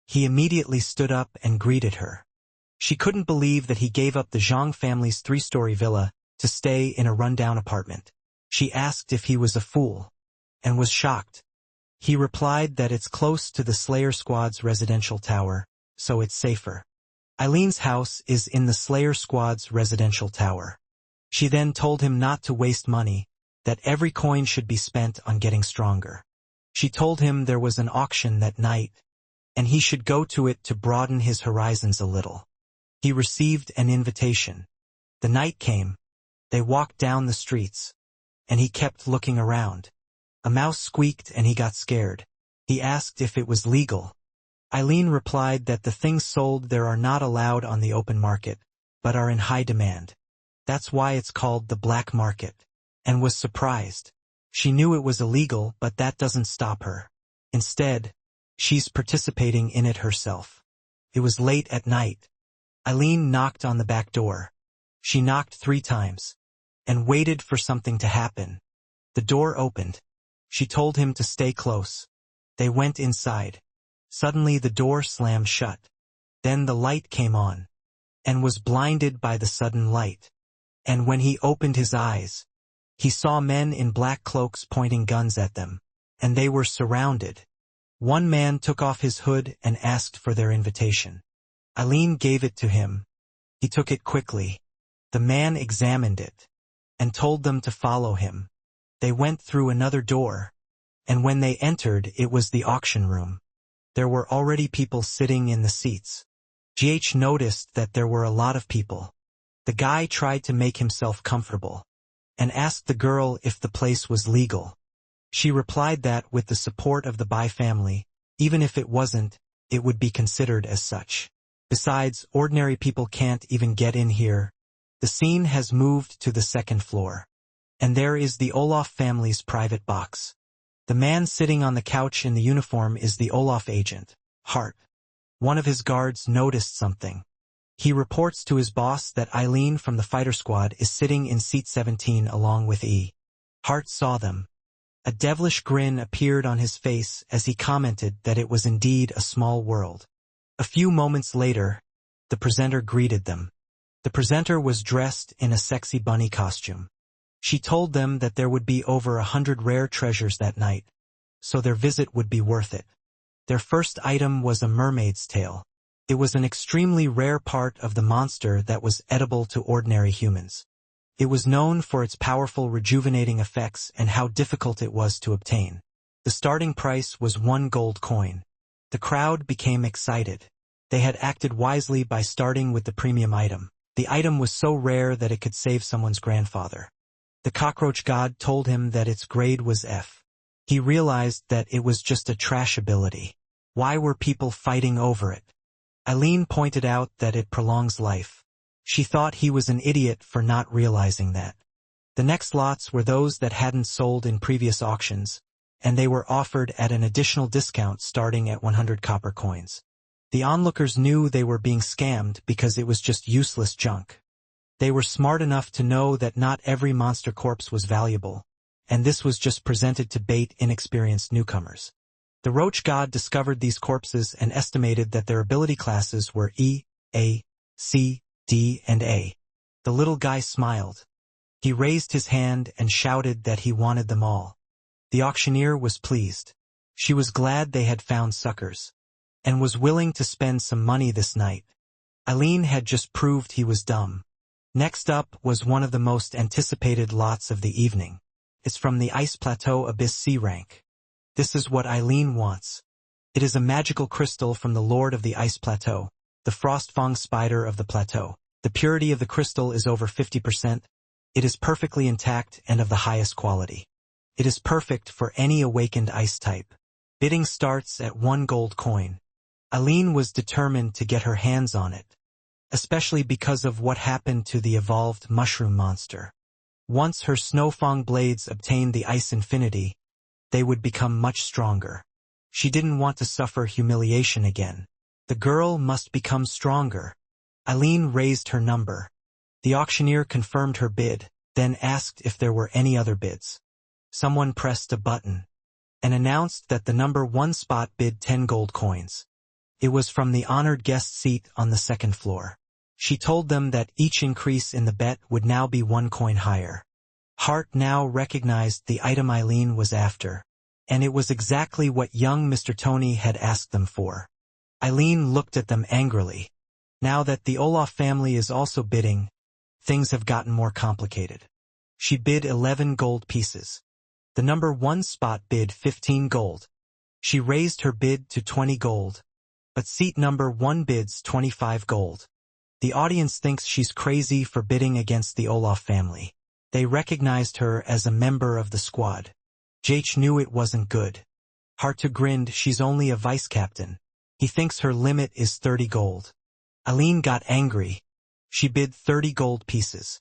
He immediately stood up and greeted her. She couldn't believe that he gave up the Zhang family's 3-story villa to stay in a rundown apartment. She asked if he was a fool, and was shocked. He replied that it's close to the Slayer Squad's residential tower, so it's safer. Eileen's house is in the Slayer Squad's residential tower. She then told him not to waste money, that every coin should be spent on getting stronger. She told him there was an auction that night, and he should go to it to broaden his horizons a little. He received an invitation. The night came. They walked down the streets, and he kept looking around. A mouse squeaked and he got scared. He asked if it was legal. Eileen replied that the things sold there are not allowed on the open market, but are in high demand. That's why it's called the black market, and was surprised. She knew it was illegal, but that doesn't stop her. Instead, she's participating in it herself. It was late at night. Eileen knocked on the back door. She knocked 3 times, and waited for something to happen. The door opened. She told him to stay close. They went inside. Suddenly the door slammed shut. Then the light came on, and was blinded by the sudden light. And when he opened his eyes, he saw men in black cloaks pointing guns at them, and they were surrounded. One man took off his hood and asked for their invitation. Eileen gave it to him. He took it quickly. The man examined it, and told them to follow him. They went through another door, and when they entered it was the auction room. There were already people sitting in the seats. GH noticed that there were a lot of people. The guy tried to make himself comfortable, and asked the girl if the place was legal. She replied that with the support of the Bai family, even if it wasn't, it would be considered as such. Besides, ordinary people can't even get in here. The scene has moved to the 2nd floor. And there is the Olaf family's private box. The man sitting on the couch in the uniform is the Olaf agent, Hart. One of his guards noticed something. He reports to his boss that Eileen from the fighter squad is sitting in seat 17 along with E. Hart saw them. A devilish grin appeared on his face as he commented that it was indeed a small world. A few moments later, the presenter greeted them. The presenter was dressed in a sexy bunny costume. She told them that there would be over 100 rare treasures that night, so their visit would be worth it. Their first item was a mermaid's tail. It was an extremely rare part of the monster that was edible to ordinary humans. It was known for its powerful rejuvenating effects and how difficult it was to obtain. The starting price was 1 gold coin. The crowd became excited. They had acted wisely by starting with the premium item. The item was so rare that it could save someone's grandfather. The cockroach god told him that its grade was F. He realized that it was just a trash ability. Why were people fighting over it? Eileen pointed out that it prolongs life. She thought he was an idiot for not realizing that. The next lots were those that hadn't sold in previous auctions, and they were offered at an additional discount starting at 100 copper coins. The onlookers knew they were being scammed because it was just useless junk. They were smart enough to know that not every monster corpse was valuable, and this was just presented to bait inexperienced newcomers. The roach god discovered these corpses and estimated that their ability classes were E, A, C, D, and A. The little guy smiled. He raised his hand and shouted that he wanted them all. The auctioneer was pleased. She was glad they had found suckers, and was willing to spend some money this night. Eileen had just proved he was dumb. Next up was one of the most anticipated lots of the evening. It's from the Ice Plateau Abyss C rank. This is what Eileen wants. It is a magical crystal from the Lord of the Ice Plateau, the Frostfang spider of the plateau. The purity of the crystal is over 50%. It is perfectly intact and of the highest quality. It is perfect for any awakened ice type. Bidding starts at 1 gold coin. Eileen was determined to get her hands on it, especially because of what happened to the evolved mushroom monster. Once her Snowfang blades obtained the ice infinity, they would become much stronger. She didn't want to suffer humiliation again. The girl must become stronger. Eileen raised her number. The auctioneer confirmed her bid, then asked if there were any other bids. Someone pressed a button and announced that the number 1 spot bid 10 gold coins. It was from the honored guest seat on the 2nd floor. She told them that each increase in the bet would now be 1 coin higher. Hart now recognized the item Eileen was after, and it was exactly what young Mr. Tony had asked them for. Eileen looked at them angrily. Now that the Olaf family is also bidding, things have gotten more complicated. She bid 11 gold pieces. The number 1 spot bid 15 gold. She raised her bid to 20 gold, but seat number 1 bids 25 gold. The audience thinks she's crazy for bidding against the Olaf family. They recognized her as a member of the squad. Jach knew it wasn't good. Hartu grinned. She's only a vice captain. He thinks her limit is 30 gold. Eileen got angry. She bid 30 gold pieces.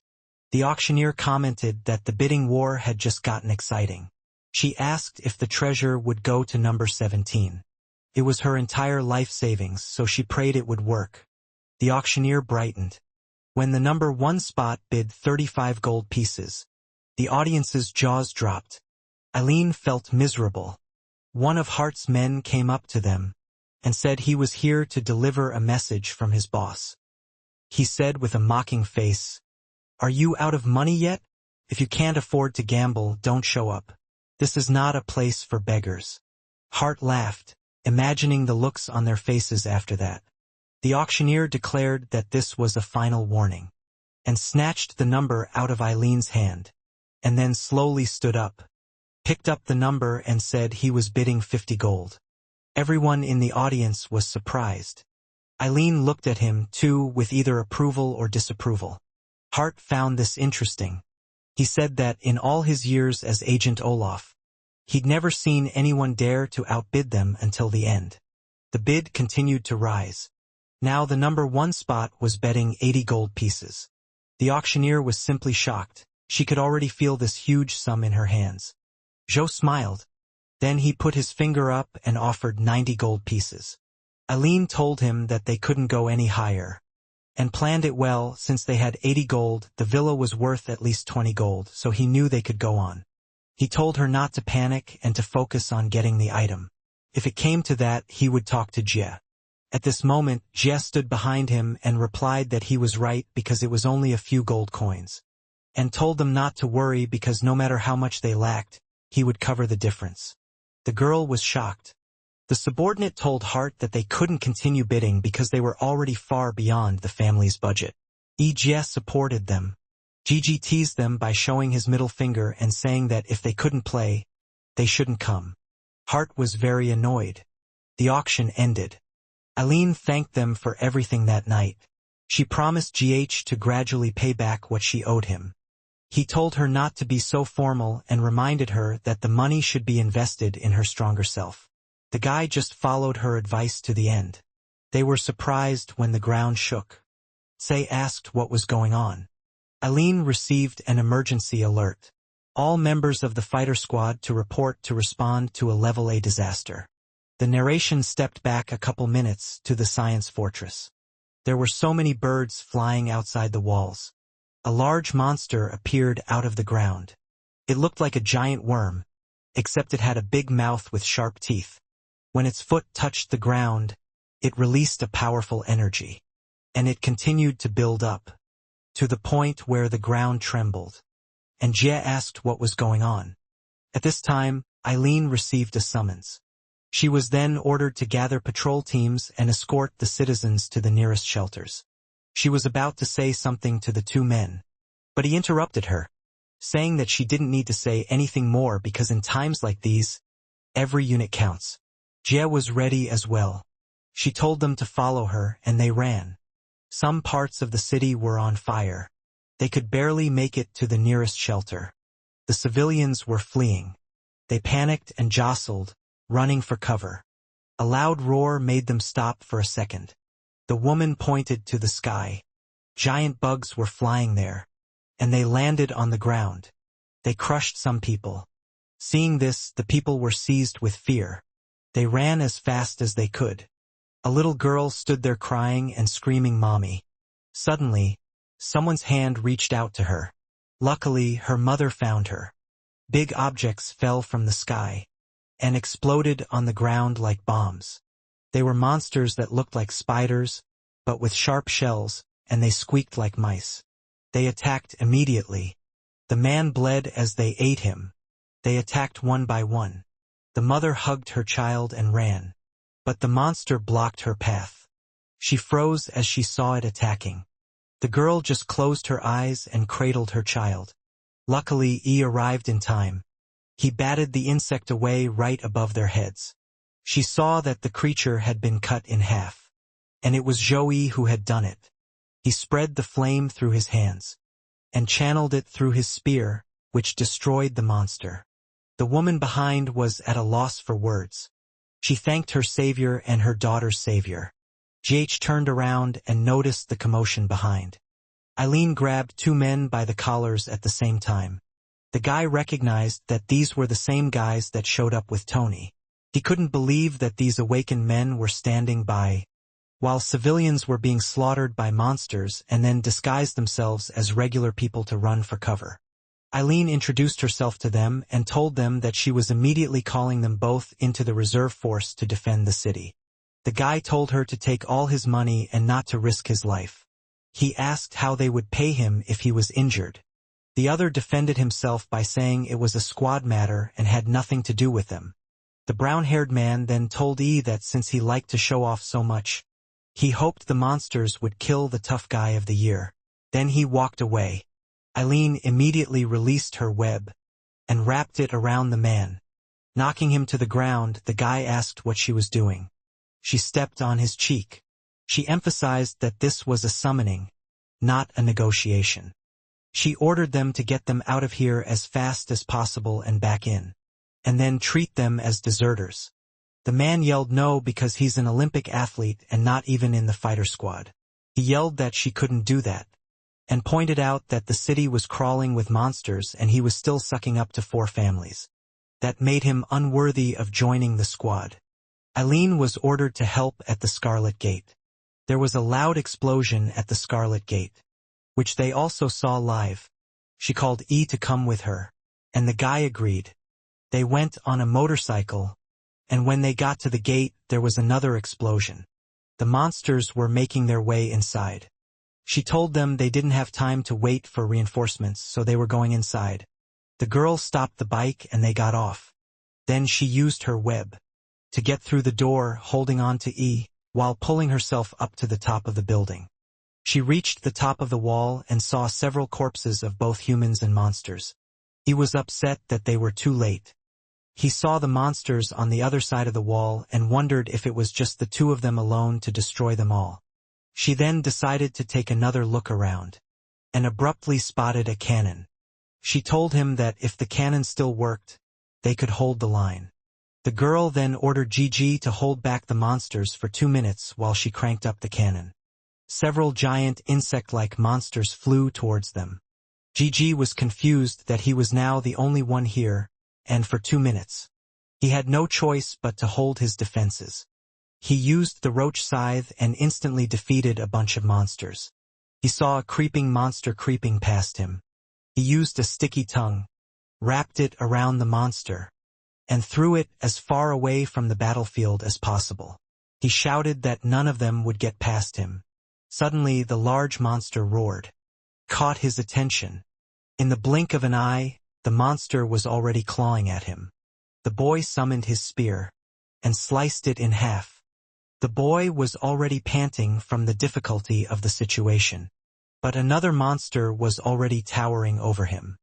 The auctioneer commented that the bidding war had just gotten exciting. She asked if the treasure would go to number 17. It was her entire life savings, so she prayed it would work. The auctioneer brightened. When the number 1 spot bid 35 gold pieces, the audience's jaws dropped. Eileen felt miserable. One of Hart's men came up to them and said he was here to deliver a message from his boss. He said with a mocking face, "Are you out of money yet? If you can't afford to gamble, don't show up. This is not a place for beggars." Hart laughed, imagining the looks on their faces after that. The auctioneer declared that this was a final warning, and snatched the number out of Eileen's hand, and then slowly stood up, picked up the number and said he was bidding 50 gold. Everyone in the audience was surprised. Eileen looked at him, too, with either approval or disapproval. Hart found this interesting. He said that in all his years as Agent Olaf, he'd never seen anyone dare to outbid them until the end. The bid continued to rise. Now the number 1 spot was betting 80 gold pieces. The auctioneer was simply shocked. She could already feel this huge sum in her hands. Joe smiled. Then he put his finger up and offered 90 gold pieces. Eileen told him that they couldn't go any higher, and planned it well. Since they had 80 gold, the villa was worth at least 20 gold, so he knew they could go on. He told her not to panic and to focus on getting the item. If it came to that, he would talk to Jia. At this moment, Jia stood behind him and replied that he was right because it was only a few gold coins, and told them not to worry because no matter how much they lacked, he would cover the difference. The girl was shocked. The subordinate told Hart that they couldn't continue bidding because they were already far beyond the family's budget. Jia supported them. Gigi teased them by showing his middle finger and saying that if they couldn't play, they shouldn't come. Hart was very annoyed. The auction ended. Eileen thanked them for everything that night. She promised GH to gradually pay back what she owed him. He told her not to be so formal and reminded her that the money should be invested in her stronger self. The guy just followed her advice to the end. They were surprised when the ground shook. Say asked what was going on. Eileen received an emergency alert. All members of the fighter squad to report to respond to a level A disaster. The narration stepped back a couple minutes to the science fortress. There were so many birds flying outside the walls. A large monster appeared out of the ground. It looked like a giant worm, except it had a big mouth with sharp teeth. When its foot touched the ground, it released a powerful energy. And it continued to build up, to the point where the ground trembled. And Jie asked what was going on. At this time, Eileen received a summons. She was then ordered to gather patrol teams and escort the citizens to the nearest shelters. She was about to say something to the two men, but he interrupted her, saying that she didn't need to say anything more because in times like these, every unit counts. Jie was ready as well. She told them to follow her, and they ran. Some parts of the city were on fire. They could barely make it to the nearest shelter. The civilians were fleeing. They panicked and jostled, running for cover. A loud roar made them stop for a second. The woman pointed to the sky. Giant bugs were flying there, and they landed on the ground. They crushed some people. Seeing this, the people were seized with fear. They ran as fast as they could. A little girl stood there crying and screaming "Mommy." Suddenly, someone's hand reached out to her. Luckily, her mother found her. Big objects fell from the sky and exploded on the ground like bombs. They were monsters that looked like spiders, but with sharp shells, and they squeaked like mice. They attacked immediately. The man bled as they ate him. They attacked one by one. The mother hugged her child and ran. But the monster blocked her path. She froze as she saw it attacking. The girl just closed her eyes and cradled her child. Luckily, E arrived in time. He batted the insect away right above their heads. She saw that the creature had been cut in half. And it was Joey who had done it. He spread the flame through his hands and channeled it through his spear, which destroyed the monster. The woman behind was at a loss for words. She thanked her savior and her daughter's savior. GH turned around and noticed the commotion behind. Eileen grabbed two men by the collars at the same time. The guy recognized that these were the same guys that showed up with Tony. He couldn't believe that these awakened men were standing by, while civilians were being slaughtered by monsters and then disguised themselves as regular people to run for cover. Eileen introduced herself to them and told them that she was immediately calling them both into the reserve force to defend the city. The guy told her to take all his money and not to risk his life. He asked how they would pay him if he was injured. The other defended himself by saying it was a squad matter and had nothing to do with them. The brown-haired man then told E that since he liked to show off so much, he hoped the monsters would kill the tough guy of the year. Then he walked away. Eileen immediately released her web and wrapped it around the man. Knocking him to the ground, the guy asked what she was doing. She stepped on his cheek. She emphasized that this was a summoning, not a negotiation. She ordered them to get them out of here as fast as possible and back in, and then treat them as deserters. The man yelled no because he's an Olympic athlete and not even in the fighter squad. He yelled that she couldn't do that, and pointed out that the city was crawling with monsters and he was still sucking up to 4 families. That made him unworthy of joining the squad. Eileen was ordered to help at the Scarlet Gate. There was a loud explosion at the Scarlet Gate, which they also saw live. She called E to come with her, and the guy agreed. They went on a motorcycle, and when they got to the gate, there was another explosion. The monsters were making their way inside. She told them they didn't have time to wait for reinforcements, so they were going inside. The girl stopped the bike and they got off. Then she used her web to get through the door, holding on to E, while pulling herself up to the top of the building. She reached the top of the wall and saw several corpses of both humans and monsters. He was upset that they were too late. He saw the monsters on the other side of the wall and wondered if it was just the two of them alone to destroy them all. She then decided to take another look around, and abruptly spotted a cannon. She told him that if the cannon still worked, they could hold the line. The girl then ordered Gigi to hold back the monsters for 2 minutes while she cranked up the cannon. Several giant insect-like monsters flew towards them. Gigi was confused that he was now the only one here, and for 2 minutes. He had no choice but to hold his defenses. He used the roach scythe and instantly defeated a bunch of monsters. He saw a creeping monster creeping past him. He used a sticky tongue, wrapped it around the monster, and threw it as far away from the battlefield as possible. He shouted that none of them would get past him. Suddenly the large monster roared, caught his attention. In the blink of an eye, the monster was already clawing at him. The boy summoned his spear and sliced it in half. The boy was already panting from the difficulty of the situation. But another monster was already towering over him.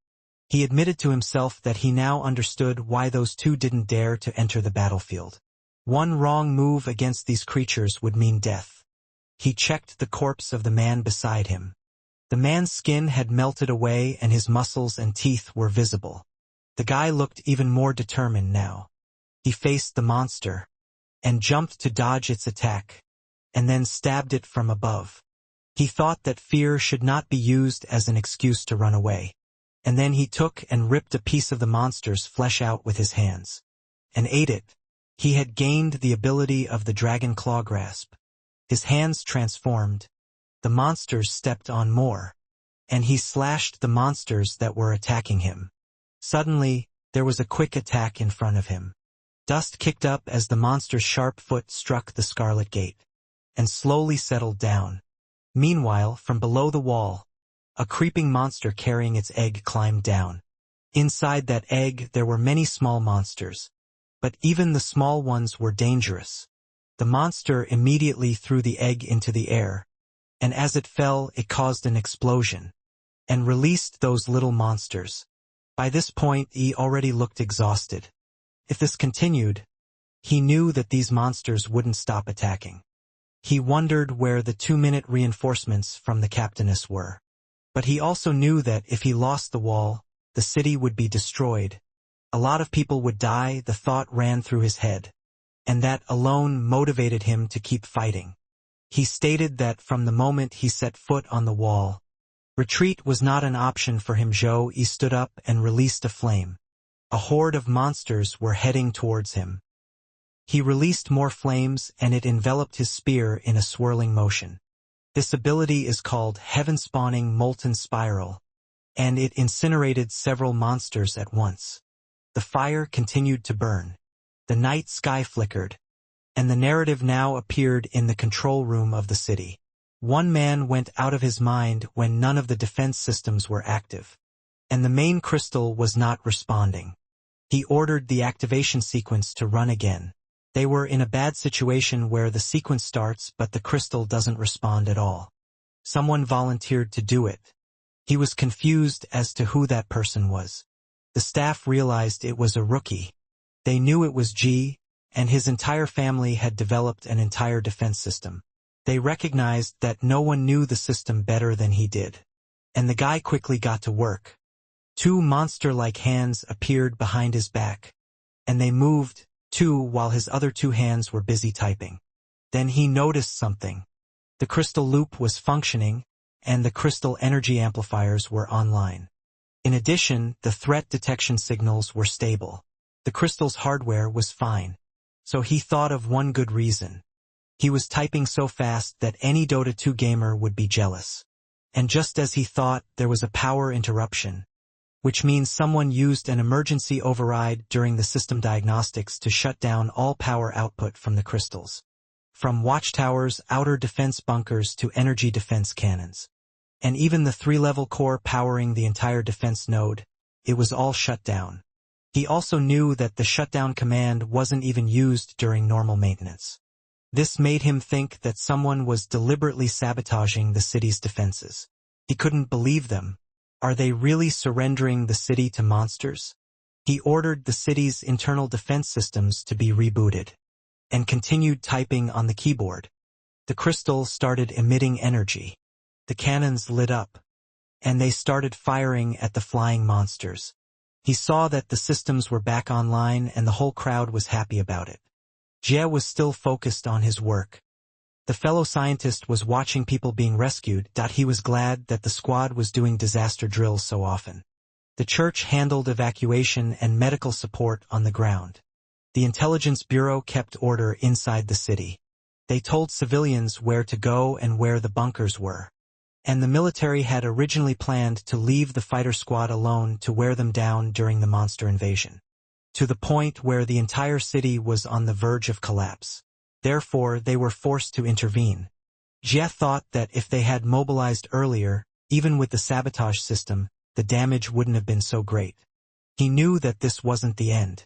He admitted to himself that he now understood why those two didn't dare to enter the battlefield. One wrong move against these creatures would mean death. He checked the corpse of the man beside him. The man's skin had melted away and his muscles and teeth were visible. The guy looked even more determined now. He faced the monster and jumped to dodge its attack, and then stabbed it from above. He thought that fear should not be used as an excuse to run away. And then he took and ripped a piece of the monster's flesh out with his hands and ate it. He had gained the ability of the dragon claw grasp. His hands transformed. The monsters stepped on more, and he slashed the monsters that were attacking him. Suddenly, there was a quick attack in front of him. Dust kicked up as the monster's sharp foot struck the scarlet gate, and slowly settled down. Meanwhile, from below the wall, a creeping monster carrying its egg climbed down. Inside that egg there were many small monsters, but even the small ones were dangerous. The monster immediately threw the egg into the air, and as it fell it caused an explosion, and released those little monsters. By this point he already looked exhausted. If this continued, he knew that these monsters wouldn't stop attacking. He wondered where the 2-minute reinforcements from the captainess were. But he also knew that if he lost the wall, the city would be destroyed. A lot of people would die, the thought ran through his head. And that alone motivated him to keep fighting. He stated that from the moment he set foot on the wall, retreat was not an option for him. He stood up and released a flame. A horde of monsters were heading towards him. He released more flames and it enveloped his spear in a swirling motion. This ability is called Heaven-Spawning Molten Spiral, and it incinerated several monsters at once. The fire continued to burn. The night sky flickered, and the narrative now appeared in the control room of the city. One man went out of his mind when none of the defense systems were active, and the main crystal was not responding. He ordered the activation sequence to run again. They were in a bad situation where the sequence starts but the crystal doesn't respond at all. Someone volunteered to do it. He was confused as to who that person was. The staff realized it was a rookie. They knew it was G, and his entire family had developed an entire defense system. They recognized that no one knew the system better than he did. And the guy quickly got to work. 2 monster-like hands appeared behind his back, and they moved, too, while his other 2 hands were busy typing. Then he noticed something. The crystal loop was functioning, and the crystal energy amplifiers were online. In addition, the threat detection signals were stable. The crystal's hardware was fine. So he thought of one good reason. He was typing so fast that any Dota 2 gamer would be jealous. And just as he thought, there was a power interruption, which means someone used an emergency override during the system diagnostics to shut down all power output from the crystals. From watchtowers, outer defense bunkers to energy defense cannons. And even the 3-level core powering the entire defense node, it was all shut down. He also knew that the shutdown command wasn't even used during normal maintenance. This made him think that someone was deliberately sabotaging the city's defenses. He couldn't believe them. Are they really surrendering the city to monsters? He ordered the city's internal defense systems to be rebooted, and continued typing on the keyboard. The crystal started emitting energy. The cannons lit up, and they started firing at the flying monsters. He saw that the systems were back online and the whole crowd was happy about it. Jie was still focused on his work. The fellow scientist was watching people being rescued. He was glad that the squad was doing disaster drills so often. The church handled evacuation and medical support on the ground. The intelligence bureau kept order inside the city. They told civilians where to go and where the bunkers were. And the military had originally planned to leave the fighter squad alone to wear them down during the monster invasion. to the point where the entire city was on the verge of collapse. Therefore, they were forced to intervene. Jie thought that if they had mobilized earlier, even with the sabotage system, the damage wouldn't have been so great. He knew that this wasn't the end.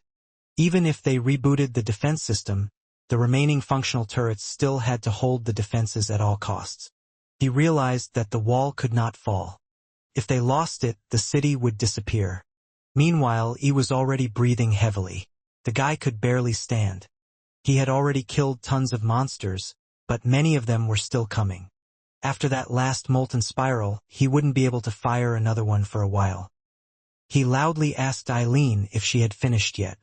Even if they rebooted the defense system, the remaining functional turrets still had to hold the defenses at all costs. He realized that the wall could not fall. If they lost it, the city would disappear. Meanwhile, he was already breathing heavily. The guy could barely stand. He had already killed tons of monsters, but many of them were still coming. After that last molten spiral, he wouldn't be able to fire another one for a while. He loudly asked Eileen if she had finished yet.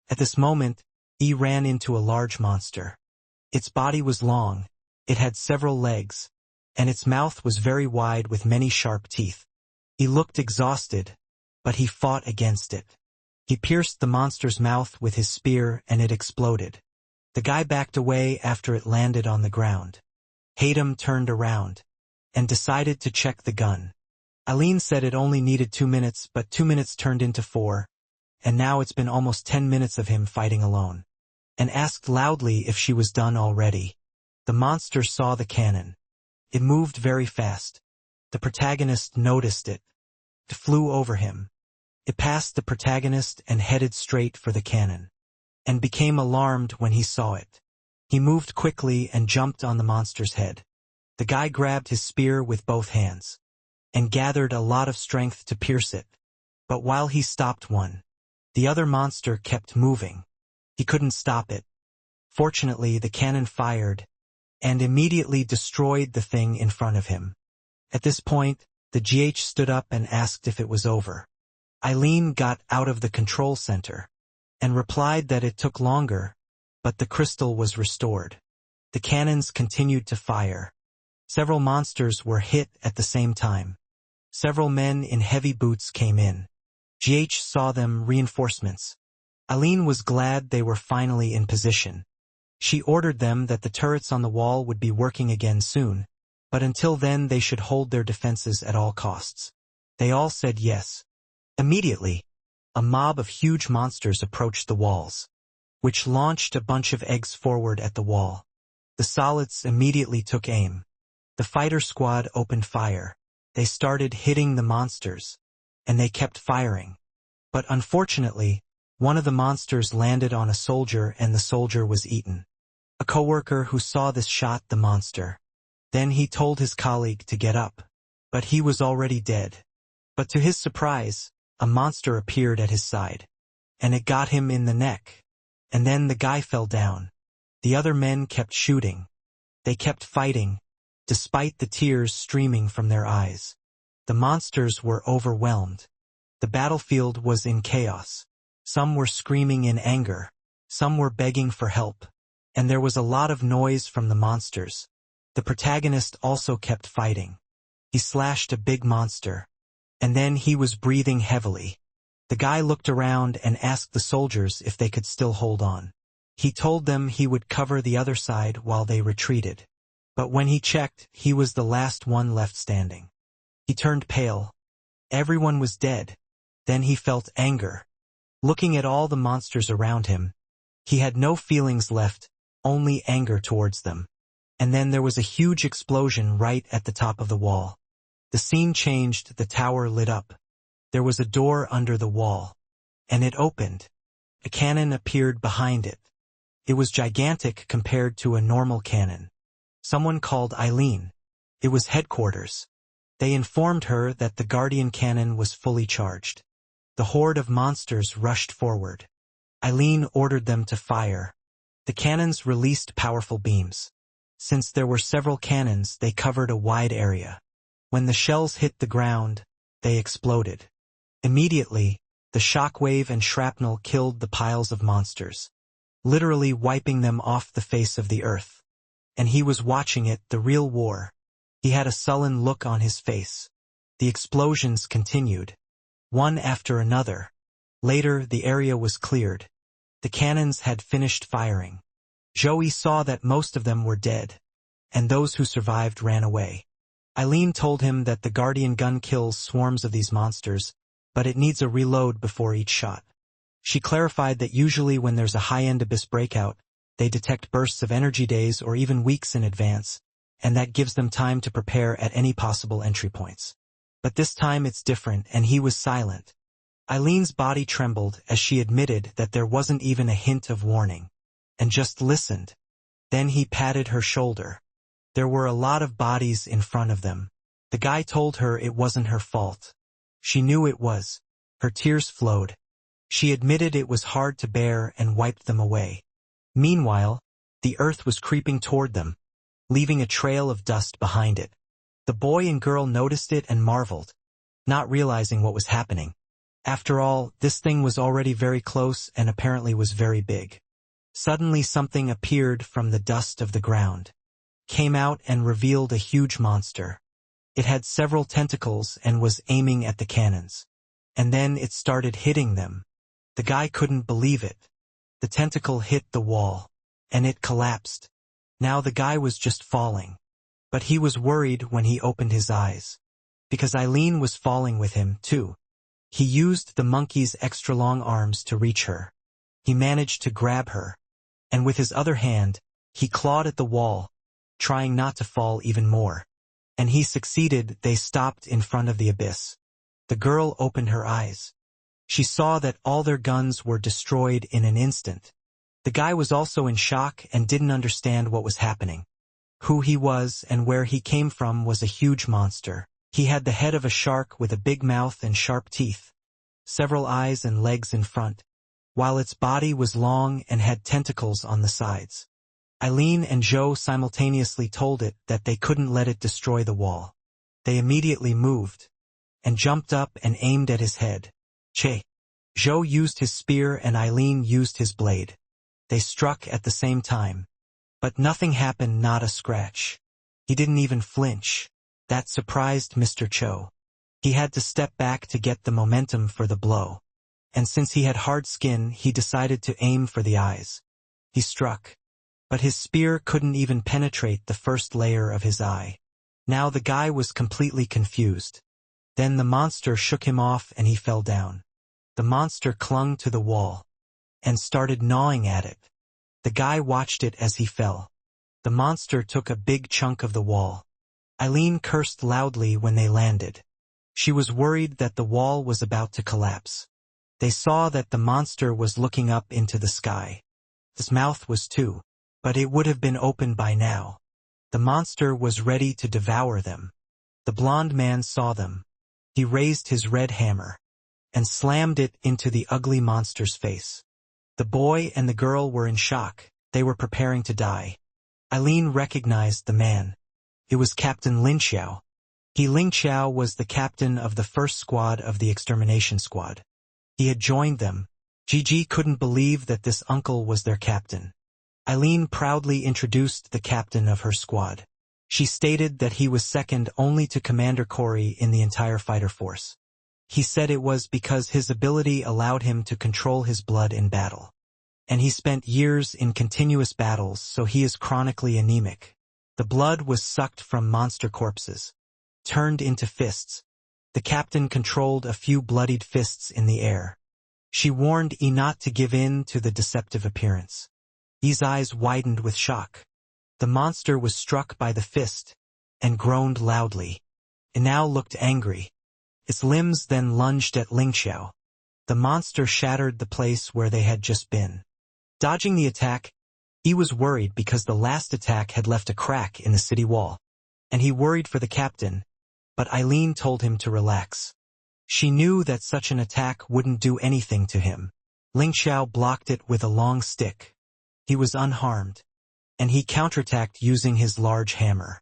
At this moment, he ran into a large monster. Its body was long, it had several legs, and its mouth was very wide with many sharp teeth. He looked exhausted, but he fought against it. He pierced the monster's mouth with his spear and it exploded. The guy backed away after it landed on the ground. Hatem turned around and decided to check the gun. Eileen said it only needed 2 minutes, but 2 minutes turned into 4, and now it's been almost 10 minutes of him fighting alone. And asked loudly if she was done already. The monster saw the cannon. It moved very fast. The protagonist noticed it. It flew over him. It passed the protagonist and headed straight for the cannon, and became alarmed when he saw it. He moved quickly and jumped on the monster's head. The guy grabbed his spear with both hands, and gathered a lot of strength to pierce it. But while he stopped one, the other monster kept moving. He couldn't stop it. Fortunately, the cannon fired, and immediately destroyed the thing in front of him. At this point, the GH stood up and asked if it was over. Eileen got out of the control center, and replied that it took longer, but the crystal was restored. The cannons continued to fire. Several monsters were hit at the same time. Several men in heavy boots came in. GH saw them reinforcements. Eileen was glad they were finally in position. She ordered them that the turrets on the wall would be working again soon, but until then they should hold their defenses at all costs. They all said yes. Immediately, a mob of huge monsters approached the walls, which launched a bunch of eggs forward at the wall. The solids immediately took aim. The fighter squad opened fire. They started hitting the monsters, and they kept firing. But unfortunately, one of the monsters landed on a soldier and the soldier was eaten. A coworker who saw this shot the monster. Then he told his colleague to get up, but he was already dead. But to his surprise, a monster appeared at his side, and it got him in the neck. And then the guy fell down. The other men kept shooting. They kept fighting, despite the tears streaming from their eyes. The monsters were overwhelmed. The battlefield was in chaos. Some were screaming in anger. Some were begging for help. And there was a lot of noise from the monsters. The protagonist also kept fighting. He slashed a big monster. And then he was breathing heavily. The guy looked around and asked the soldiers if they could still hold on. He told them he would cover the other side while they retreated. But when he checked, he was the last one left standing. He turned pale. Everyone was dead. Then he felt anger. Looking at all the monsters around him, he had no feelings left, only anger towards them. And then there was a huge explosion right at the top of the wall. The scene changed, the tower lit up. There was a door under the wall, and it opened. A cannon appeared behind it. It was gigantic compared to a normal cannon. Someone called Eileen. It was headquarters. They informed her that the Guardian cannon was fully charged. The horde of monsters rushed forward. Eileen ordered them to fire. The cannons released powerful beams. Since there were several cannons, they covered a wide area. When the shells hit the ground, they exploded. Immediately, the shockwave and shrapnel killed the piles of monsters, literally wiping them off the face of the earth. And he was watching it, the real war. He had a sullen look on his face. The explosions continued, one after another. Later, the area was cleared. The cannons had finished firing. Joey saw that most of them were dead, and those who survived ran away. Eileen told him that the Guardian gun kills swarms of these monsters, but it needs a reload before each shot. She clarified that usually when there's a high-end abyss breakout, they detect bursts of energy days or even weeks in advance, and that gives them time to prepare at any possible entry points. But this time it's different, and he was silent. Eileen's body trembled as she admitted that there wasn't even a hint of warning, and just listened. Then he patted her shoulder. There were a lot of bodies in front of them. The guy told her it wasn't her fault. She knew it was. Her tears flowed. She admitted it was hard to bear and wiped them away. Meanwhile, the earth was creeping toward them, leaving a trail of dust behind it. The boy and girl noticed it and marveled, not realizing what was happening. After all, this thing was already very close and apparently was very big. Suddenly something appeared from the dust of the ground, came out and revealed a huge monster. It had several tentacles and was aiming at the cannons. And then it started hitting them. The guy couldn't believe it. The tentacle hit the wall, and it collapsed. Now the guy was just falling. But he was worried when he opened his eyes, because Eileen was falling with him, too. He used the monkey's extra-long arms to reach her. He managed to grab her, and with his other hand, he clawed at the wall, trying not to fall even more. And he succeeded. They stopped in front of the abyss. The girl opened her eyes. She saw that all their guns were destroyed in an instant. The guy was also in shock and didn't understand what was happening. Who he was and where he came from was a huge monster. He had the head of a shark with a big mouth and sharp teeth, several eyes and legs in front, while its body was long and had tentacles on the sides. Eileen and Joe simultaneously told it that they couldn't let it destroy the wall. They immediately moved and jumped up and aimed at his head. Joe used his spear and Eileen used his blade. They struck at the same time. But nothing happened, not a scratch. He didn't even flinch. That surprised Mr. Cho. He had to step back to get the momentum for the blow. And since he had hard skin, he decided to aim for the eyes. He struck. But his spear couldn't even penetrate the first layer of his eye. Now the guy was completely confused. Then the monster shook him off and he fell down. The monster clung to the wall and started gnawing at it. The guy watched it as he fell. The monster took a big chunk of the wall. Eileen cursed loudly when they landed. She was worried that the wall was about to collapse. They saw that the monster was looking up into the sky. His mouth was too, but it would have been open by now. The monster was ready to devour them. The blond man saw them. He raised his red hammer and slammed it into the ugly monster's face. The boy and the girl were in shock. They were preparing to die. Eileen recognized the man. It was Captain Lin Xiao. Lin Xiao was the captain of the first squad of the extermination squad. He had joined them. Gigi couldn't believe that this uncle was their captain. Eileen proudly introduced the captain of her squad. She stated that he was second only to Commander Corey in the entire fighter force. He said it was because his ability allowed him to control his blood in battle. And he spent years in continuous battles, so he is chronically anemic. The blood was sucked from monster corpses, turned into fists. The captain controlled a few bloodied fists in the air. She warned E not to give in to the deceptive appearance. E's eyes widened with shock. The monster was struck by the fist and groaned loudly. It now looked angry. Its limbs then lunged at Ling Xiao. The monster shattered the place where they had just been. Dodging the attack, he was worried because the last attack had left a crack in the city wall, and he worried for the captain, but Eileen told him to relax. She knew that such an attack wouldn't do anything to him. Ling Xiao blocked it with a long stick. He was unharmed, and he counterattacked using his large hammer.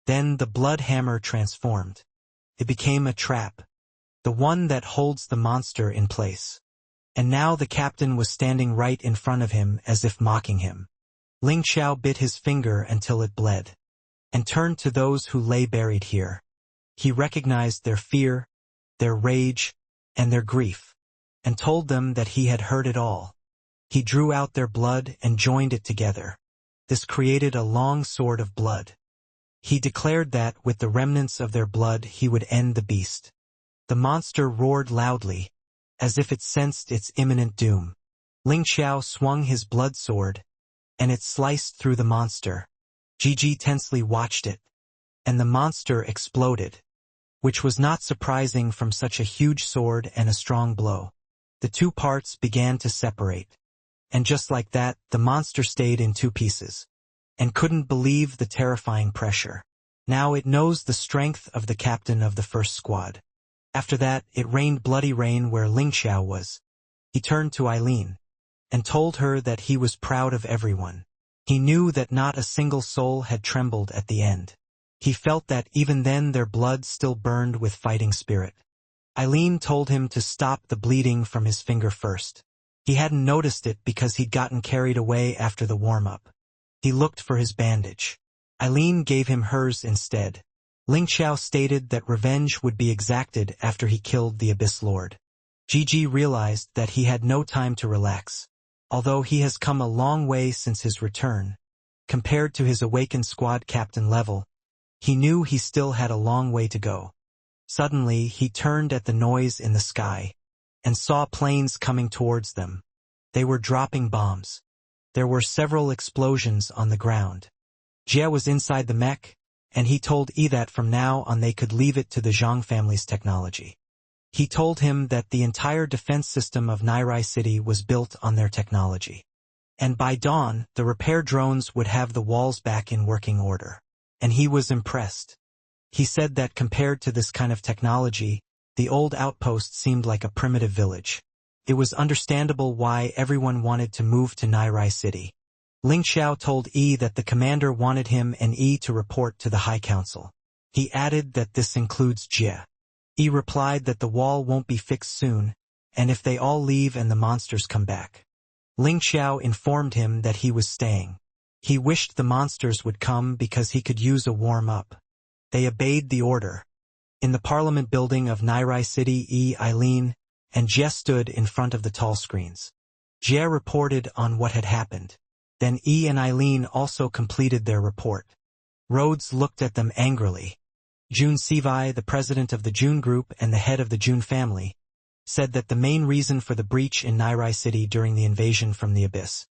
Then the blood hammer transformed. It became a trap, the one that holds the monster in place. And now the captain was standing right in front of him as if mocking him. Ling Xiao bit his finger until it bled, and turned to those who lay buried here. He recognized their fear, their rage, and their grief, and told them that he had heard it all. He drew out their blood and joined it together. This created a long sword of blood. He declared that, with the remnants of their blood, he would end the beast. The monster roared loudly, as if it sensed its imminent doom. Ling Xiao swung his blood sword, and it sliced through the monster. Gigi tensely watched it, and the monster exploded, which was not surprising from such a huge sword and a strong blow. The two parts began to separate, and just like that, the monster stayed in two pieces, and couldn't believe the terrifying pressure. Now it knows the strength of the captain of the first squad. After that, it rained bloody rain where Ling Xiao was. He turned to Eileen, and told her that he was proud of everyone. He knew that not a single soul had trembled at the end. He felt that even then their blood still burned with fighting spirit. Eileen told him to stop the bleeding from his finger first. He hadn't noticed it because he'd gotten carried away after the warm-up. He looked for his bandage. Eileen gave him hers instead. Ling Xiao stated that revenge would be exacted after he killed the Abyss Lord. Gigi realized that he had no time to relax. Although he has come a long way since his return, compared to his awakened squad captain level, he knew he still had a long way to go. Suddenly, he turned at the noise in the sky, and saw planes coming towards them. They were dropping bombs. There were several explosions on the ground. Jia was inside the mech, and he told Yi that from now on they could leave it to the Zhang family's technology. He told him that the entire defense system of Nairai City was built on their technology. And by dawn, the repair drones would have the walls back in working order. And he was impressed. He said that compared to this kind of technology, the old outpost seemed like a primitive village. It was understandable why everyone wanted to move to Nairai City. Ling Xiao told Yi that the commander wanted him and Yi to report to the High Council. He added that this includes Jia. Yi replied that the wall won't be fixed soon, and if they all leave and the monsters come back. Ling Xiao informed him that he was staying. He wished the monsters would come because he could use a warm-up. They obeyed the order. In the Parliament building of Nairai City, Yi, Eileen, and Jia stood in front of the tall screens. Jia reported on what had happened. Then Yi and Eileen also completed their report. Rhodes looked at them angrily. Jun Sivai, the president of the Jun Group and the head of the Jun family, said that the main reason for the breach in Nairai City during the invasion from the Abyss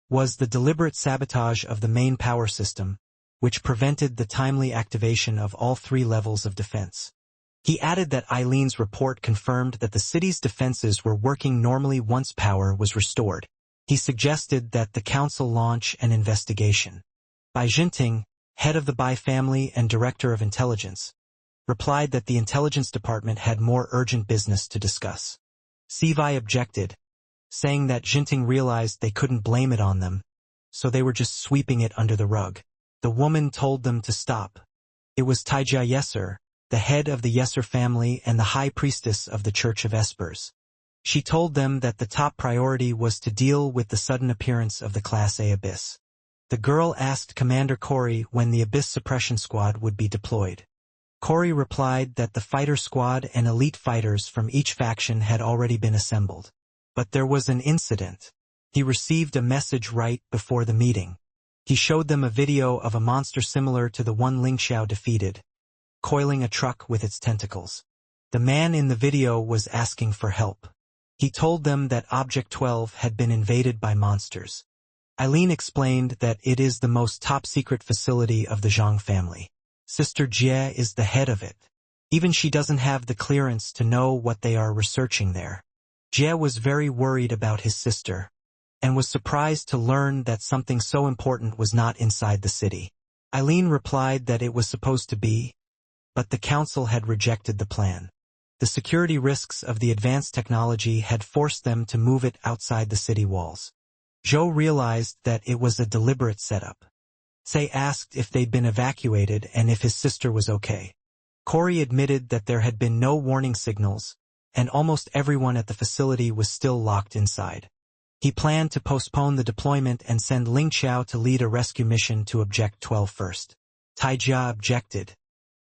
was the deliberate sabotage of the main power system, which prevented the timely activation of all three levels of defense. He added that Eileen's report confirmed that the city's defenses were working normally once power was restored. He suggested that the council launch an investigation. Bai Jinting, head of the Bai family and director of intelligence, replied that the intelligence department had more urgent business to discuss. Sivai objected, saying that Jinting realized they couldn't blame it on them, so they were just sweeping it under the rug. The woman told them to stop. It was Taijia Yeser, the head of the Yeser family and the high priestess of the Church of Espers. She told them that the top priority was to deal with the sudden appearance of the Class A Abyss. The girl asked Commander Corey when the Abyss Suppression Squad would be deployed. Corey replied that the fighter squad and elite fighters from each faction had already been assembled. But there was an incident. He received a message right before the meeting. He showed them a video of a monster similar to the one Ling Xiao defeated, coiling a truck with its tentacles. The man in the video was asking for help. He told them that Object 12 had been invaded by monsters. Eileen explained that it is the most top-secret facility of the Zhang family. Sister Jie is the head of it. Even she doesn't have the clearance to know what they are researching there. Jie was very worried about his sister, and was surprised to learn that something so important was not inside the city. Eileen replied that it was supposed to be, but the council had rejected the plan. The security risks of the advanced technology had forced them to move it outside the city walls. Zhou realized that it was a deliberate setup. Sei asked if they'd been evacuated and if his sister was okay. Corey admitted that there had been no warning signals, and almost everyone at the facility was still locked inside. He planned to postpone the deployment and send Ling Xiao to lead a rescue mission to Object 12 first. Taijia objected.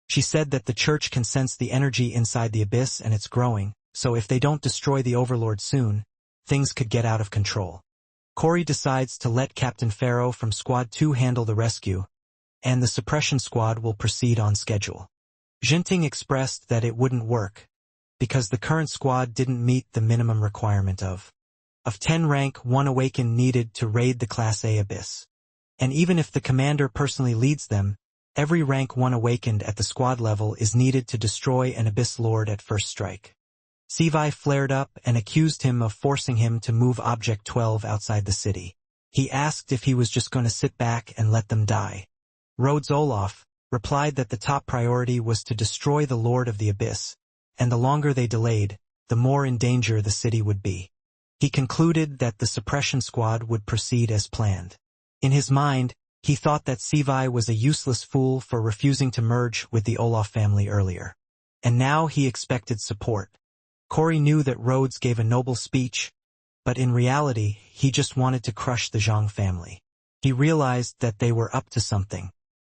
She said that the church can sense the energy inside the abyss and it's growing, so if they don't destroy the Overlord soon, things could get out of control. Corey decides to let Captain Pharaoh from Squad 2 handle the rescue, and the suppression squad will proceed on schedule. Jinting expressed that it wouldn't work, because the current squad didn't meet the minimum requirement of 10 rank 1 awakened needed to raid the Class A abyss. And even if the commander personally leads them, every rank 1 awakened at the squad level is needed to destroy an abyss lord at first strike. Sevi flared up and accused him of forcing him to move Object 12 outside the city. He asked if he was just going to sit back and let them die. Rhodes Olaf replied that the top priority was to destroy the Lord of the Abyss, and the longer they delayed, the more in danger the city would be. He concluded that the suppression squad would proceed as planned. In his mind, he thought that Sevi was a useless fool for refusing to merge with the Olaf family earlier. And now he expected support. Corey knew that Rhodes gave a noble speech, but in reality, he just wanted to crush the Zhang family. He realized that they were up to something.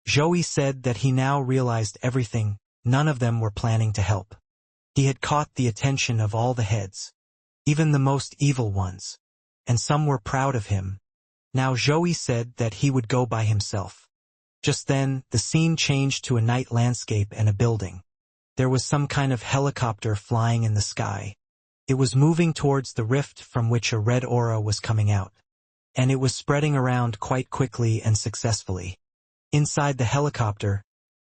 Joey said that he now realized everything, none of them were planning to help. He had caught the attention of all the heads, even the most evil ones, and some were proud of him. Now Joey said that he would go by himself. Just then, the scene changed to a night landscape and a building. There was some kind of helicopter flying in the sky. It was moving towards the rift from which a red aura was coming out. And it was spreading around quite quickly and successfully. Inside the helicopter,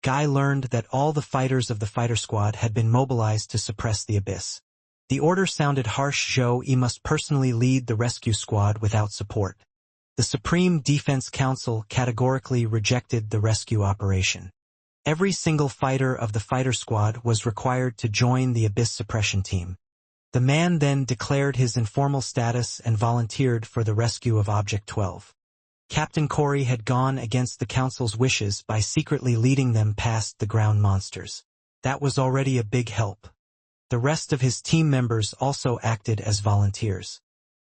Guy learned that all the fighters of the fighter squad had been mobilized to suppress the abyss. The order sounded harsh. Joey must personally lead the rescue squad without support. The Supreme Defense Council categorically rejected the rescue operation. Every single fighter of the fighter squad was required to join the abyss suppression team. The man then declared his informal status and volunteered for the rescue of Object 12. Captain Corey had gone against the council's wishes by secretly leading them past the ground monsters. That was already a big help. The rest of his team members also acted as volunteers.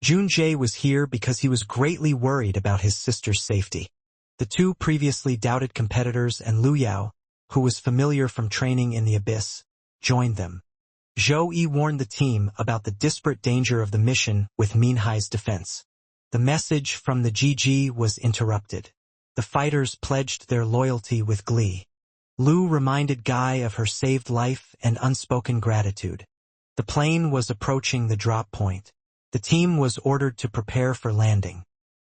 Jun-jae was here because he was greatly worried about his sister's safety. The two previously doubted competitors and Liu Yao, who was familiar from training in the abyss, joined them. Zhou warned the team about the disparate danger of the mission with Minhai's defense. The message from the GG was interrupted. The fighters pledged their loyalty with glee. Liu reminded Guy of her saved life and unspoken gratitude. The plane was approaching the drop point. The team was ordered to prepare for landing.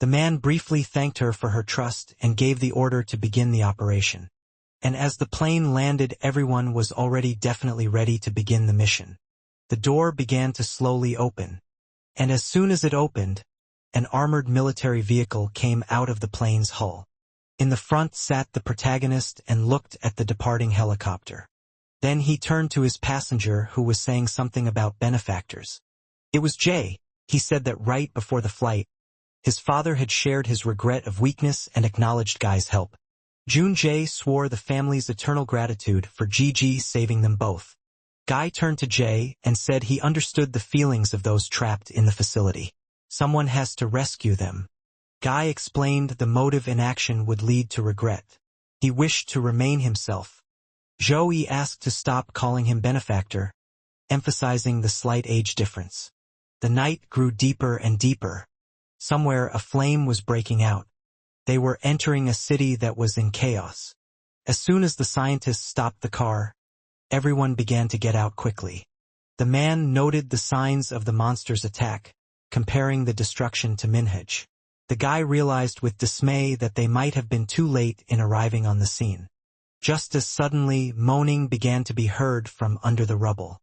The man briefly thanked her for her trust and gave the order to begin the operation. And as the plane landed, everyone was already definitely ready to begin the mission. The door began to slowly open. And as soon as it opened, an armored military vehicle came out of the plane's hull. In the front sat the protagonist and looked at the departing helicopter. Then he turned to his passenger, who was saying something about benefactors. It was Jay. He said that right before the flight, his father had shared his regret of weakness and acknowledged Guy's help. Jun-jae swore the family's eternal gratitude for GG saving them both. Guy turned to Jay and said he understood the feelings of those trapped in the facility. Someone has to rescue them. Guy explained the motive in action would lead to regret. He wished to remain himself. Joey asked to stop calling him benefactor, emphasizing the slight age difference. The night grew deeper and deeper. Somewhere a flame was breaking out. They were entering a city that was in chaos. As soon as the scientists stopped the car, everyone began to get out quickly. The man noted the signs of the monster's attack, comparing the destruction to Minhaj. The guy realized with dismay that they might have been too late in arriving on the scene. Just as suddenly, moaning began to be heard from under the rubble.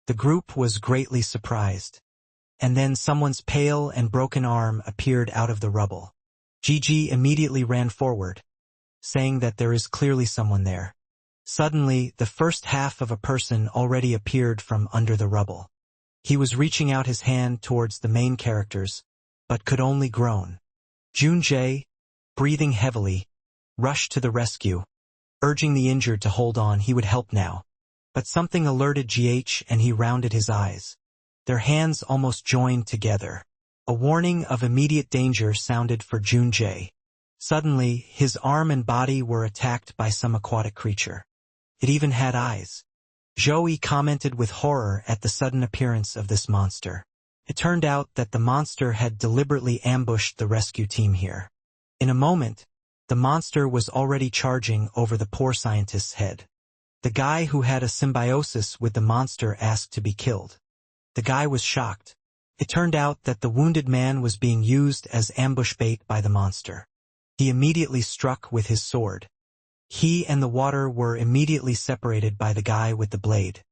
The group was greatly surprised. And then someone's pale and broken arm appeared out of the rubble. Gigi immediately ran forward, saying that there is clearly someone there. Suddenly, the first half of a person already appeared from under the rubble. He was reaching out his hand towards the main characters, but could only groan. Jun-jae, breathing heavily, rushed to the rescue, urging the injured to hold on, he would help now. But something alerted GH and he rounded his eyes. Their hands almost joined together. A warning of immediate danger sounded for Jun-jae. Suddenly, his arm and body were attacked by some aquatic creature. It even had eyes. Joey commented with horror at the sudden appearance of this monster. It turned out that the monster had deliberately ambushed the rescue team here. In a moment, the monster was already charging over the poor scientist's head. The guy who had a symbiosis with the monster asked to be killed. The guy was shocked. It turned out that the wounded man was being used as ambush bait by the monster. He immediately struck with his sword. He and the water were immediately separated by the guy with the blade.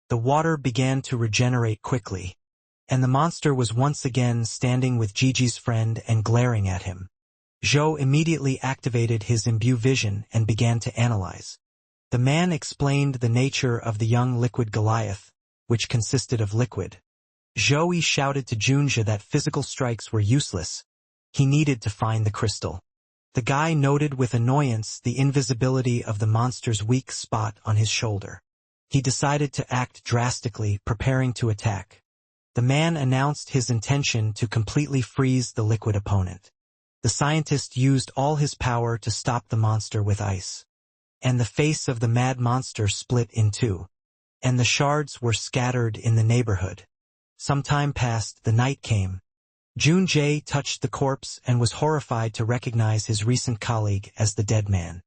The water began to regenerate quickly, and the monster was once again standing with Gigi's friend and glaring at him. Zhou immediately activated his imbue vision and began to analyze. The man explained the nature of the young liquid Goliath, which consisted of liquid. Zhou shouted to Junja that physical strikes were useless. He needed to find the crystal. The guy noted with annoyance the invisibility of the monster's weak spot on his shoulder. He decided to act drastically, preparing to attack. The man announced his intention to completely freeze the liquid opponent. The scientist used all his power to stop the monster with ice. And the face of the mad monster split in two. And the shards were scattered in the neighborhood. Some time passed, the night came. Junjae touched the corpse and was horrified to recognize his recent colleague as the dead man.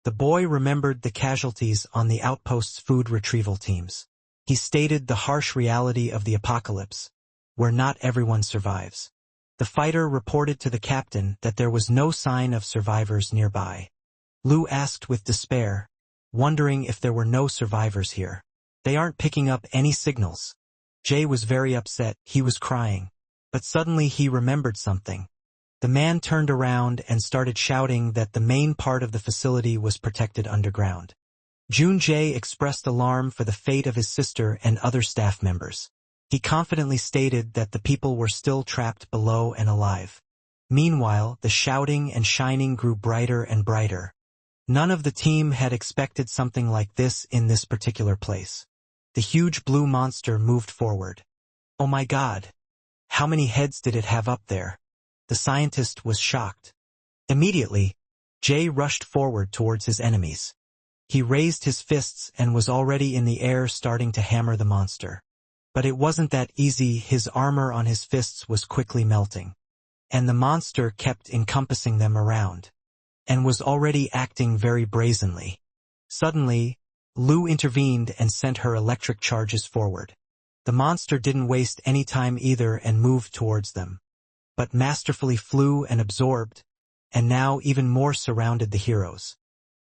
The boy remembered the casualties on the outpost's food retrieval teams. He stated the harsh reality of the apocalypse, where not everyone survives. The fighter reported to the captain that there was no sign of survivors nearby. Lu asked with despair, wondering if there were no survivors here. They aren't picking up any signals. Jay was very upset, he was crying. But suddenly he remembered something. The man turned around and started shouting that the main part of the facility was protected underground. Junjae expressed alarm for the fate of his sister and other staff members. He confidently stated that the people were still trapped below and alive. Meanwhile, the shouting and shining grew brighter and brighter. None of the team had expected something like this in this particular place. The huge blue monster moved forward. Oh my God! How many heads did it have up there? The scientist was shocked. Immediately, Jay rushed forward towards his enemies. He raised his fists and was already in the air starting to hammer the monster. But it wasn't that easy, his armor on his fists was quickly melting. And the monster kept encompassing them around. And was already acting very brazenly. Suddenly, Lu intervened and sent her electric charges forward. The monster didn't waste any time either and moved towards them, but masterfully flew and absorbed, and now even more surrounded the heroes.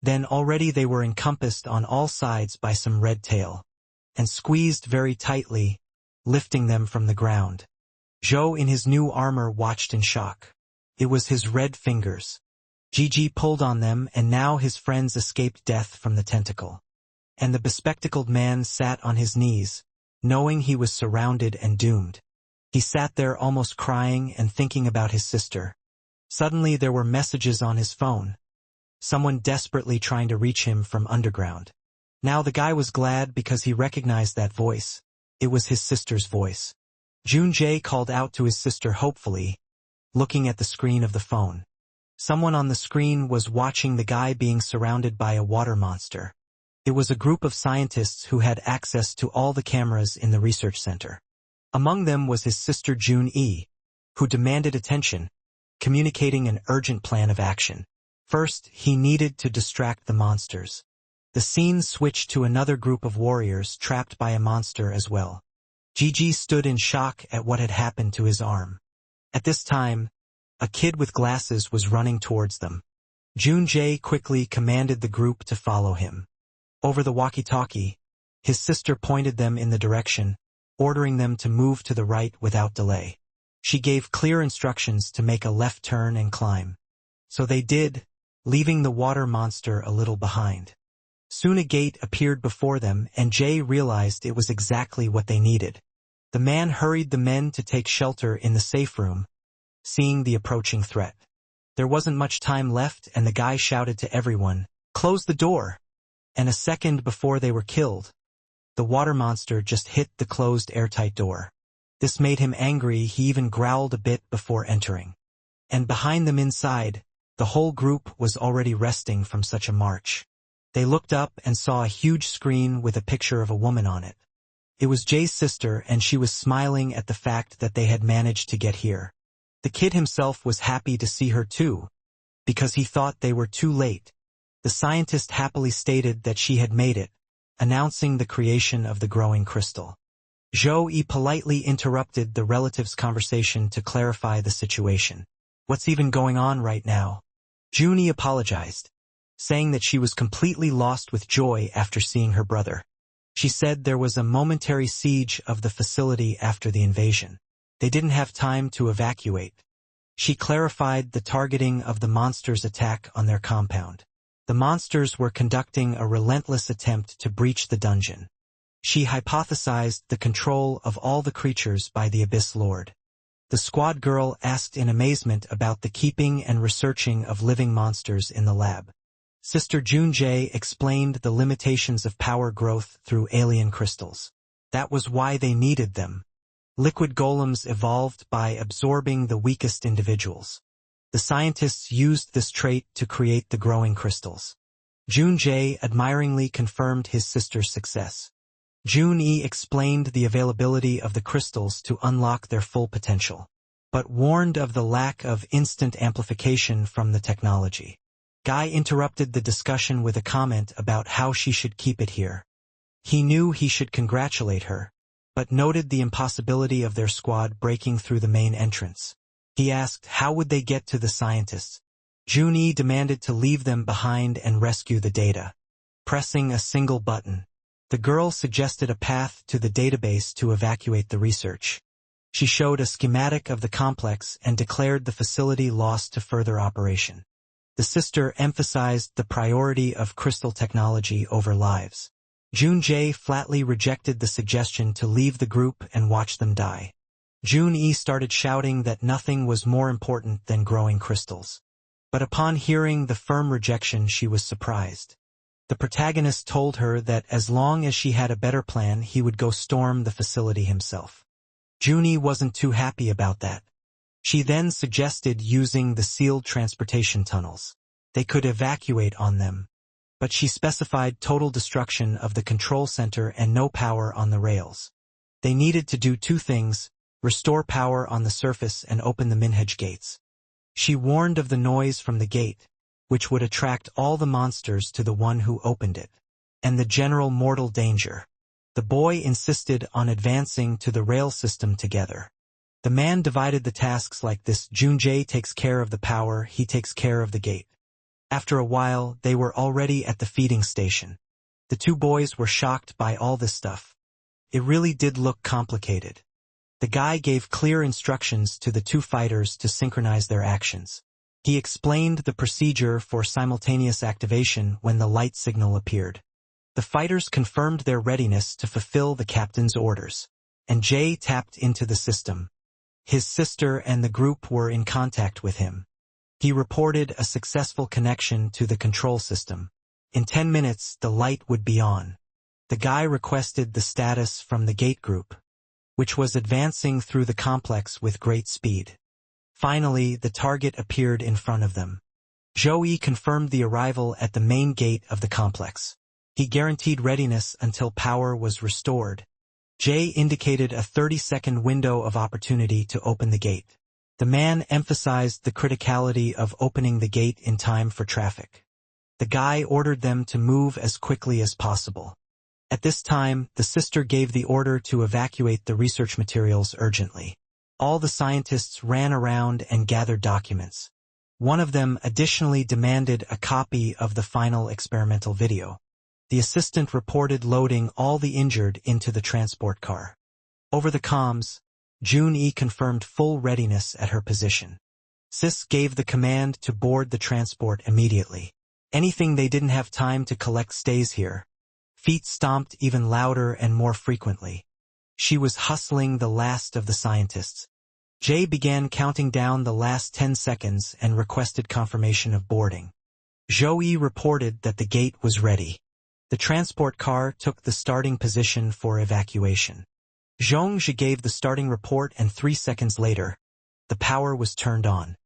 Then already they were encompassed on all sides by some red tail, and squeezed very tightly, lifting them from the ground. Zhou in his new armor watched in shock. It was his red fingers. Gigi pulled on them and now his friends escaped death from the tentacle. And the bespectacled man sat on his knees, knowing he was surrounded and doomed. He sat there almost crying and thinking about his sister. Suddenly there were messages on his phone. Someone desperately trying to reach him from underground. Now the guy was glad because he recognized that voice. It was his sister's voice. Junjae called out to his sister hopefully, looking at the screen of the phone. Someone on the screen was watching the guy being surrounded by a water monster. It was a group of scientists who had access to all the cameras in the research center. Among them was his sister Jun-E, who demanded attention, communicating an urgent plan of action. First, he needed to distract the monsters. The scene switched to another group of warriors trapped by a monster as well. Gigi stood in shock at what had happened to his arm. At this time, a kid with glasses was running towards them. Junjae quickly commanded the group to follow him. Over the walkie-talkie, his sister pointed them in the direction, ordering them to move to the right without delay. She gave clear instructions to make a left turn and climb. So they did, leaving the water monster a little behind. Soon a gate appeared before them and Jay realized it was exactly what they needed. The man hurried the men to take shelter in the safe room, seeing the approaching threat. There wasn't much time left and the guy shouted to everyone, "Close the door!" And a second before they were killed, the water monster just hit the closed airtight door. This made him angry, he even growled a bit before entering. And behind them inside, the whole group was already resting from such a march. They looked up and saw a huge screen with a picture of a woman on it. It was Jay's sister and she was smiling at the fact that they had managed to get here. The kid himself was happy to see her too, because he thought they were too late. The scientist happily stated that she had made it, announcing the creation of the growing crystal. Zhou Yi politely interrupted the relatives' conversation to clarify the situation. What's even going on right now? Junie apologized, saying that she was completely lost with joy after seeing her brother. She said there was a momentary siege of the facility after the invasion. They didn't have time to evacuate. She clarified the targeting of the monsters' attack on their compound. The monsters were conducting a relentless attempt to breach the dungeon. She hypothesized the control of all the creatures by the Abyss Lord. The squad girl asked in amazement about the keeping and researching of living monsters in the lab. Sister Junjae explained the limitations of power growth through alien crystals. That was why they needed them. Liquid golems evolved by absorbing the weakest individuals. The scientists used this trait to create the growing crystals. Junjae admiringly confirmed his sister's success. Jun-yi explained the availability of the crystals to unlock their full potential, but warned of the lack of instant amplification from the technology. Guy interrupted the discussion with a comment about how she should keep it here. He knew he should congratulate her, but noted the impossibility of their squad breaking through the main entrance. He asked how would they get to the scientists. Jun-yi demanded to leave them behind and rescue the data. Pressing a single button, the girl suggested a path to the database to evacuate the research. She showed a schematic of the complex and declared the facility lost to further operation. The sister emphasized the priority of crystal technology over lives. Junjae flatly rejected the suggestion to leave the group and watch them die. Jun-yi started shouting that nothing was more important than growing crystals. But upon hearing the firm rejection, she was surprised. The protagonist told her that as long as she had a better plan, he would go storm the facility himself. Junie wasn't too happy about that. She then suggested using the sealed transportation tunnels. They could evacuate on them, but she specified total destruction of the control center and no power on the rails. They needed to do two things: restore power on the surface and open the Minhaj gates. She warned of the noise from the gate, which would attract all the monsters to the one who opened it, and the general mortal danger. The boy insisted on advancing to the rail system together. The man divided the tasks like this: Junjae takes care of the power, he takes care of the gate. After a while, they were already at the feeding station. The two boys were shocked by all this stuff. It really did look complicated. The guy gave clear instructions to the two fighters to synchronize their actions. He explained the procedure for simultaneous activation when the light signal appeared. The fighters confirmed their readiness to fulfill the captain's orders, and Jay tapped into the system. His sister and the group were in contact with him. He reported a successful connection to the control system. In 10 minutes, the light would be on. The guy requested the status from the gate group, which was advancing through the complex with great speed. Finally, the target appeared in front of them. Zhou Yi confirmed the arrival at the main gate of the complex. He guaranteed readiness until power was restored. Jay indicated a 30-second window of opportunity to open the gate. The man emphasized the criticality of opening the gate in time for traffic. The guy ordered them to move as quickly as possible. At this time, the sister gave the order to evacuate the research materials urgently. All the scientists ran around and gathered documents. One of them additionally demanded a copy of the final experimental video. The assistant reported loading all the injured into the transport car. Over the comms, Jun-yi confirmed full readiness at her position. Sis gave the command to board the transport immediately. Anything they didn't have time to collect stays here. Feet stomped even louder and more frequently. She was hustling the last of the scientists. Jay began counting down the last 10 seconds and requested confirmation of boarding. Zhou Yi reported that the gate was ready. The transport car took the starting position for evacuation. Zhongzhi gave the starting report, and 3 seconds later, the power was turned on.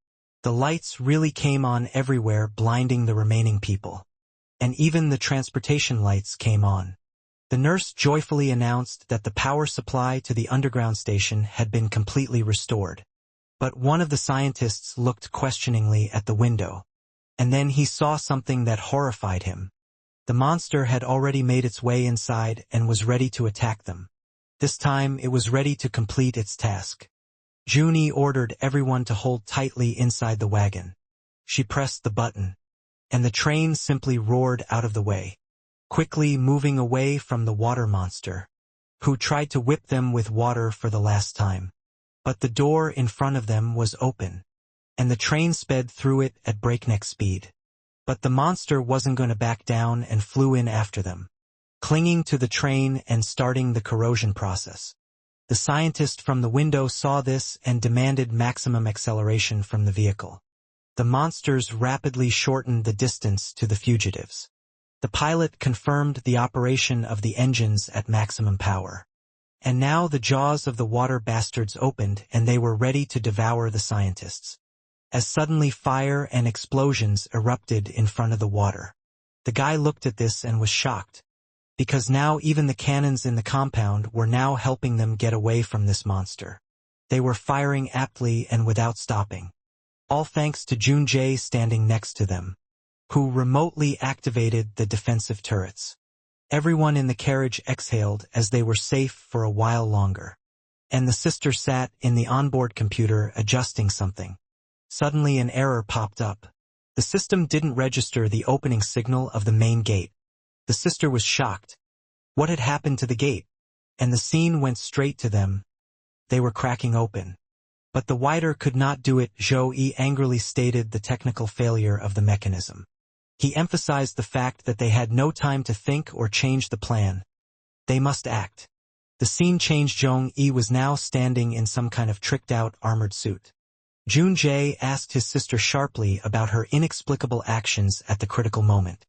The lights really came on everywhere, blinding the remaining people. And even the transportation lights came on. The nurse joyfully announced that the power supply to the underground station had been completely restored. But one of the scientists looked questioningly at the window. And then he saw something that horrified him. The monster had already made its way inside and was ready to attack them. This time it was ready to complete its task. Junie ordered everyone to hold tightly inside the wagon. She pressed the button, and the train simply roared out of the way, quickly moving away from the water monster, who tried to whip them with water for the last time. But the door in front of them was open, and the train sped through it at breakneck speed. But the monster wasn't going to back down and flew in after them, clinging to the train and starting the corrosion process. The scientist from the window saw this and demanded maximum acceleration from the vehicle. The monsters rapidly shortened the distance to the fugitives. The pilot confirmed the operation of the engines at maximum power. And now the jaws of the water bastards opened and they were ready to devour the scientists. As suddenly fire and explosions erupted in front of the water. The guy looked at this and was shocked, because now even the cannons in the compound were now helping them get away from this monster. They were firing aptly and without stopping. All thanks to Junjae standing next to them, who remotely activated the defensive turrets. Everyone in the carriage exhaled as they were safe for a while longer. And the sister sat in the onboard computer adjusting something. Suddenly an error popped up. The system didn't register the opening signal of the main gate. The sister was shocked. What had happened to the gate? And the scene went straight to them. They were cracking open. But the wider could not do it. Zhou angrily stated the technical failure of the mechanism. He emphasized the fact that they had no time to think or change the plan. They must act. The scene changed. Zhong-yi was now standing in some kind of tricked-out armored suit. Junjae asked his sister sharply about her inexplicable actions at the critical moment.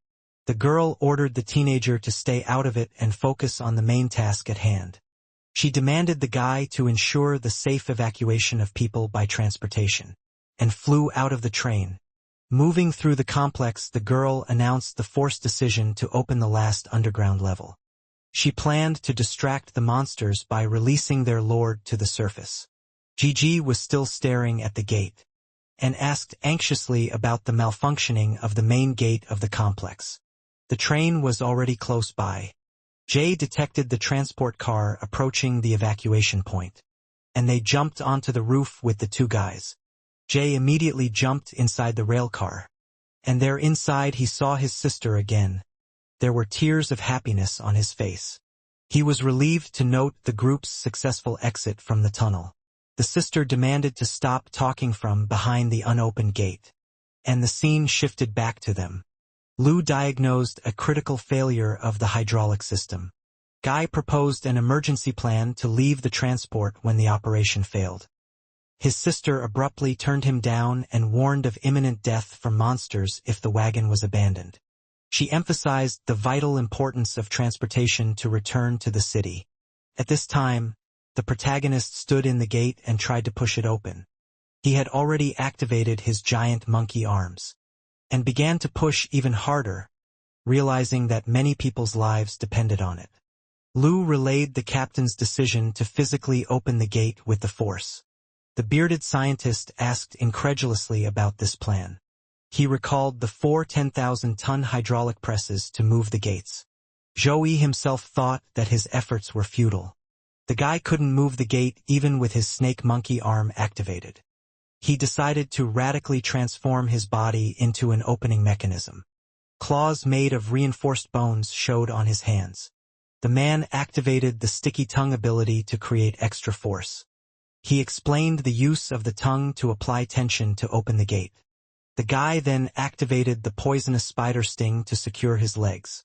The girl ordered the teenager to stay out of it and focus on the main task at hand. She demanded the guy to ensure the safe evacuation of people by transportation, and flew out of the train. Moving through the complex, the girl announced the forced decision to open the last underground level. She planned to distract the monsters by releasing their lord to the surface. Gigi was still staring at the gate, and asked anxiously about the malfunctioning of the main gate of the complex. The train was already close by. Jay detected the transport car approaching the evacuation point, and they jumped onto the roof with the two guys. Jay immediately jumped inside the rail car, and there inside he saw his sister again. There were tears of happiness on his face. He was relieved to note the group's successful exit from the tunnel. The sister demanded to stop talking from behind the unopened gate, and the scene shifted back to them. Lu diagnosed a critical failure of the hydraulic system. Guy proposed an emergency plan to leave the transport when the operation failed. His sister abruptly turned him down and warned of imminent death from monsters if the wagon was abandoned. She emphasized the vital importance of transportation to return to the city. At this time, the protagonist stood in the gate and tried to push it open. He had already activated his giant monkey arms, and began to push even harder, realizing that many people's lives depended on it. Lu relayed the captain's decision to physically open the gate with the force. The bearded scientist asked incredulously about this plan. He recalled the 4 10,000-ton hydraulic presses to move the gates. Zhou himself thought that his efforts were futile. The guy couldn't move the gate even with his snake monkey arm activated. He decided to radically transform his body into an opening mechanism. Claws made of reinforced bones showed on his hands. The man activated the sticky tongue ability to create extra force. He explained the use of the tongue to apply tension to open the gate. The guy then activated the poisonous spider sting to secure his legs.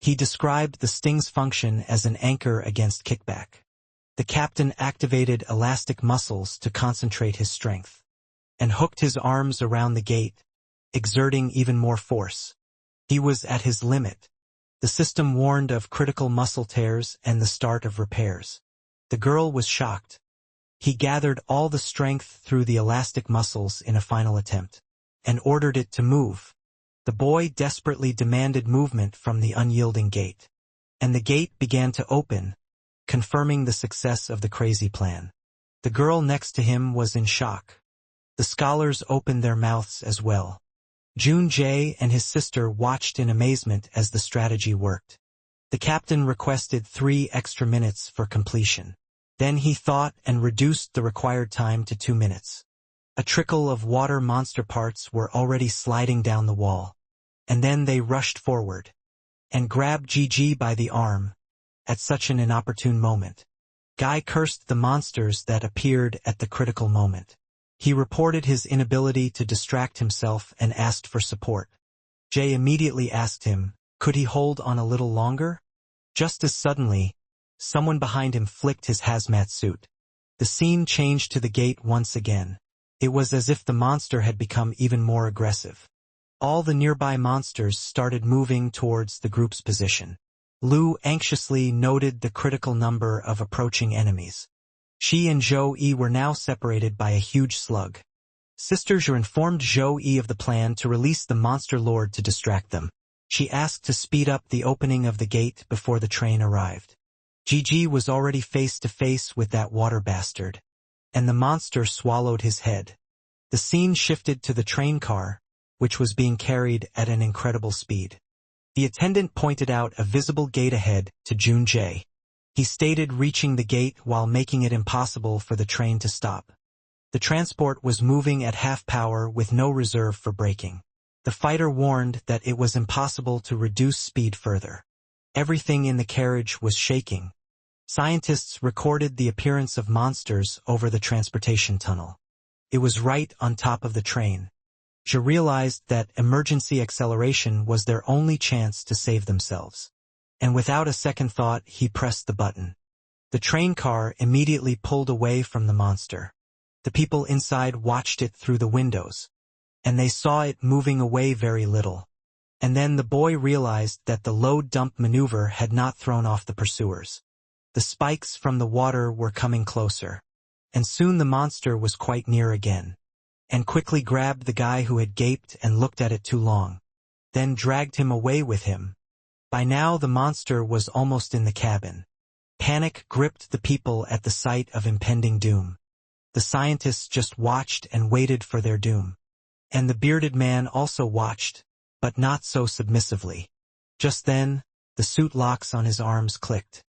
He described the sting's function as an anchor against kickback. The captain activated elastic muscles to concentrate his strength, and hooked his arms around the gate, exerting even more force. He was at his limit. The system warned of critical muscle tears and the start of repairs. The girl was shocked. He gathered all the strength through the elastic muscles in a final attempt, and ordered it to move. The boy desperately demanded movement from the unyielding gate, and the gate began to open, confirming the success of the crazy plan. The girl next to him was in shock. The scholars opened their mouths as well. Jun-jae and his sister watched in amazement as the strategy worked. The captain requested 3 extra minutes for completion. Then he thought and reduced the required time to 2 minutes. A trickle of water monster parts were already sliding down the wall. And then they rushed forward and grabbed Gigi by the arm at such an inopportune moment. Guy cursed the monsters that appeared at the critical moment. He reported his inability to distract himself and asked for support. Jay immediately asked him, could he hold on a little longer? Just as suddenly, someone behind him flicked his hazmat suit. The scene changed to the gate once again. It was as if the monster had become even more aggressive. All the nearby monsters started moving towards the group's position. Lu anxiously noted the critical number of approaching enemies. She and Zhou-yi were now separated by a huge slug. Sister Zhu informed Zhou-yi of the plan to release the monster lord to distract them. She asked to speed up the opening of the gate before the train arrived. Gigi was already face to face with that water bastard, and the monster swallowed his head. The scene shifted to the train car, which was being carried at an incredible speed. The attendant pointed out a visible gate ahead to Jun-jae. He stated reaching the gate while making it impossible for the train to stop. The transport was moving at half power with no reserve for braking. The fighter warned that it was impossible to reduce speed further. Everything in the carriage was shaking. Scientists recorded the appearance of monsters over the transportation tunnel. It was right on top of the train. She realized that emergency acceleration was their only chance to save themselves. And without a second thought, he pressed the button. The train car immediately pulled away from the monster. The people inside watched it through the windows, and they saw it moving away very little. And then the boy realized that the load dump maneuver had not thrown off the pursuers. The spikes from the water were coming closer, and soon the monster was quite near again, and quickly grabbed the guy who had gaped and looked at it too long, then dragged him away with him. By now the monster was almost in the cabin. Panic gripped the people at the sight of impending doom. The scientists just watched and waited for their doom. And the bearded man also watched, but not so submissively. Just then, the suit locks on his arms clicked,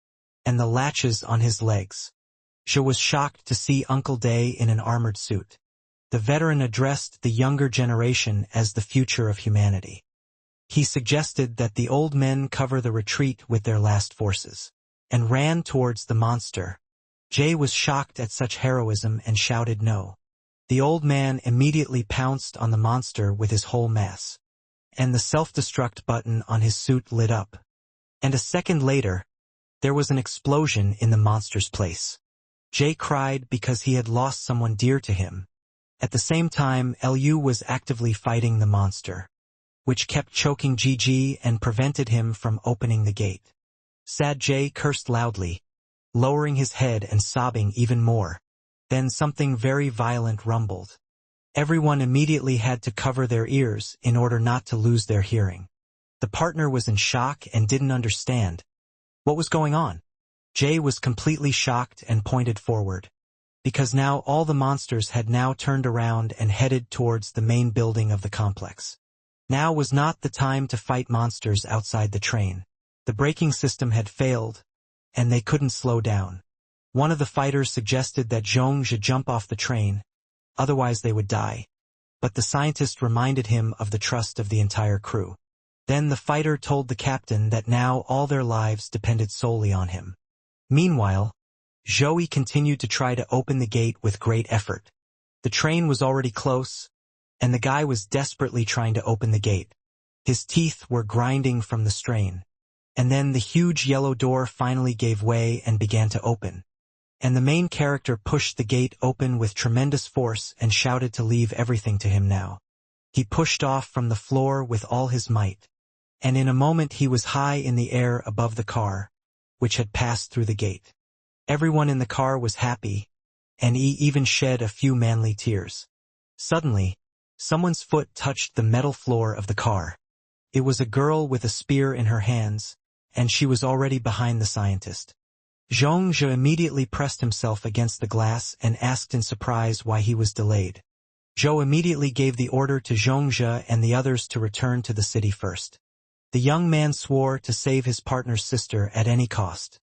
and the latches on his legs. She was shocked to see Uncle Day in an armored suit. The veteran addressed the younger generation as the future of humanity. He suggested that the old men cover the retreat with their last forces, and ran towards the monster. Jay was shocked at such heroism and shouted no. The old man immediately pounced on the monster with his whole mass, and the self-destruct button on his suit lit up. And a second later, there was an explosion in the monster's place. Jay cried because he had lost someone dear to him. At the same time, Lu was actively fighting the monster, which kept choking Gigi and prevented him from opening the gate. Sad Jay cursed loudly, lowering his head and sobbing even more. Then something very violent rumbled. Everyone immediately had to cover their ears in order not to lose their hearing. The partner was in shock and didn't understand what was going on. Jay was completely shocked and pointed forward, because now all the monsters had now turned around and headed towards the main building of the complex. Now was not the time to fight monsters outside the train. The braking system had failed, and they couldn't slow down. One of the fighters suggested that Zhong should jump off the train, otherwise they would die. But the scientist reminded him of the trust of the entire crew. Then the fighter told the captain that now all their lives depended solely on him. Meanwhile, Zhou-yi continued to try to open the gate with great effort. The train was already close, and the guy was desperately trying to open the gate. His teeth were grinding from the strain. And then the huge yellow door finally gave way and began to open. And the main character pushed the gate open with tremendous force and shouted to leave everything to him now. He pushed off from the floor with all his might. And in a moment he was high in the air above the car, which had passed through the gate. Everyone in the car was happy, and he even shed a few manly tears. Suddenly, someone's foot touched the metal floor of the car. It was a girl with a spear in her hands, and she was already behind the scientist. Zhongzhe immediately pressed himself against the glass and asked in surprise why he was delayed. Zhou immediately gave the order to Zhongzhe and the others to return to the city first. The young man swore to save his partner's sister at any cost,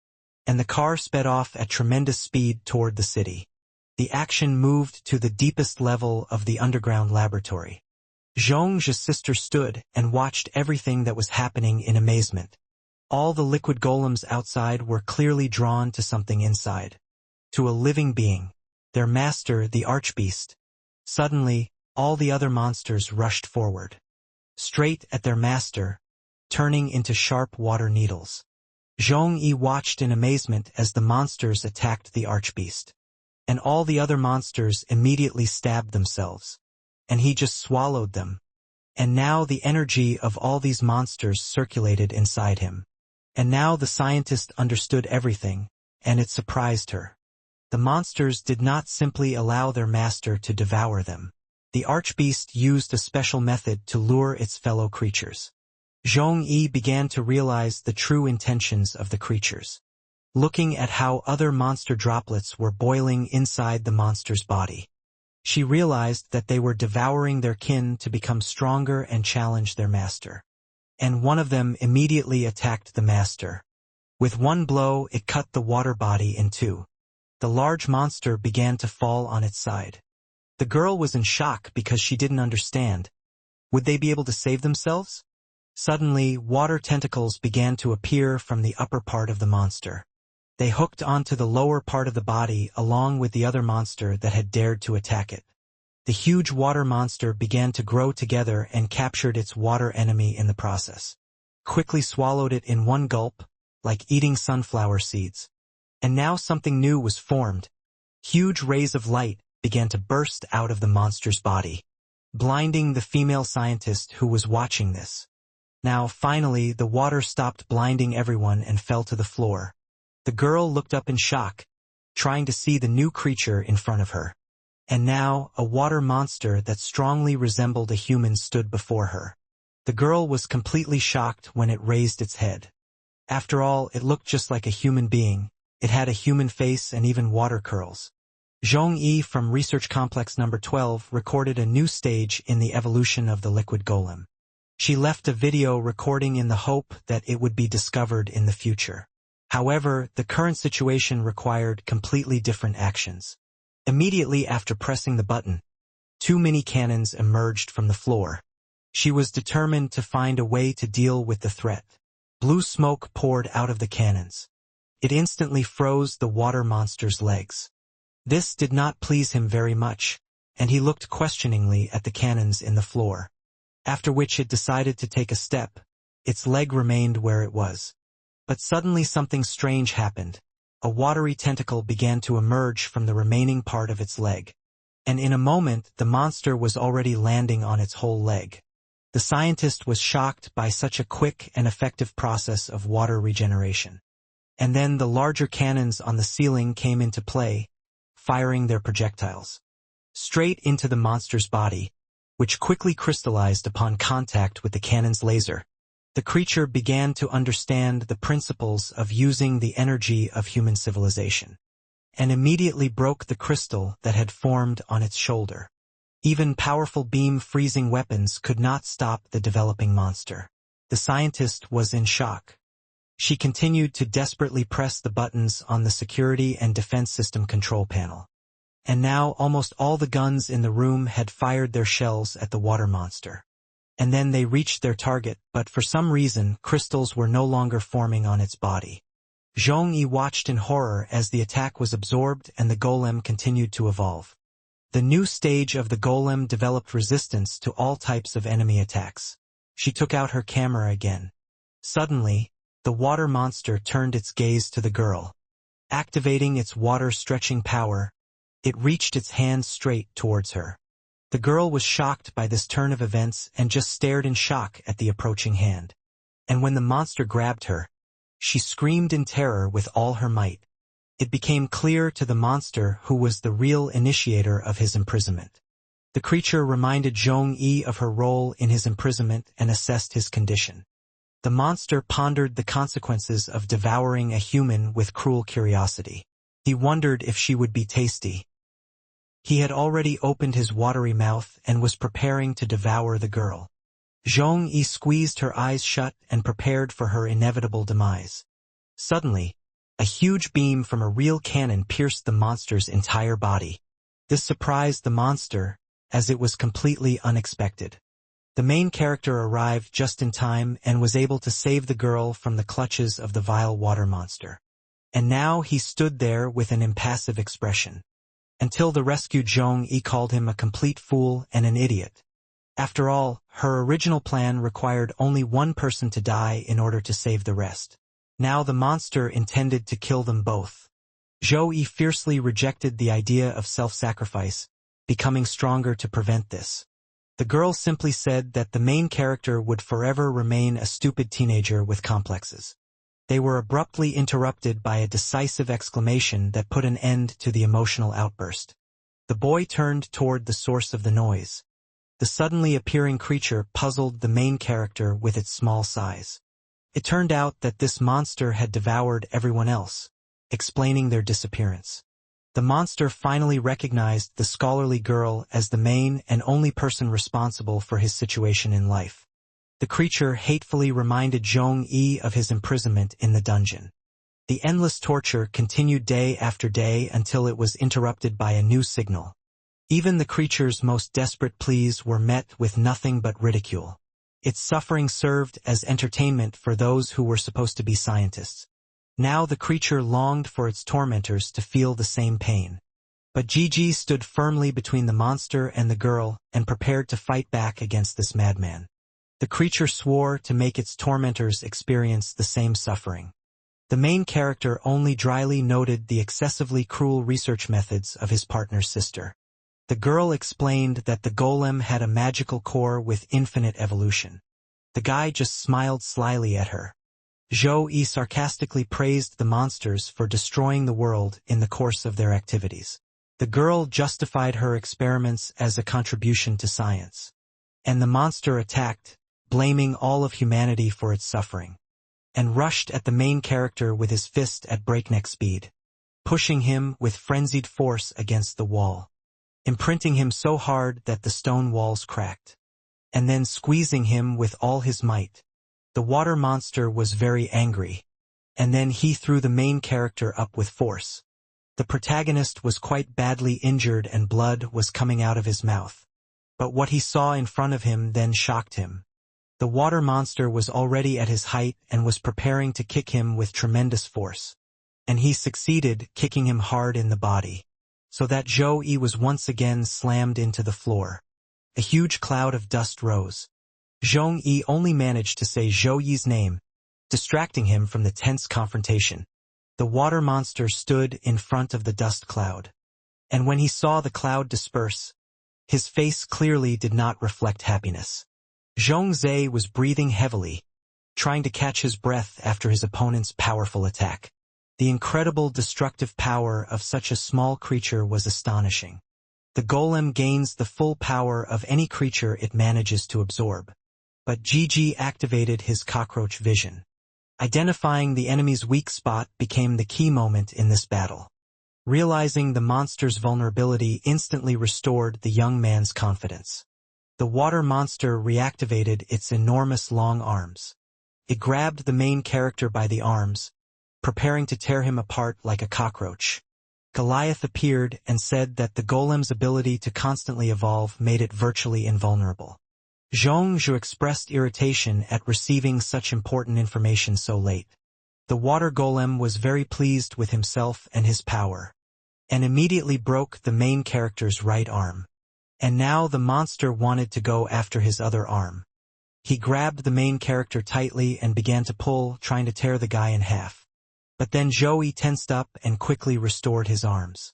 and the car sped off at tremendous speed toward the city. The action moved to the deepest level of the underground laboratory. Zhongzhe's sister stood and watched everything that was happening in amazement. All the liquid golems outside were clearly drawn to something inside, to a living being, their master, the archbeast. Suddenly, all the other monsters rushed forward, straight at their master, turning into sharp water needles. Zhong-Yi watched in amazement as the monsters attacked the archbeast. And all the other monsters immediately stabbed themselves. And he just swallowed them. And now the energy of all these monsters circulated inside him. And now the scientist understood everything, and it surprised her. The monsters did not simply allow their master to devour them. The archbeast used a special method to lure its fellow creatures. Zhong-Yi began to realize the true intentions of the creatures. Looking at how other monster droplets were boiling inside the monster's body, she realized that they were devouring their kin to become stronger and challenge their master. And one of them immediately attacked the master. With one blow, it cut the water body in two. The large monster began to fall on its side. The girl was in shock because she didn't understand. Would they be able to save themselves? Suddenly, water tentacles began to appear from the upper part of the monster. They hooked onto the lower part of the body along with the other monster that had dared to attack it. The huge water monster began to grow together and captured its water enemy in the process. Quickly swallowed it in one gulp, like eating sunflower seeds. And now something new was formed. Huge rays of light began to burst out of the monster's body, blinding the female scientist who was watching this. Now, finally, the water stopped blinding everyone and fell to the floor. The girl looked up in shock, trying to see the new creature in front of her. And now, a water monster that strongly resembled a human stood before her. The girl was completely shocked when it raised its head. After all, it looked just like a human being. It had a human face and even water curls. Zhong-Yi from Research Complex No. 12 recorded a new stage in the evolution of the liquid golem. She left a video recording in the hope that it would be discovered in the future. However, the current situation required completely different actions. Immediately after pressing the button, 2 mini cannons emerged from the floor. She was determined to find a way to deal with the threat. Blue smoke poured out of the cannons. It instantly froze the water monster's legs. This did not please him very much, and he looked questioningly at the cannons in the floor. After which it decided to take a step. Its leg remained where it was. But suddenly something strange happened. A watery tentacle began to emerge from the remaining part of its leg. And in a moment, the monster was already landing on its whole leg. The scientist was shocked by such a quick and effective process of water regeneration. And then the larger cannons on the ceiling came into play, firing their projectiles straight into the monster's body, which quickly crystallized upon contact with the cannon's laser. The creature began to understand the principles of using the energy of human civilization, and immediately broke the crystal that had formed on its shoulder. Even powerful beam-freezing weapons could not stop the developing monster. The scientist was in shock. She continued to desperately press the buttons on the security and defense system control panel. And now almost all the guns in the room had fired their shells at the water monster. And then they reached their target, but for some reason, crystals were no longer forming on its body. Zhong-Yi watched in horror as the attack was absorbed and the golem continued to evolve. The new stage of the golem developed resistance to all types of enemy attacks. She took out her camera again. Suddenly, the water monster turned its gaze to the girl. Activating its water-stretching power, it reached its hand straight towards her. The girl was shocked by this turn of events and just stared in shock at the approaching hand. And when the monster grabbed her, she screamed in terror with all her might. It became clear to the monster who was the real initiator of his imprisonment. The creature reminded Zhong-Yi of her role in his imprisonment and assessed his condition. The monster pondered the consequences of devouring a human with cruel curiosity. He wondered if she would be tasty. He had already opened his watery mouth and was preparing to devour the girl. Zhong-yi squeezed her eyes shut and prepared for her inevitable demise. Suddenly, a huge beam from a real cannon pierced the monster's entire body. This surprised the monster, as it was completely unexpected. The main character arrived just in time and was able to save the girl from the clutches of the vile water monster. And now he stood there with an impassive expression. Until the rescued Zhong-yi called him a complete fool and an idiot. After all, her original plan required only one person to die in order to save the rest. Now the monster intended to kill them both. Zhou-yi fiercely rejected the idea of self-sacrifice, becoming stronger to prevent this. The girl simply said that the main character would forever remain a stupid teenager with complexes. They were abruptly interrupted by a decisive exclamation that put an end to the emotional outburst. The boy turned toward the source of the noise. The suddenly appearing creature puzzled the main character with its small size. It turned out that this monster had devoured everyone else, explaining their disappearance. The monster finally recognized the scholarly girl as the main and only person responsible for his situation in life. The creature hatefully reminded Zhong-yi of his imprisonment in the dungeon. The endless torture continued day after day until it was interrupted by a new signal. Even the creature's most desperate pleas were met with nothing but ridicule. Its suffering served as entertainment for those who were supposed to be scientists. Now the creature longed for its tormentors to feel the same pain. But Gigi stood firmly between the monster and the girl and prepared to fight back against this madman. The creature swore to make its tormentors experience the same suffering. The main character only dryly noted the excessively cruel research methods of his partner's sister. The girl explained that the golem had a magical core with infinite evolution. The guy just smiled slyly at her. Zhou-yi sarcastically praised the monsters for destroying the world in the course of their activities. The girl justified her experiments as a contribution to science. And the monster attacked, blaming all of humanity for its suffering, and rushed at the main character with his fist at breakneck speed, pushing him with frenzied force against the wall, imprinting him so hard that the stone walls cracked, and then squeezing him with all his might. The water monster was very angry, and then he threw the main character up with force. The protagonist was quite badly injured and blood was coming out of his mouth. But what he saw in front of him then shocked him. The water monster was already at his height and was preparing to kick him with tremendous force. And he succeeded, kicking him hard in the body, so that Zhou-yi was once again slammed into the floor. A huge cloud of dust rose. Zhong-yi only managed to say Zhou-yi's name, distracting him from the tense confrontation. The water monster stood in front of the dust cloud. And when he saw the cloud disperse, his face clearly did not reflect happiness. Zhongzhe was breathing heavily, trying to catch his breath after his opponent's powerful attack. The incredible destructive power of such a small creature was astonishing. The golem gains the full power of any creature it manages to absorb. But Gigi activated his cockroach vision. Identifying the enemy's weak spot became the key moment in this battle. Realizing the monster's vulnerability instantly restored the young man's confidence. The water monster reactivated its enormous long arms. It grabbed the main character by the arms, preparing to tear him apart like a cockroach. Goliath appeared and said that the golem's ability to constantly evolve made it virtually invulnerable. Zhongzhu expressed irritation at receiving such important information so late. The water golem was very pleased with himself and his power, and immediately broke the main character's right arm. And now the monster wanted to go after his other arm. He grabbed the main character tightly and began to pull, trying to tear the guy in half. But then Zhou-yi tensed up and quickly restored his arms.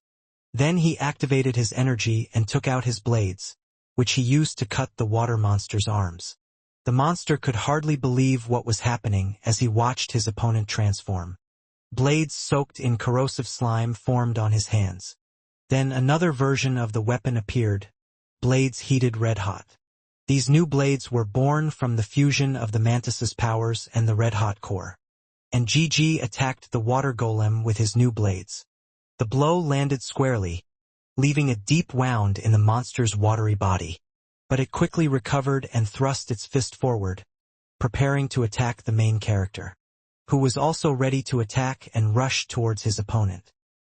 Then he activated his energy and took out his blades, which he used to cut the water monster's arms. The monster could hardly believe what was happening as he watched his opponent transform. Blades soaked in corrosive slime formed on his hands. Then another version of the weapon appeared, blades heated red-hot. These new blades were born from the fusion of the mantis's powers and the red-hot core. And Gigi attacked the water golem with his new blades. The blow landed squarely, leaving a deep wound in the monster's watery body. But it quickly recovered and thrust its fist forward, preparing to attack the main character, who was also ready to attack and rush towards his opponent.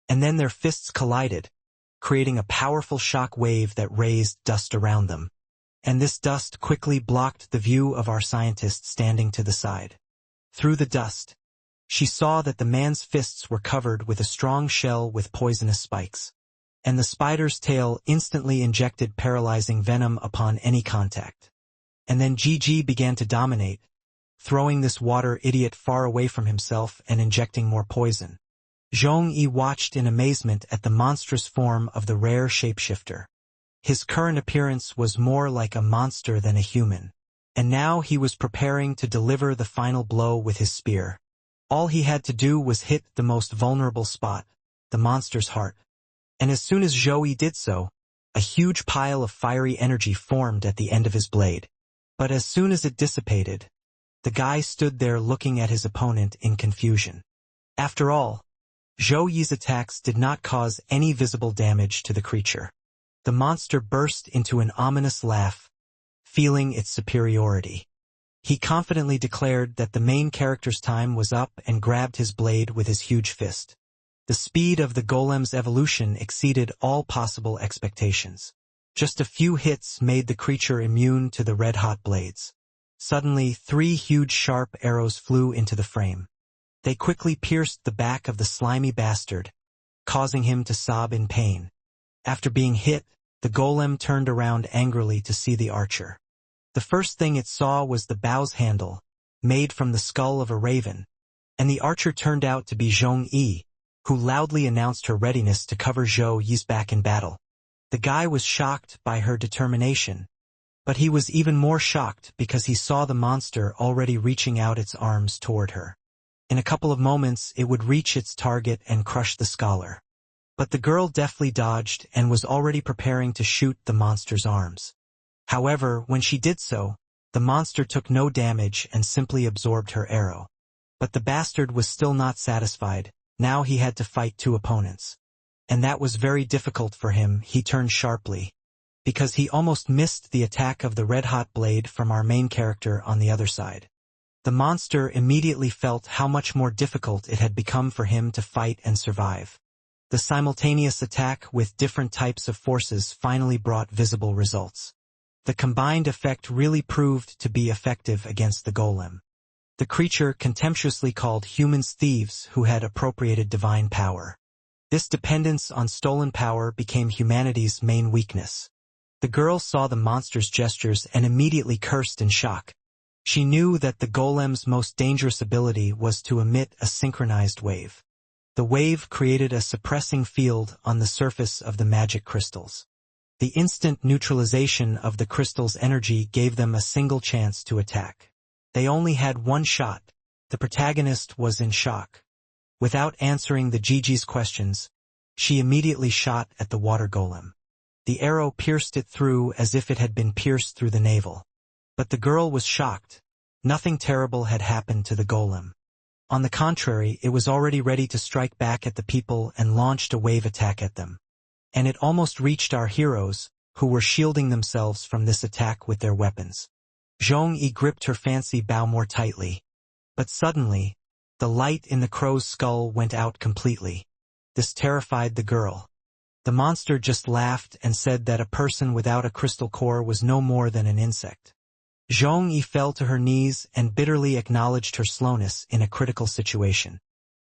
And then their fists collided, creating a powerful shock wave that raised dust around them. And this dust quickly blocked the view of our scientist standing to the side. Through the dust, she saw that the man's fists were covered with a strong shell with poisonous spikes, and the spider's tail instantly injected paralyzing venom upon any contact. And then Gigi began to dominate, throwing this water idiot far away from himself and injecting more poison. Zhong-yi watched in amazement at the monstrous form of the rare shapeshifter. His current appearance was more like a monster than a human, and now he was preparing to deliver the final blow with his spear. All he had to do was hit the most vulnerable spot, the monster's heart. And as soon as Zhou-yi did so, a huge pile of fiery energy formed at the end of his blade. But as soon as it dissipated, the guy stood there looking at his opponent in confusion. After all, Zhou-yi's attacks did not cause any visible damage to the creature. The monster burst into an ominous laugh, feeling its superiority. He confidently declared that the main character's time was up and grabbed his blade with his huge fist. The speed of the golem's evolution exceeded all possible expectations. Just a few hits made the creature immune to the red-hot blades. Suddenly, 3 huge sharp arrows flew into the frame. They quickly pierced the back of the slimy bastard, causing him to sob in pain. After being hit, the golem turned around angrily to see the archer. The first thing it saw was the bow's handle, made from the skull of a raven, and the archer turned out to be Zhong-yi, who loudly announced her readiness to cover Zhou-yi's back in battle. The guy was shocked by her determination, but he was even more shocked because he saw the monster already reaching out its arms toward her. In a couple of moments it would reach its target and crush the scholar. But the girl deftly dodged and was already preparing to shoot the monster's arms. However, when she did so, the monster took no damage and simply absorbed her arrow. But the bastard was still not satisfied. Now he had to fight 2 opponents. And that was very difficult for him. He turned sharply, because he almost missed the attack of the red-hot blade from our main character on the other side. The monster immediately felt how much more difficult it had become for him to fight and survive. The simultaneous attack with different types of forces finally brought visible results. The combined effect really proved to be effective against the golem. The creature contemptuously called humans thieves who had appropriated divine power. This dependence on stolen power became humanity's main weakness. The girl saw the monster's gestures and immediately cursed in shock. She knew that the golem's most dangerous ability was to emit a synchronized wave. The wave created a suppressing field on the surface of the magic crystals. The instant neutralization of the crystal's energy gave them a single chance to attack. They only had 1 shot. The protagonist was in shock. Without answering the Gigi's questions, she immediately shot at the water golem. The arrow pierced it through as if it had been pierced through the navel. But the girl was shocked. Nothing terrible had happened to the golem. On the contrary, it was already ready to strike back at the people and launched a wave attack at them. And it almost reached our heroes, who were shielding themselves from this attack with their weapons. Zhong-yi gripped her fancy bow more tightly. But suddenly, the light in the crow's skull went out completely. This terrified the girl. The monster just laughed and said that a person without a crystal core was no more than an insect. Zhong-yi fell to her knees and bitterly acknowledged her slowness in a critical situation.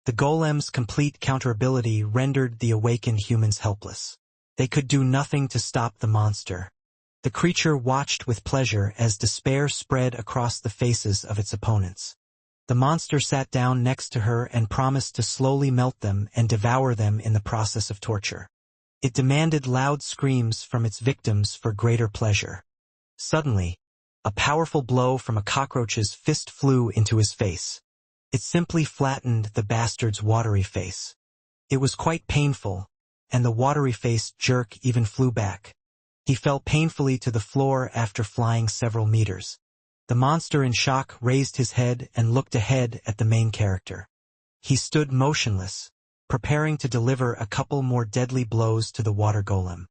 The golem's complete counterability rendered the awakened humans helpless. They could do nothing to stop the monster. The creature watched with pleasure as despair spread across the faces of its opponents. The monster sat down next to her and promised to slowly melt them and devour them in the process of torture. It demanded loud screams from its victims for greater pleasure. Suddenly, a powerful blow from a cockroach's fist flew into his face. It simply flattened the bastard's watery face. It was quite painful, and the watery face jerk even flew back. He fell painfully to the floor after flying several meters. The monster in shock raised his head and looked ahead at the main character. He stood motionless, preparing to deliver a couple more deadly blows to the water golem.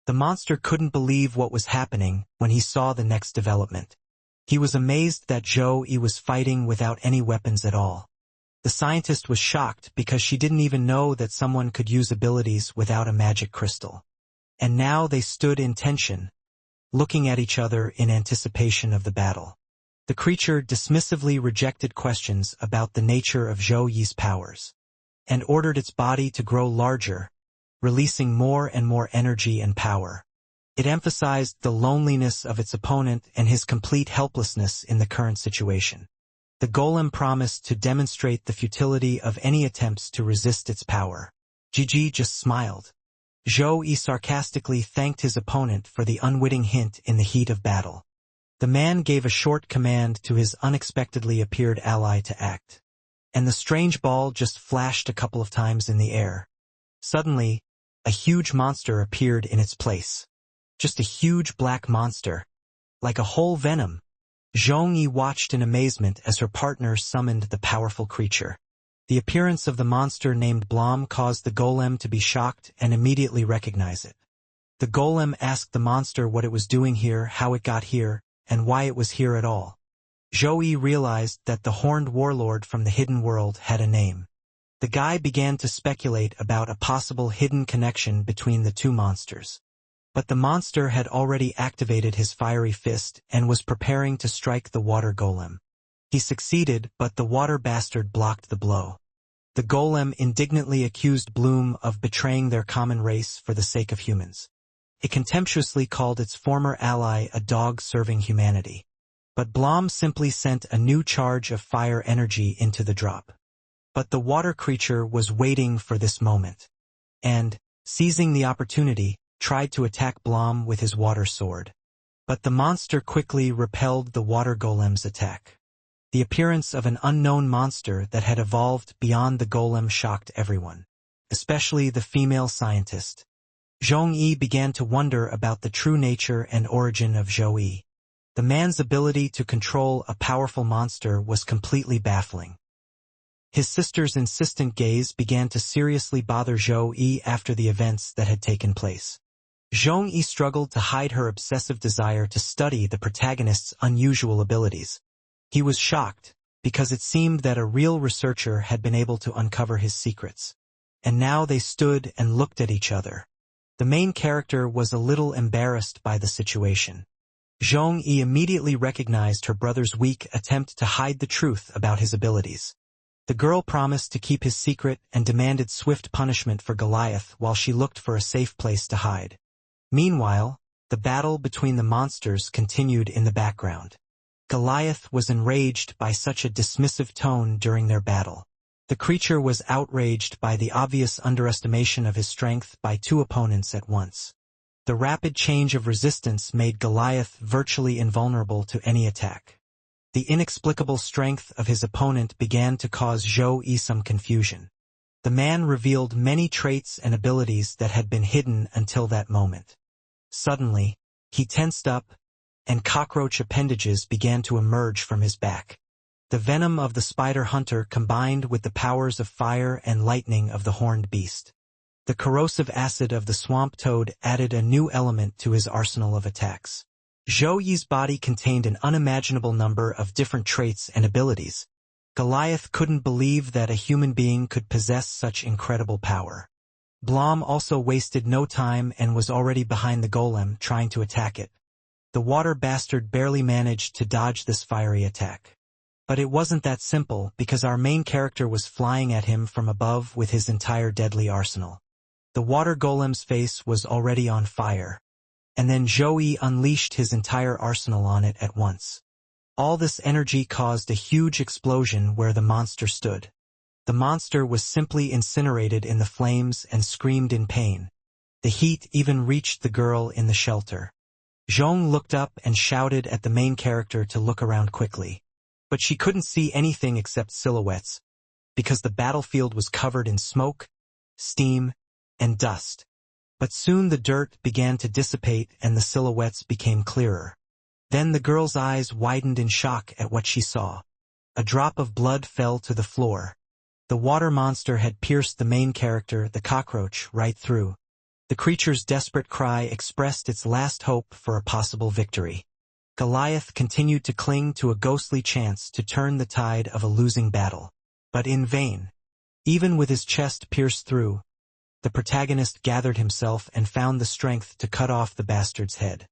The monster couldn't believe what was happening when he saw the next development. He was amazed that Zhou-Yi was fighting without any weapons at all. The scientist was shocked because she didn't even know that someone could use abilities without a magic crystal. And now they stood in tension, looking at each other in anticipation of the battle. The creature dismissively rejected questions about the nature of Zhou-Yi's powers, and ordered its body to grow larger, releasing more and more energy and power. It emphasized the loneliness of its opponent and his complete helplessness in the current situation. The golem promised to demonstrate the futility of any attempts to resist its power. Gigi just smiled. Zhou-Yi sarcastically thanked his opponent for the unwitting hint in the heat of battle. The man gave a short command to his unexpectedly appeared ally to act. And the strange ball just flashed a couple of times in the air. Suddenly, a huge monster appeared in its place. Just a huge black monster, like a whole venom. Zhou-Yi watched in amazement as her partner summoned the powerful creature. The appearance of the monster named Blom caused the golem to be shocked and immediately recognize it. The golem asked the monster what it was doing here, how it got here, and why it was here at all. Zhou-Yi realized that the horned warlord from the hidden world had a name. The guy began to speculate about a possible hidden connection between the two monsters. But the monster had already activated his fiery fist and was preparing to strike the water golem. He succeeded, but the water bastard blocked the blow. The golem indignantly accused Bloom of betraying their common race for the sake of humans. It contemptuously called its former ally a dog serving humanity. But Blom simply sent a new charge of fire energy into the drop. But the water creature was waiting for this moment. And, seizing the opportunity, tried to attack Blom with his water sword. But the monster quickly repelled the water golem's attack. The appearance of an unknown monster that had evolved beyond the golem shocked everyone, especially the female scientist. Zhou-Yi began to wonder about the true nature and origin of Zhou-Yi. The man's ability to control a powerful monster was completely baffling. His sister's insistent gaze began to seriously bother Zhou-Yi after the events that had taken place. Zhou-Yi struggled to hide her obsessive desire to study the protagonist's unusual abilities. He was shocked, because it seemed that a real researcher had been able to uncover his secrets. And now they stood and looked at each other. The main character was a little embarrassed by the situation. Zhou-Yi immediately recognized her brother's weak attempt to hide the truth about his abilities. The girl promised to keep his secret and demanded swift punishment for Goliath while she looked for a safe place to hide. Meanwhile, the battle between the monsters continued in the background. Goliath was enraged by such a dismissive tone during their battle. The creature was outraged by the obvious underestimation of his strength by two opponents at once. The rapid change of resistance made Goliath virtually invulnerable to any attack. The inexplicable strength of his opponent began to cause Zhou-Yi some confusion. The man revealed many traits and abilities that had been hidden until that moment. Suddenly, he tensed up, and cockroach appendages began to emerge from his back. The venom of the spider hunter combined with the powers of fire and lightning of the horned beast. The corrosive acid of the swamp toad added a new element to his arsenal of attacks. Zhou-Yi's body contained an unimaginable number of different traits and abilities. Goliath couldn't believe that a human being could possess such incredible power. Blom also wasted no time and was already behind the golem, trying to attack it. The water bastard barely managed to dodge this fiery attack. But it wasn't that simple, because our main character was flying at him from above with his entire deadly arsenal. The water golem's face was already on fire. And then Zhou-Yi unleashed his entire arsenal on it at once. All this energy caused a huge explosion where the monster stood. The monster was simply incinerated in the flames and screamed in pain. The heat even reached the girl in the shelter. Zhong looked up and shouted at the main character to look around quickly. But she couldn't see anything except silhouettes, because the battlefield was covered in smoke, steam, and dust. But soon the dirt began to dissipate and the silhouettes became clearer. Then the girl's eyes widened in shock at what she saw. A drop of blood fell to the floor. The water monster had pierced the main character, the cockroach, right through. The creature's desperate cry expressed its last hope for a possible victory. Goliath continued to cling to a ghostly chance to turn the tide of a losing battle. But in vain. Even with his chest pierced through, the protagonist gathered himself and found the strength to cut off the bastard's head.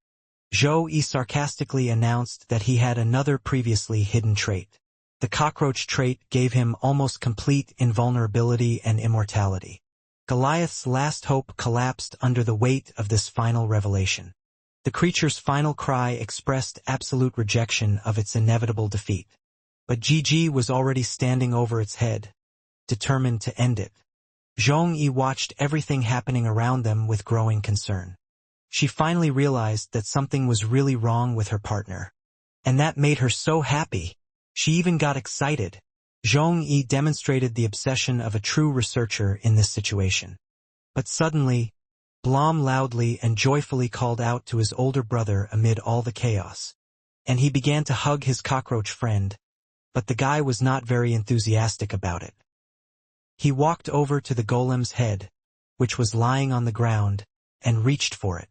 Zhou sarcastically announced that he had another previously hidden trait. The cockroach trait gave him almost complete invulnerability and immortality. Goliath's last hope collapsed under the weight of this final revelation. The creature's final cry expressed absolute rejection of its inevitable defeat. But Gigi was already standing over its head, determined to end it. Zhong-yi watched everything happening around them with growing concern. She finally realized that something was really wrong with her partner. And that made her so happy. She even got excited. Zhong-yi demonstrated the obsession of a true researcher in this situation. But suddenly, Blom loudly and joyfully called out to his older brother amid all the chaos. And he began to hug his cockroach friend, but the guy was not very enthusiastic about it. He walked over to the golem's head, which was lying on the ground, and reached for it.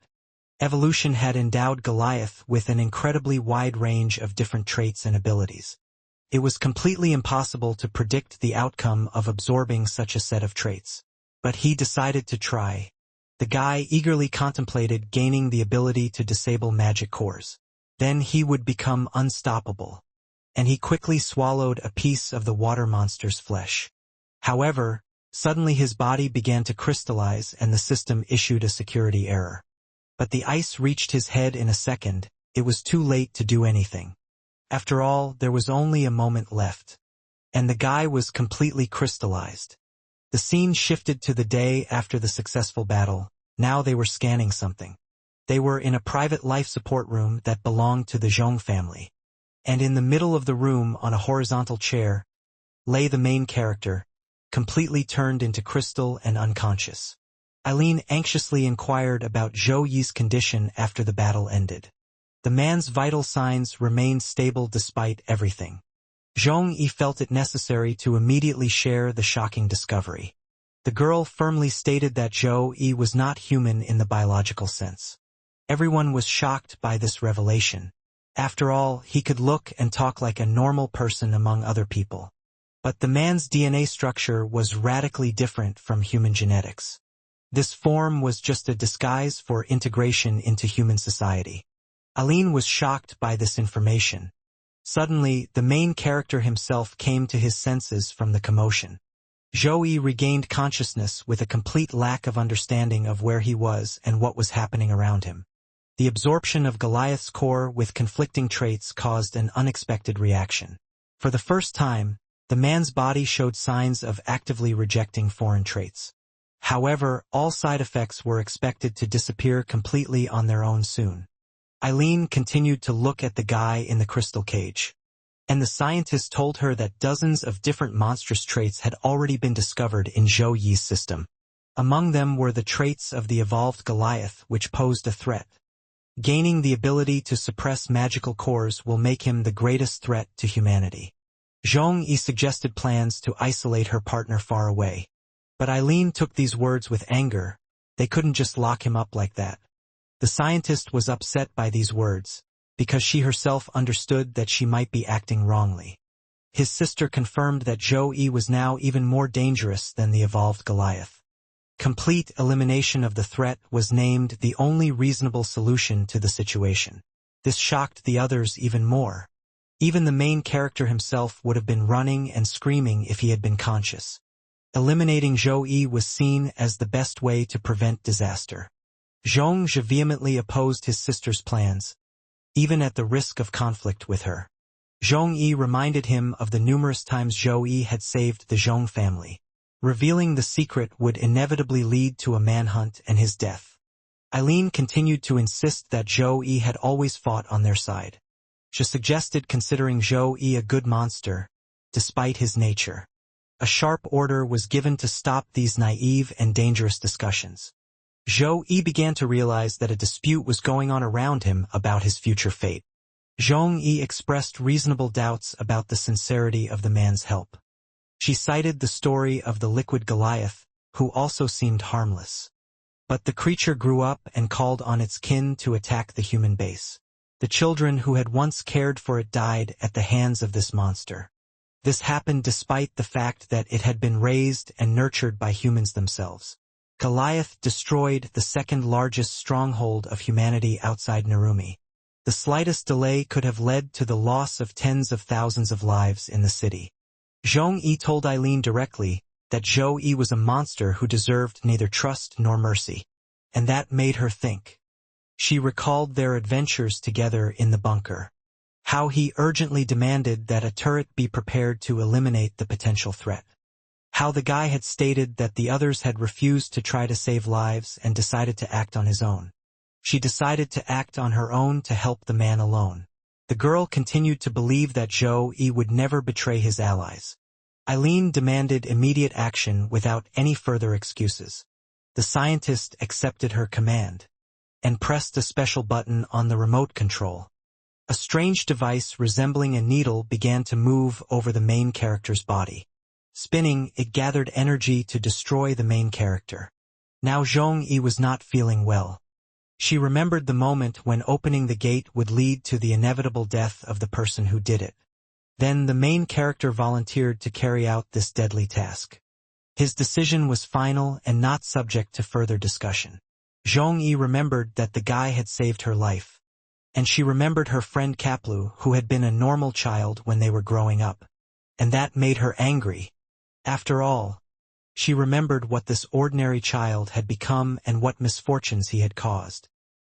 Evolution had endowed Goliath with an incredibly wide range of different traits and abilities. It was completely impossible to predict the outcome of absorbing such a set of traits. But he decided to try. The guy eagerly contemplated gaining the ability to disable magic cores. Then he would become unstoppable. And he quickly swallowed a piece of the water monster's flesh. However, suddenly his body began to crystallize and the system issued a security error. But the ice reached his head in a second. It was too late to do anything. After all, there was only a moment left. And the guy was completely crystallized. The scene shifted to the day after the successful battle. Now they were scanning something. They were in a private life support room that belonged to the Zhong family. And in the middle of the room on a horizontal chair, lay the main character, completely turned into crystal and unconscious. Eileen anxiously inquired about Zhou Yi's condition after the battle ended. The man's vital signs remained stable despite everything. Zhong Yi felt it necessary to immediately share the shocking discovery. The girl firmly stated that Zhou Yi was not human in the biological sense. Everyone was shocked by this revelation. After all, he could look and talk like a normal person among other people. But the man's DNA structure was radically different from human genetics. This form was just a disguise for integration into human society. Eileen was shocked by this information. Suddenly, the main character himself came to his senses from the commotion. Zhou Yi regained consciousness with a complete lack of understanding of where he was and what was happening around him. The absorption of Goliath's core with conflicting traits caused an unexpected reaction. For the first time, the man's body showed signs of actively rejecting foreign traits. However, all side effects were expected to disappear completely on their own soon. Eileen continued to look at the guy in the crystal cage. And the scientist told her that dozens of different monstrous traits had already been discovered in Zhou Yi's system. Among them were the traits of the evolved Goliath, which posed a threat. Gaining the ability to suppress magical cores will make him the greatest threat to humanity. Zhong Yi suggested plans to isolate her partner far away. But Eileen took these words with anger. They couldn't just lock him up like that. The scientist was upset by these words, because she herself understood that she might be acting wrongly. His sister confirmed that Zhou Yi was now even more dangerous than the evolved Goliath. Complete elimination of the threat was named the only reasonable solution to the situation. This shocked the others even more. Even the main character himself would have been running and screaming if he had been conscious. Eliminating Zhou Yi was seen as the best way to prevent disaster. Zhong Zhi vehemently opposed his sister's plans, even at the risk of conflict with her. Zhong Yi reminded him of the numerous times Zhou Yi had saved the Zhong family. Revealing the secret would inevitably lead to a manhunt and his death. Eileen continued to insist that Zhou Yi had always fought on their side. She suggested considering Zhou Yi a good monster, despite his nature. A sharp order was given to stop these naive and dangerous discussions. Zhou Yi began to realize that a dispute was going on around him about his future fate. Zhong Yi expressed reasonable doubts about the sincerity of the man's help. She cited the story of the liquid Goliath, who also seemed harmless. But the creature grew up and called on its kin to attack the human base. The children who had once cared for it died at the hands of this monster. This happened despite the fact that it had been raised and nurtured by humans themselves. Goliath destroyed the second largest stronghold of humanity outside Narumi. The slightest delay could have led to the loss of tens of thousands of lives in the city. Zhong-yi told Eileen directly that Zhou-yi was a monster who deserved neither trust nor mercy. And that made her think. She recalled their adventures together in the bunker. How he urgently demanded that a turret be prepared to eliminate the potential threat. How the guy had stated that the others had refused to try to save lives and decided to act on his own. She decided to act on her own to help the man alone. The girl continued to believe that Zhou-yi would never betray his allies. Eileen demanded immediate action without any further excuses. The scientist accepted her command and pressed a special button on the remote control. A strange device resembling a needle began to move over the main character's body. Spinning, it gathered energy to destroy the main character. Now Zhong-yi was not feeling well. She remembered the moment when opening the gate would lead to the inevitable death of the person who did it. Then the main character volunteered to carry out this deadly task. His decision was final and not subject to further discussion. Zhong-yi remembered that the guy had saved her life. And she remembered her friend Kaplu, who had been a normal child when they were growing up. And that made her angry. After all, she remembered what this ordinary child had become and what misfortunes he had caused.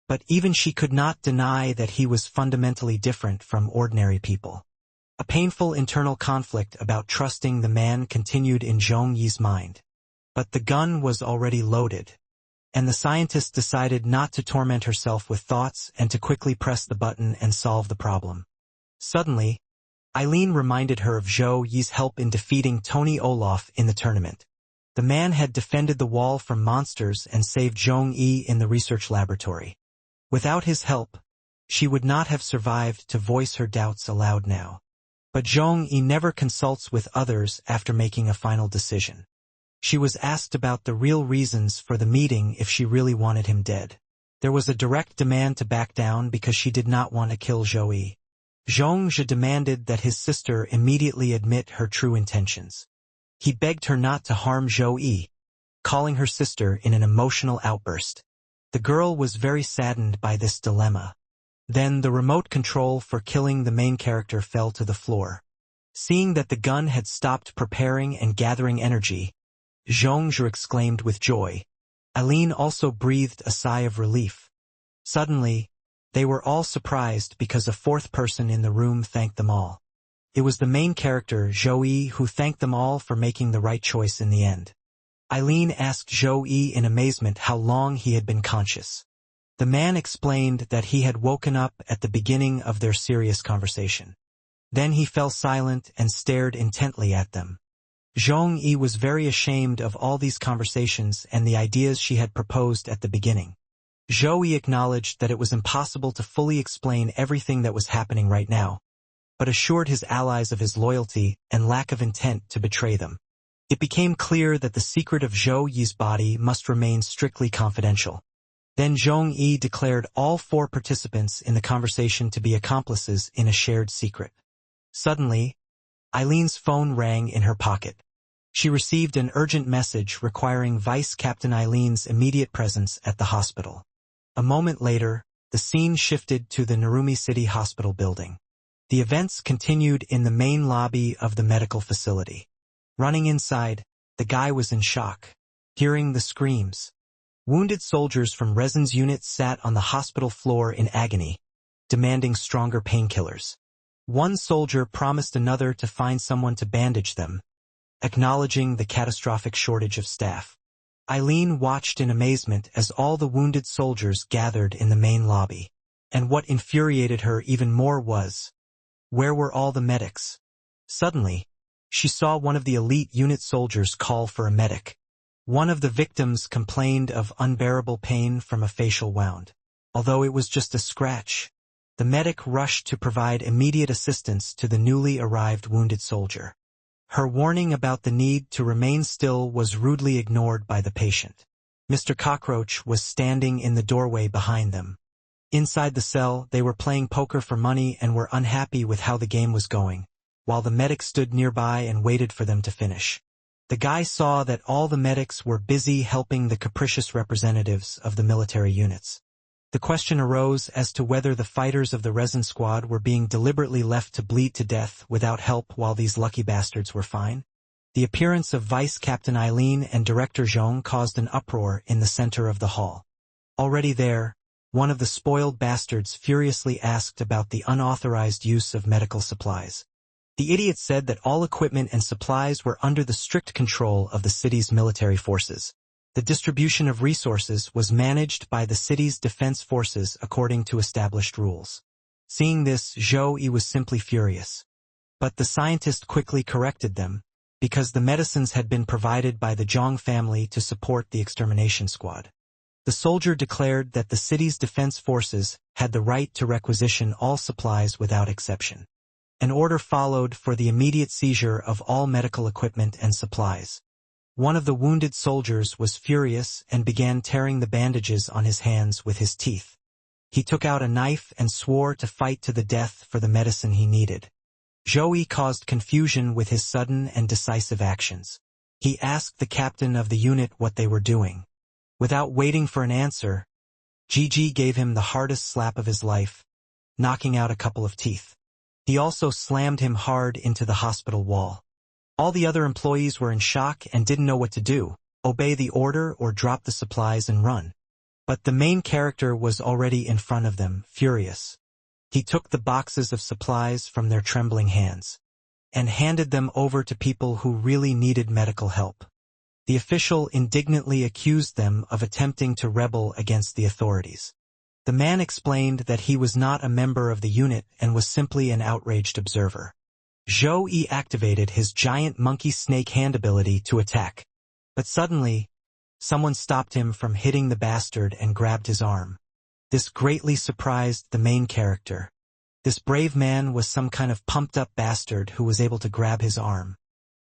But even she could not deny that he was fundamentally different from ordinary people. A painful internal conflict about trusting the man continued in Zhong-yi's mind. But the gun was already loaded. And the scientist decided not to torment herself with thoughts and to quickly press the button and solve the problem. Suddenly, Eileen reminded her of Zhou-yi's help in defeating Tony Olaf in the tournament. The man had defended the wall from monsters and saved Zhong-yi in the research laboratory. Without his help, she would not have survived to voice her doubts aloud now. But Zhong-yi never consults with others after making a final decision. She was asked about the real reasons for the meeting if she really wanted him dead. There was a direct demand to back down because she did not want to kill Zhou-yi. Zhong-ji demanded that his sister immediately admit her true intentions. He begged her not to harm Zhou-yi, calling her sister in an emotional outburst. The girl was very saddened by this dilemma. Then the remote control for killing the main character fell to the floor. Seeing that the gun had stopped preparing and gathering energy, Zhong-ji exclaimed with joy. Eileen also breathed a sigh of relief. Suddenly, they were all surprised because a fourth person in the room thanked them all. It was the main character, Zhou-yi, who thanked them all for making the right choice in the end. Eileen asked Zhou-yi in amazement how long he had been conscious. The man explained that he had woken up at the beginning of their serious conversation. Then he fell silent and stared intently at them. Zhong-yi was very ashamed of all these conversations and the ideas she had proposed at the beginning. Zhou-yi acknowledged that it was impossible to fully explain everything that was happening right now, but assured his allies of his loyalty and lack of intent to betray them. It became clear that the secret of Zhou-yi's body must remain strictly confidential. Then Zhong-yi declared all 4 participants in the conversation to be accomplices in a shared secret. Suddenly, Eileen's phone rang in her pocket. She received an urgent message requiring Vice Captain Eileen's immediate presence at the hospital. A moment later, the scene shifted to the Narumi City Hospital building. The events continued in the main lobby of the medical facility. Running inside, the guy was in shock, hearing the screams. Wounded soldiers from Resin's unit sat on the hospital floor in agony, demanding stronger painkillers. One soldier promised another to find someone to bandage them, acknowledging the catastrophic shortage of staff. Eileen watched in amazement as all the wounded soldiers gathered in the main lobby. And what infuriated her even more was, where were all the medics? Suddenly, she saw one of the elite unit soldiers call for a medic. One of the victims complained of unbearable pain from a facial wound. Although it was just a scratch, the medic rushed to provide immediate assistance to the newly arrived wounded soldier. Her warning about the need to remain still was rudely ignored by the patient. Mr. Cockroach was standing in the doorway behind them. Inside the cell, they were playing poker for money and were unhappy with how the game was going, while the medic stood nearby and waited for them to finish. The guy saw that all the medics were busy helping the capricious representatives of the military units. The question arose as to whether the fighters of the resin squad were being deliberately left to bleed to death without help while these lucky bastards were fine. The appearance of Vice Captain Eileen and Director Zhong caused an uproar in the center of the hall. Already there, one of the spoiled bastards furiously asked about the unauthorized use of medical supplies. The idiot said that all equipment and supplies were under the strict control of the city's military forces. The distribution of resources was managed by the city's defense forces according to established rules. Seeing this, Zhou Yi was simply furious. But the scientist quickly corrected them, because the medicines had been provided by the Zhong family to support the extermination squad. The soldier declared that the city's defense forces had the right to requisition all supplies without exception. An order followed for the immediate seizure of all medical equipment and supplies. One of the wounded soldiers was furious and began tearing the bandages on his hands with his teeth. He took out a knife and swore to fight to the death for the medicine he needed. Zhou Yi caused confusion with his sudden and decisive actions. He asked the captain of the unit what they were doing. Without waiting for an answer, Gigi gave him the hardest slap of his life, knocking out a couple of teeth. He also slammed him hard into the hospital wall. All the other employees were in shock and didn't know what to do, obey the order or drop the supplies and run. But the main character was already in front of them, furious. He took the boxes of supplies from their trembling hands and handed them over to people who really needed medical help. The official indignantly accused them of attempting to rebel against the authorities. The man explained that he was not a member of the unit and was simply an outraged observer. Zhou Yi activated his giant monkey snake hand ability to attack. But suddenly, someone stopped him from hitting the bastard and grabbed his arm. This greatly surprised the main character. This brave man was some kind of pumped-up bastard who was able to grab his arm.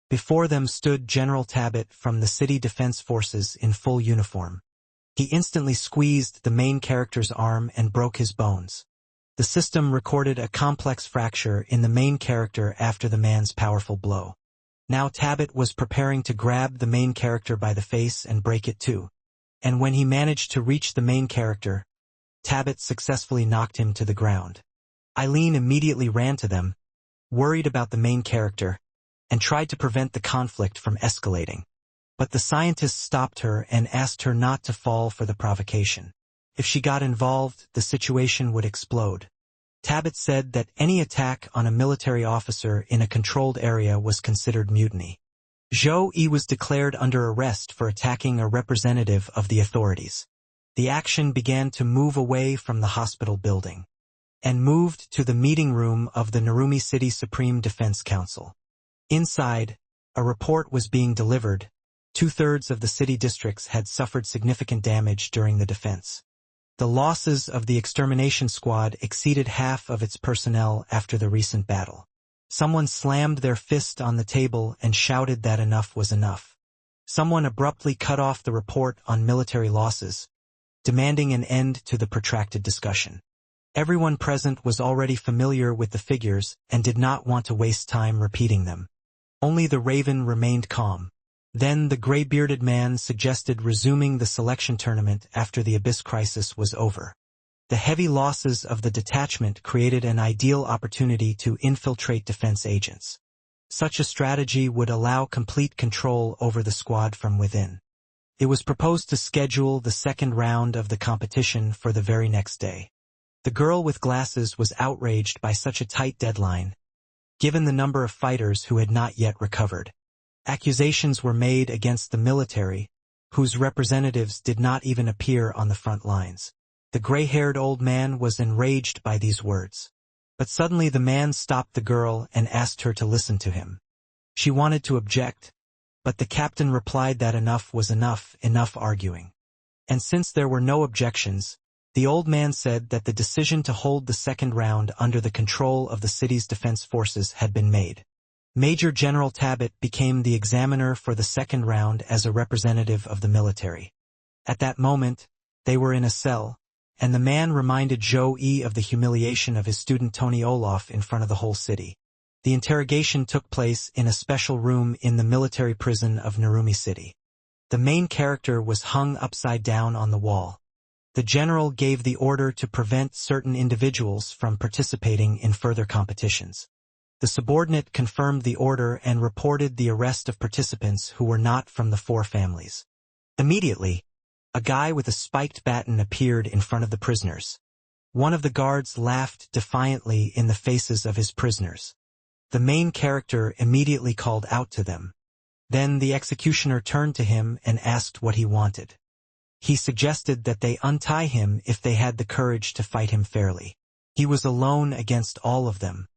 Before them stood General Tabit from the city defense forces in full uniform. He instantly squeezed the main character's arm and broke his bones. The system recorded a complex fracture in the main character after the man's powerful blow. Now Tabit was preparing to grab the main character by the face and break it too. And when he managed to reach the main character, Tabit successfully knocked him to the ground. Eileen immediately ran to them, worried about the main character, and tried to prevent the conflict from escalating. But the scientist stopped her and asked her not to fall for the provocation. If she got involved, the situation would explode. Tabit said that any attack on a military officer in a controlled area was considered mutiny. Zhou Yi was declared under arrest for attacking a representative of the authorities. The action began to move away from the hospital building and moved to the meeting room of the Narumi City Supreme Defense Council. Inside, a report was being delivered. 2/3 of the city districts had suffered significant damage during the defense. The losses of the extermination squad exceeded half of its personnel after the recent battle. Someone slammed their fist on the table and shouted that enough was enough. Someone abruptly cut off the report on military losses, demanding an end to the protracted discussion. Everyone present was already familiar with the figures and did not want to waste time repeating them. Only the Raven remained calm. Then the gray-bearded man suggested resuming the selection tournament after the Abyss crisis was over. The heavy losses of the detachment created an ideal opportunity to infiltrate defense agents. Such a strategy would allow complete control over the squad from within. It was proposed to schedule the second round of the competition for the very next day. The girl with glasses was outraged by such a tight deadline, given the number of fighters who had not yet recovered. Accusations were made against the military, whose representatives did not even appear on the front lines. The gray-haired old man was enraged by these words. But suddenly the man stopped the girl and asked her to listen to him. She wanted to object, but the captain replied that enough was enough arguing. And since there were no objections, the old man said that the decision to hold the second round under the control of the city's defense forces had been made. Major General Tabit became the examiner for the second round as a representative of the military. At that moment, they were in a cell, and the man reminded Zhou-Yi of the humiliation of his student Tony Olaf in front of the whole city. The interrogation took place in a special room in the military prison of Narumi City. The main character was hung upside down on the wall. The general gave the order to prevent certain individuals from participating in further competitions. The subordinate confirmed the order and reported the arrest of participants who were not from the four families. Immediately, a guy with a spiked baton appeared in front of the prisoners. One of the guards laughed defiantly in the faces of his prisoners. The main character immediately called out to them. Then the executioner turned to him and asked what he wanted. He suggested that they untie him if they had the courage to fight him fairly. He was alone against all of them.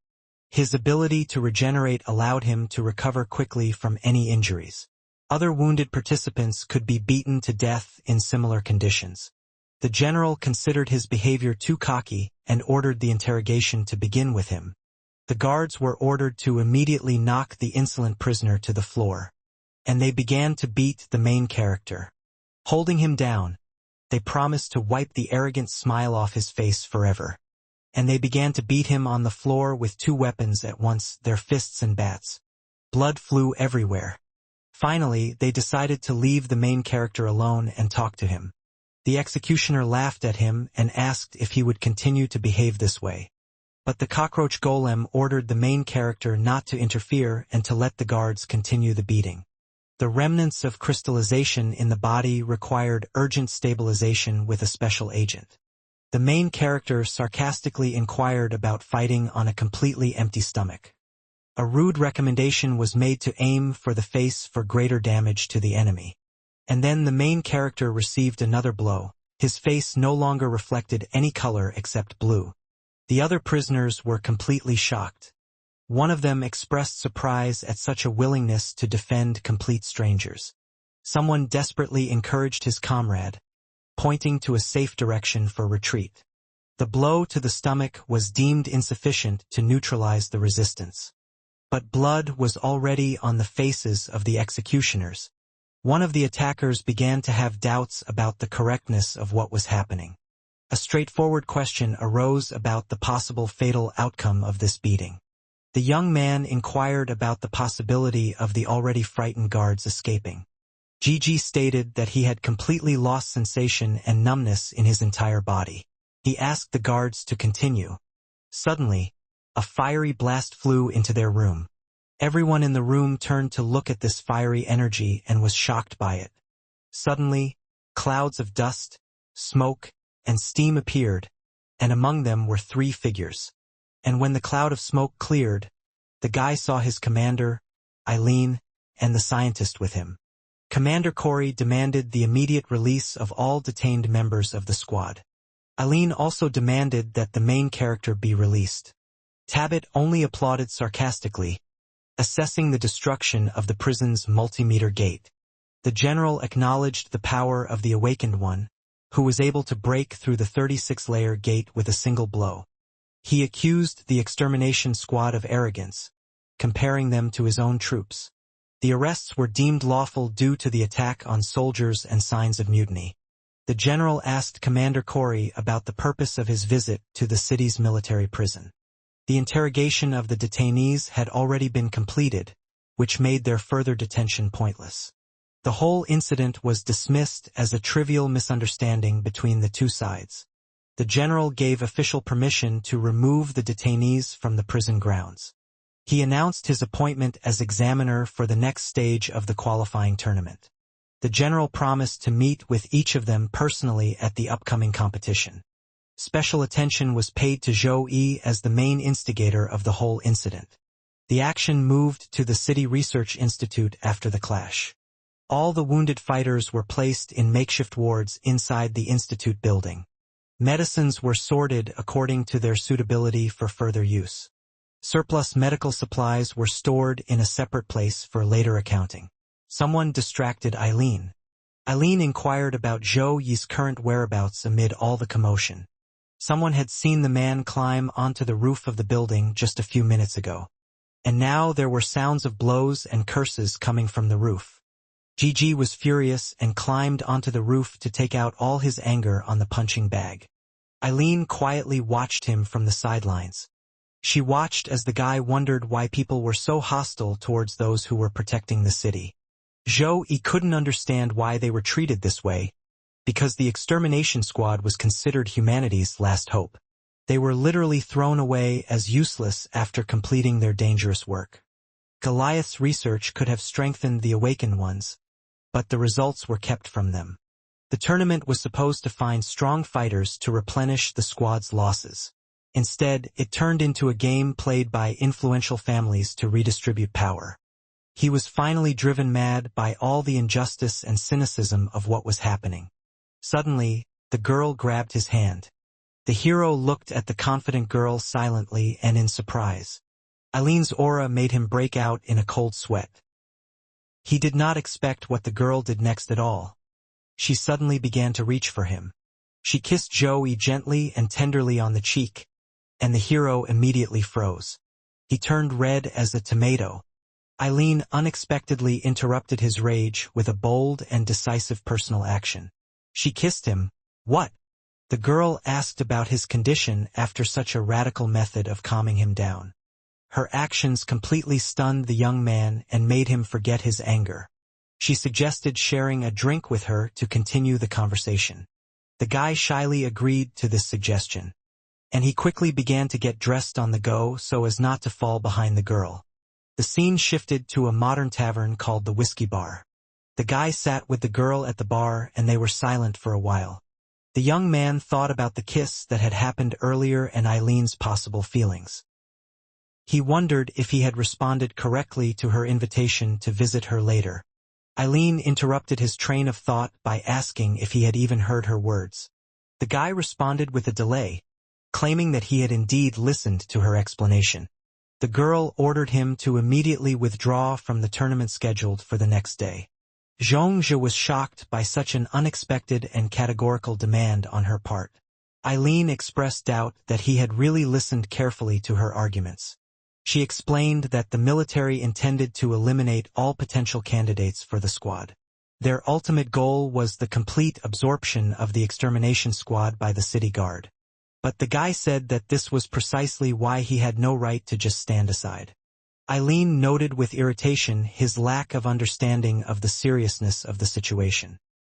His ability to regenerate allowed him to recover quickly from any injuries. Other wounded participants could be beaten to death in similar conditions. The general considered his behavior too cocky and ordered the interrogation to begin with him. The guards were ordered to immediately knock the insolent prisoner to the floor, and they began to beat the main character. Holding him down, they promised to wipe the arrogant smile off his face forever. And they began to beat him on the floor with two weapons at once, their fists and bats. Blood flew everywhere. Finally, they decided to leave the main character alone and talk to him. The executioner laughed at him and asked if he would continue to behave this way. But the cockroach golem ordered the main character not to interfere and to let the guards continue the beating. The remnants of crystallization in the body required urgent stabilization with a special agent. The main character sarcastically inquired about fighting on a completely empty stomach. A rude recommendation was made to aim for the face for greater damage to the enemy. And then the main character received another blow. His face no longer reflected any color except blue. The other prisoners were completely shocked. One of them expressed surprise at such a willingness to defend complete strangers. Someone desperately encouraged his comrade, pointing to a safe direction for retreat. The blow to the stomach was deemed insufficient to neutralize the resistance. But blood was already on the faces of the executioners. One of the attackers began to have doubts about the correctness of what was happening. A straightforward question arose about the possible fatal outcome of this beating. The young man inquired about the possibility of the already frightened guards escaping. Gigi stated that he had completely lost sensation and numbness in his entire body. He asked the guards to continue. Suddenly, a fiery blast flew into their room. Everyone in the room turned to look at this fiery energy and was shocked by it. Suddenly, clouds of dust, smoke, and steam appeared, and among them were three figures. And when the cloud of smoke cleared, the guy saw his commander, Eileen, and the scientist with him. Commander Corey demanded the immediate release of all detained members of the squad. Eileen also demanded that the main character be released. Tabit only applauded sarcastically, assessing the destruction of the prison's multimeter gate. The general acknowledged the power of the awakened one, who was able to break through the 36-layer gate with a single blow. He accused the extermination squad of arrogance, comparing them to his own troops. The arrests were deemed lawful due to the attack on soldiers and signs of mutiny. The general asked Commander Corey about the purpose of his visit to the city's military prison. The interrogation of the detainees had already been completed, which made their further detention pointless. The whole incident was dismissed as a trivial misunderstanding between the two sides. The general gave official permission to remove the detainees from the prison grounds. He announced his appointment as examiner for the next stage of the qualifying tournament. The general promised to meet with each of them personally at the upcoming competition. Special attention was paid to Zhou-Yi as the main instigator of the whole incident. The action moved to the City Research Institute after the clash. All the wounded fighters were placed in makeshift wards inside the institute building. Medicines were sorted according to their suitability for further use. Surplus medical supplies were stored in a separate place for later accounting. Someone distracted Eileen. Eileen inquired about Zhou-Yi's current whereabouts amid all the commotion. Someone had seen the man climb onto the roof of the building just a few minutes ago. And now there were sounds of blows and curses coming from the roof. Gigi was furious and climbed onto the roof to take out all his anger on the punching bag. Eileen quietly watched him from the sidelines. She watched as the guy wondered why people were so hostile towards those who were protecting the city. Zhou-Yi couldn't understand why they were treated this way, because the extermination squad was considered humanity's last hope. They were literally thrown away as useless after completing their dangerous work. Goliath's research could have strengthened the awakened ones, but the results were kept from them. The tournament was supposed to find strong fighters to replenish the squad's losses. Instead, it turned into a game played by influential families to redistribute power. He was finally driven mad by all the injustice and cynicism of what was happening. Suddenly, the girl grabbed his hand. The hero looked at the confident girl silently and in surprise. Eileen's aura made him break out in a cold sweat. He did not expect what the girl did next at all. She suddenly began to reach for him. She kissed Zhou-Yi gently and tenderly on the cheek, and the hero immediately froze. He turned red as a tomato. Eileen unexpectedly interrupted his rage with a bold and decisive personal action. She kissed him. What? The girl asked about his condition after such a radical method of calming him down. Her actions completely stunned the young man and made him forget his anger. She suggested sharing a drink with her to continue the conversation. The guy shyly agreed to this suggestion, and he quickly began to get dressed on the go so as not to fall behind the girl. The scene shifted to a modern tavern called the Whiskey Bar. The guy sat with the girl at the bar and they were silent for a while. The young man thought about the kiss that had happened earlier and Eileen's possible feelings. He wondered if he had responded correctly to her invitation to visit her later. Eileen interrupted his train of thought by asking if he had even heard her words. The guy responded with a delay, claiming that he had indeed listened to her explanation. The girl ordered him to immediately withdraw from the tournament scheduled for the next day. Zhongzhe was shocked by such an unexpected and categorical demand on her part. Eileen expressed doubt that he had really listened carefully to her arguments. She explained that the military intended to eliminate all potential candidates for the squad. Their ultimate goal was the complete absorption of the extermination squad by the city guard. But the guy said that this was precisely why he had no right to just stand aside. Eileen noted with irritation his lack of understanding of the seriousness of the situation.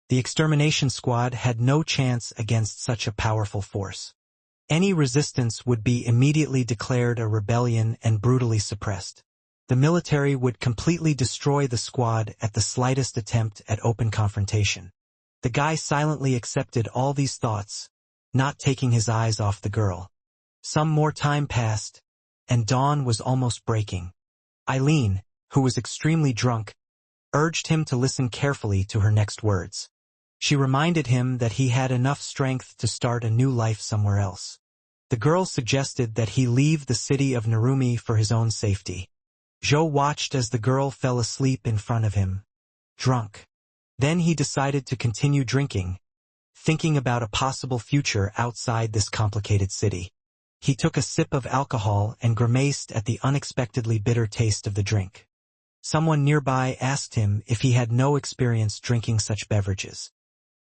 The extermination squad had no chance against such a powerful force. Any resistance would be immediately declared a rebellion and brutally suppressed. The military would completely destroy the squad at the slightest attempt at open confrontation. The guy silently accepted all these thoughts, not taking his eyes off the girl. Some more time passed, and dawn was almost breaking. Eileen, who was extremely drunk, urged him to listen carefully to her next words. She reminded him that he had enough strength to start a new life somewhere else. The girl suggested that he leave the city of Narumi for his own safety. Zhou watched as the girl fell asleep in front of him, drunk. Then he decided to continue drinking, thinking about a possible future outside this complicated city. He took a sip of alcohol and grimaced at the unexpectedly bitter taste of the drink. Someone nearby asked him if he had no experience drinking such beverages.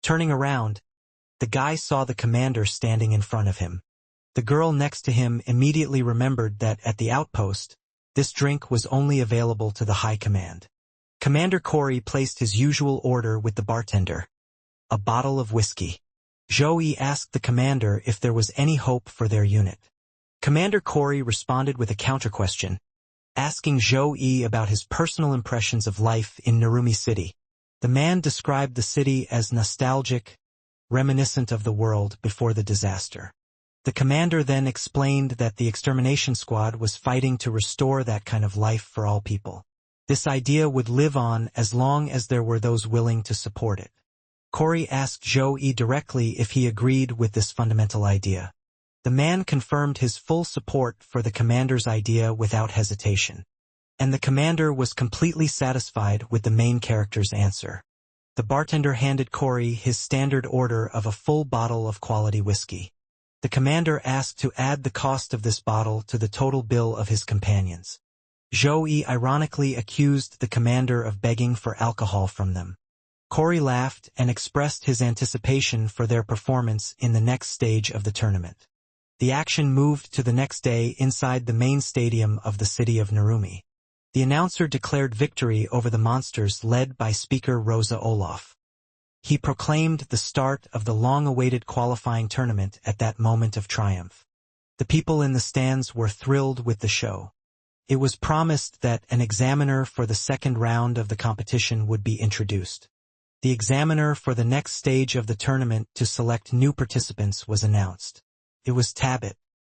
Turning around, the guy saw the commander standing in front of him. The girl next to him immediately remembered that at the outpost, this drink was only available to the high command. Commander Corey placed his usual order with the bartender, a bottle of whiskey. Zhou-Yi asked the commander if there was any hope for their unit. Commander Corey responded with a counter-question, asking Zhou-Yi about his personal impressions of life in Narumi City. The man described the city as nostalgic, reminiscent of the world before the disaster. The commander then explained that the extermination squad was fighting to restore that kind of life for all people. This idea would live on as long as there were those willing to support it. Corey asked Zhou-Yi directly if he agreed with this fundamental idea. The man confirmed his full support for the commander's idea without hesitation. And the commander was completely satisfied with the main character's answer. The bartender handed Corey his standard order of a full bottle of quality whiskey. The commander asked to add the cost of this bottle to the total bill of his companions. Zhou ironically accused the commander of begging for alcohol from them. Corey laughed and expressed his anticipation for their performance in the next stage of the tournament. The action moved to the next day inside the main stadium of the city of Narumi. The announcer declared victory over the monsters led by speaker Rosa Olaf. He proclaimed the start of the long-awaited qualifying tournament at that moment of triumph. The people in the stands were thrilled with the show. It was promised that an examiner for the second round of the competition would be introduced. The examiner for the next stage of the tournament to select new participants was announced. It was Tabit,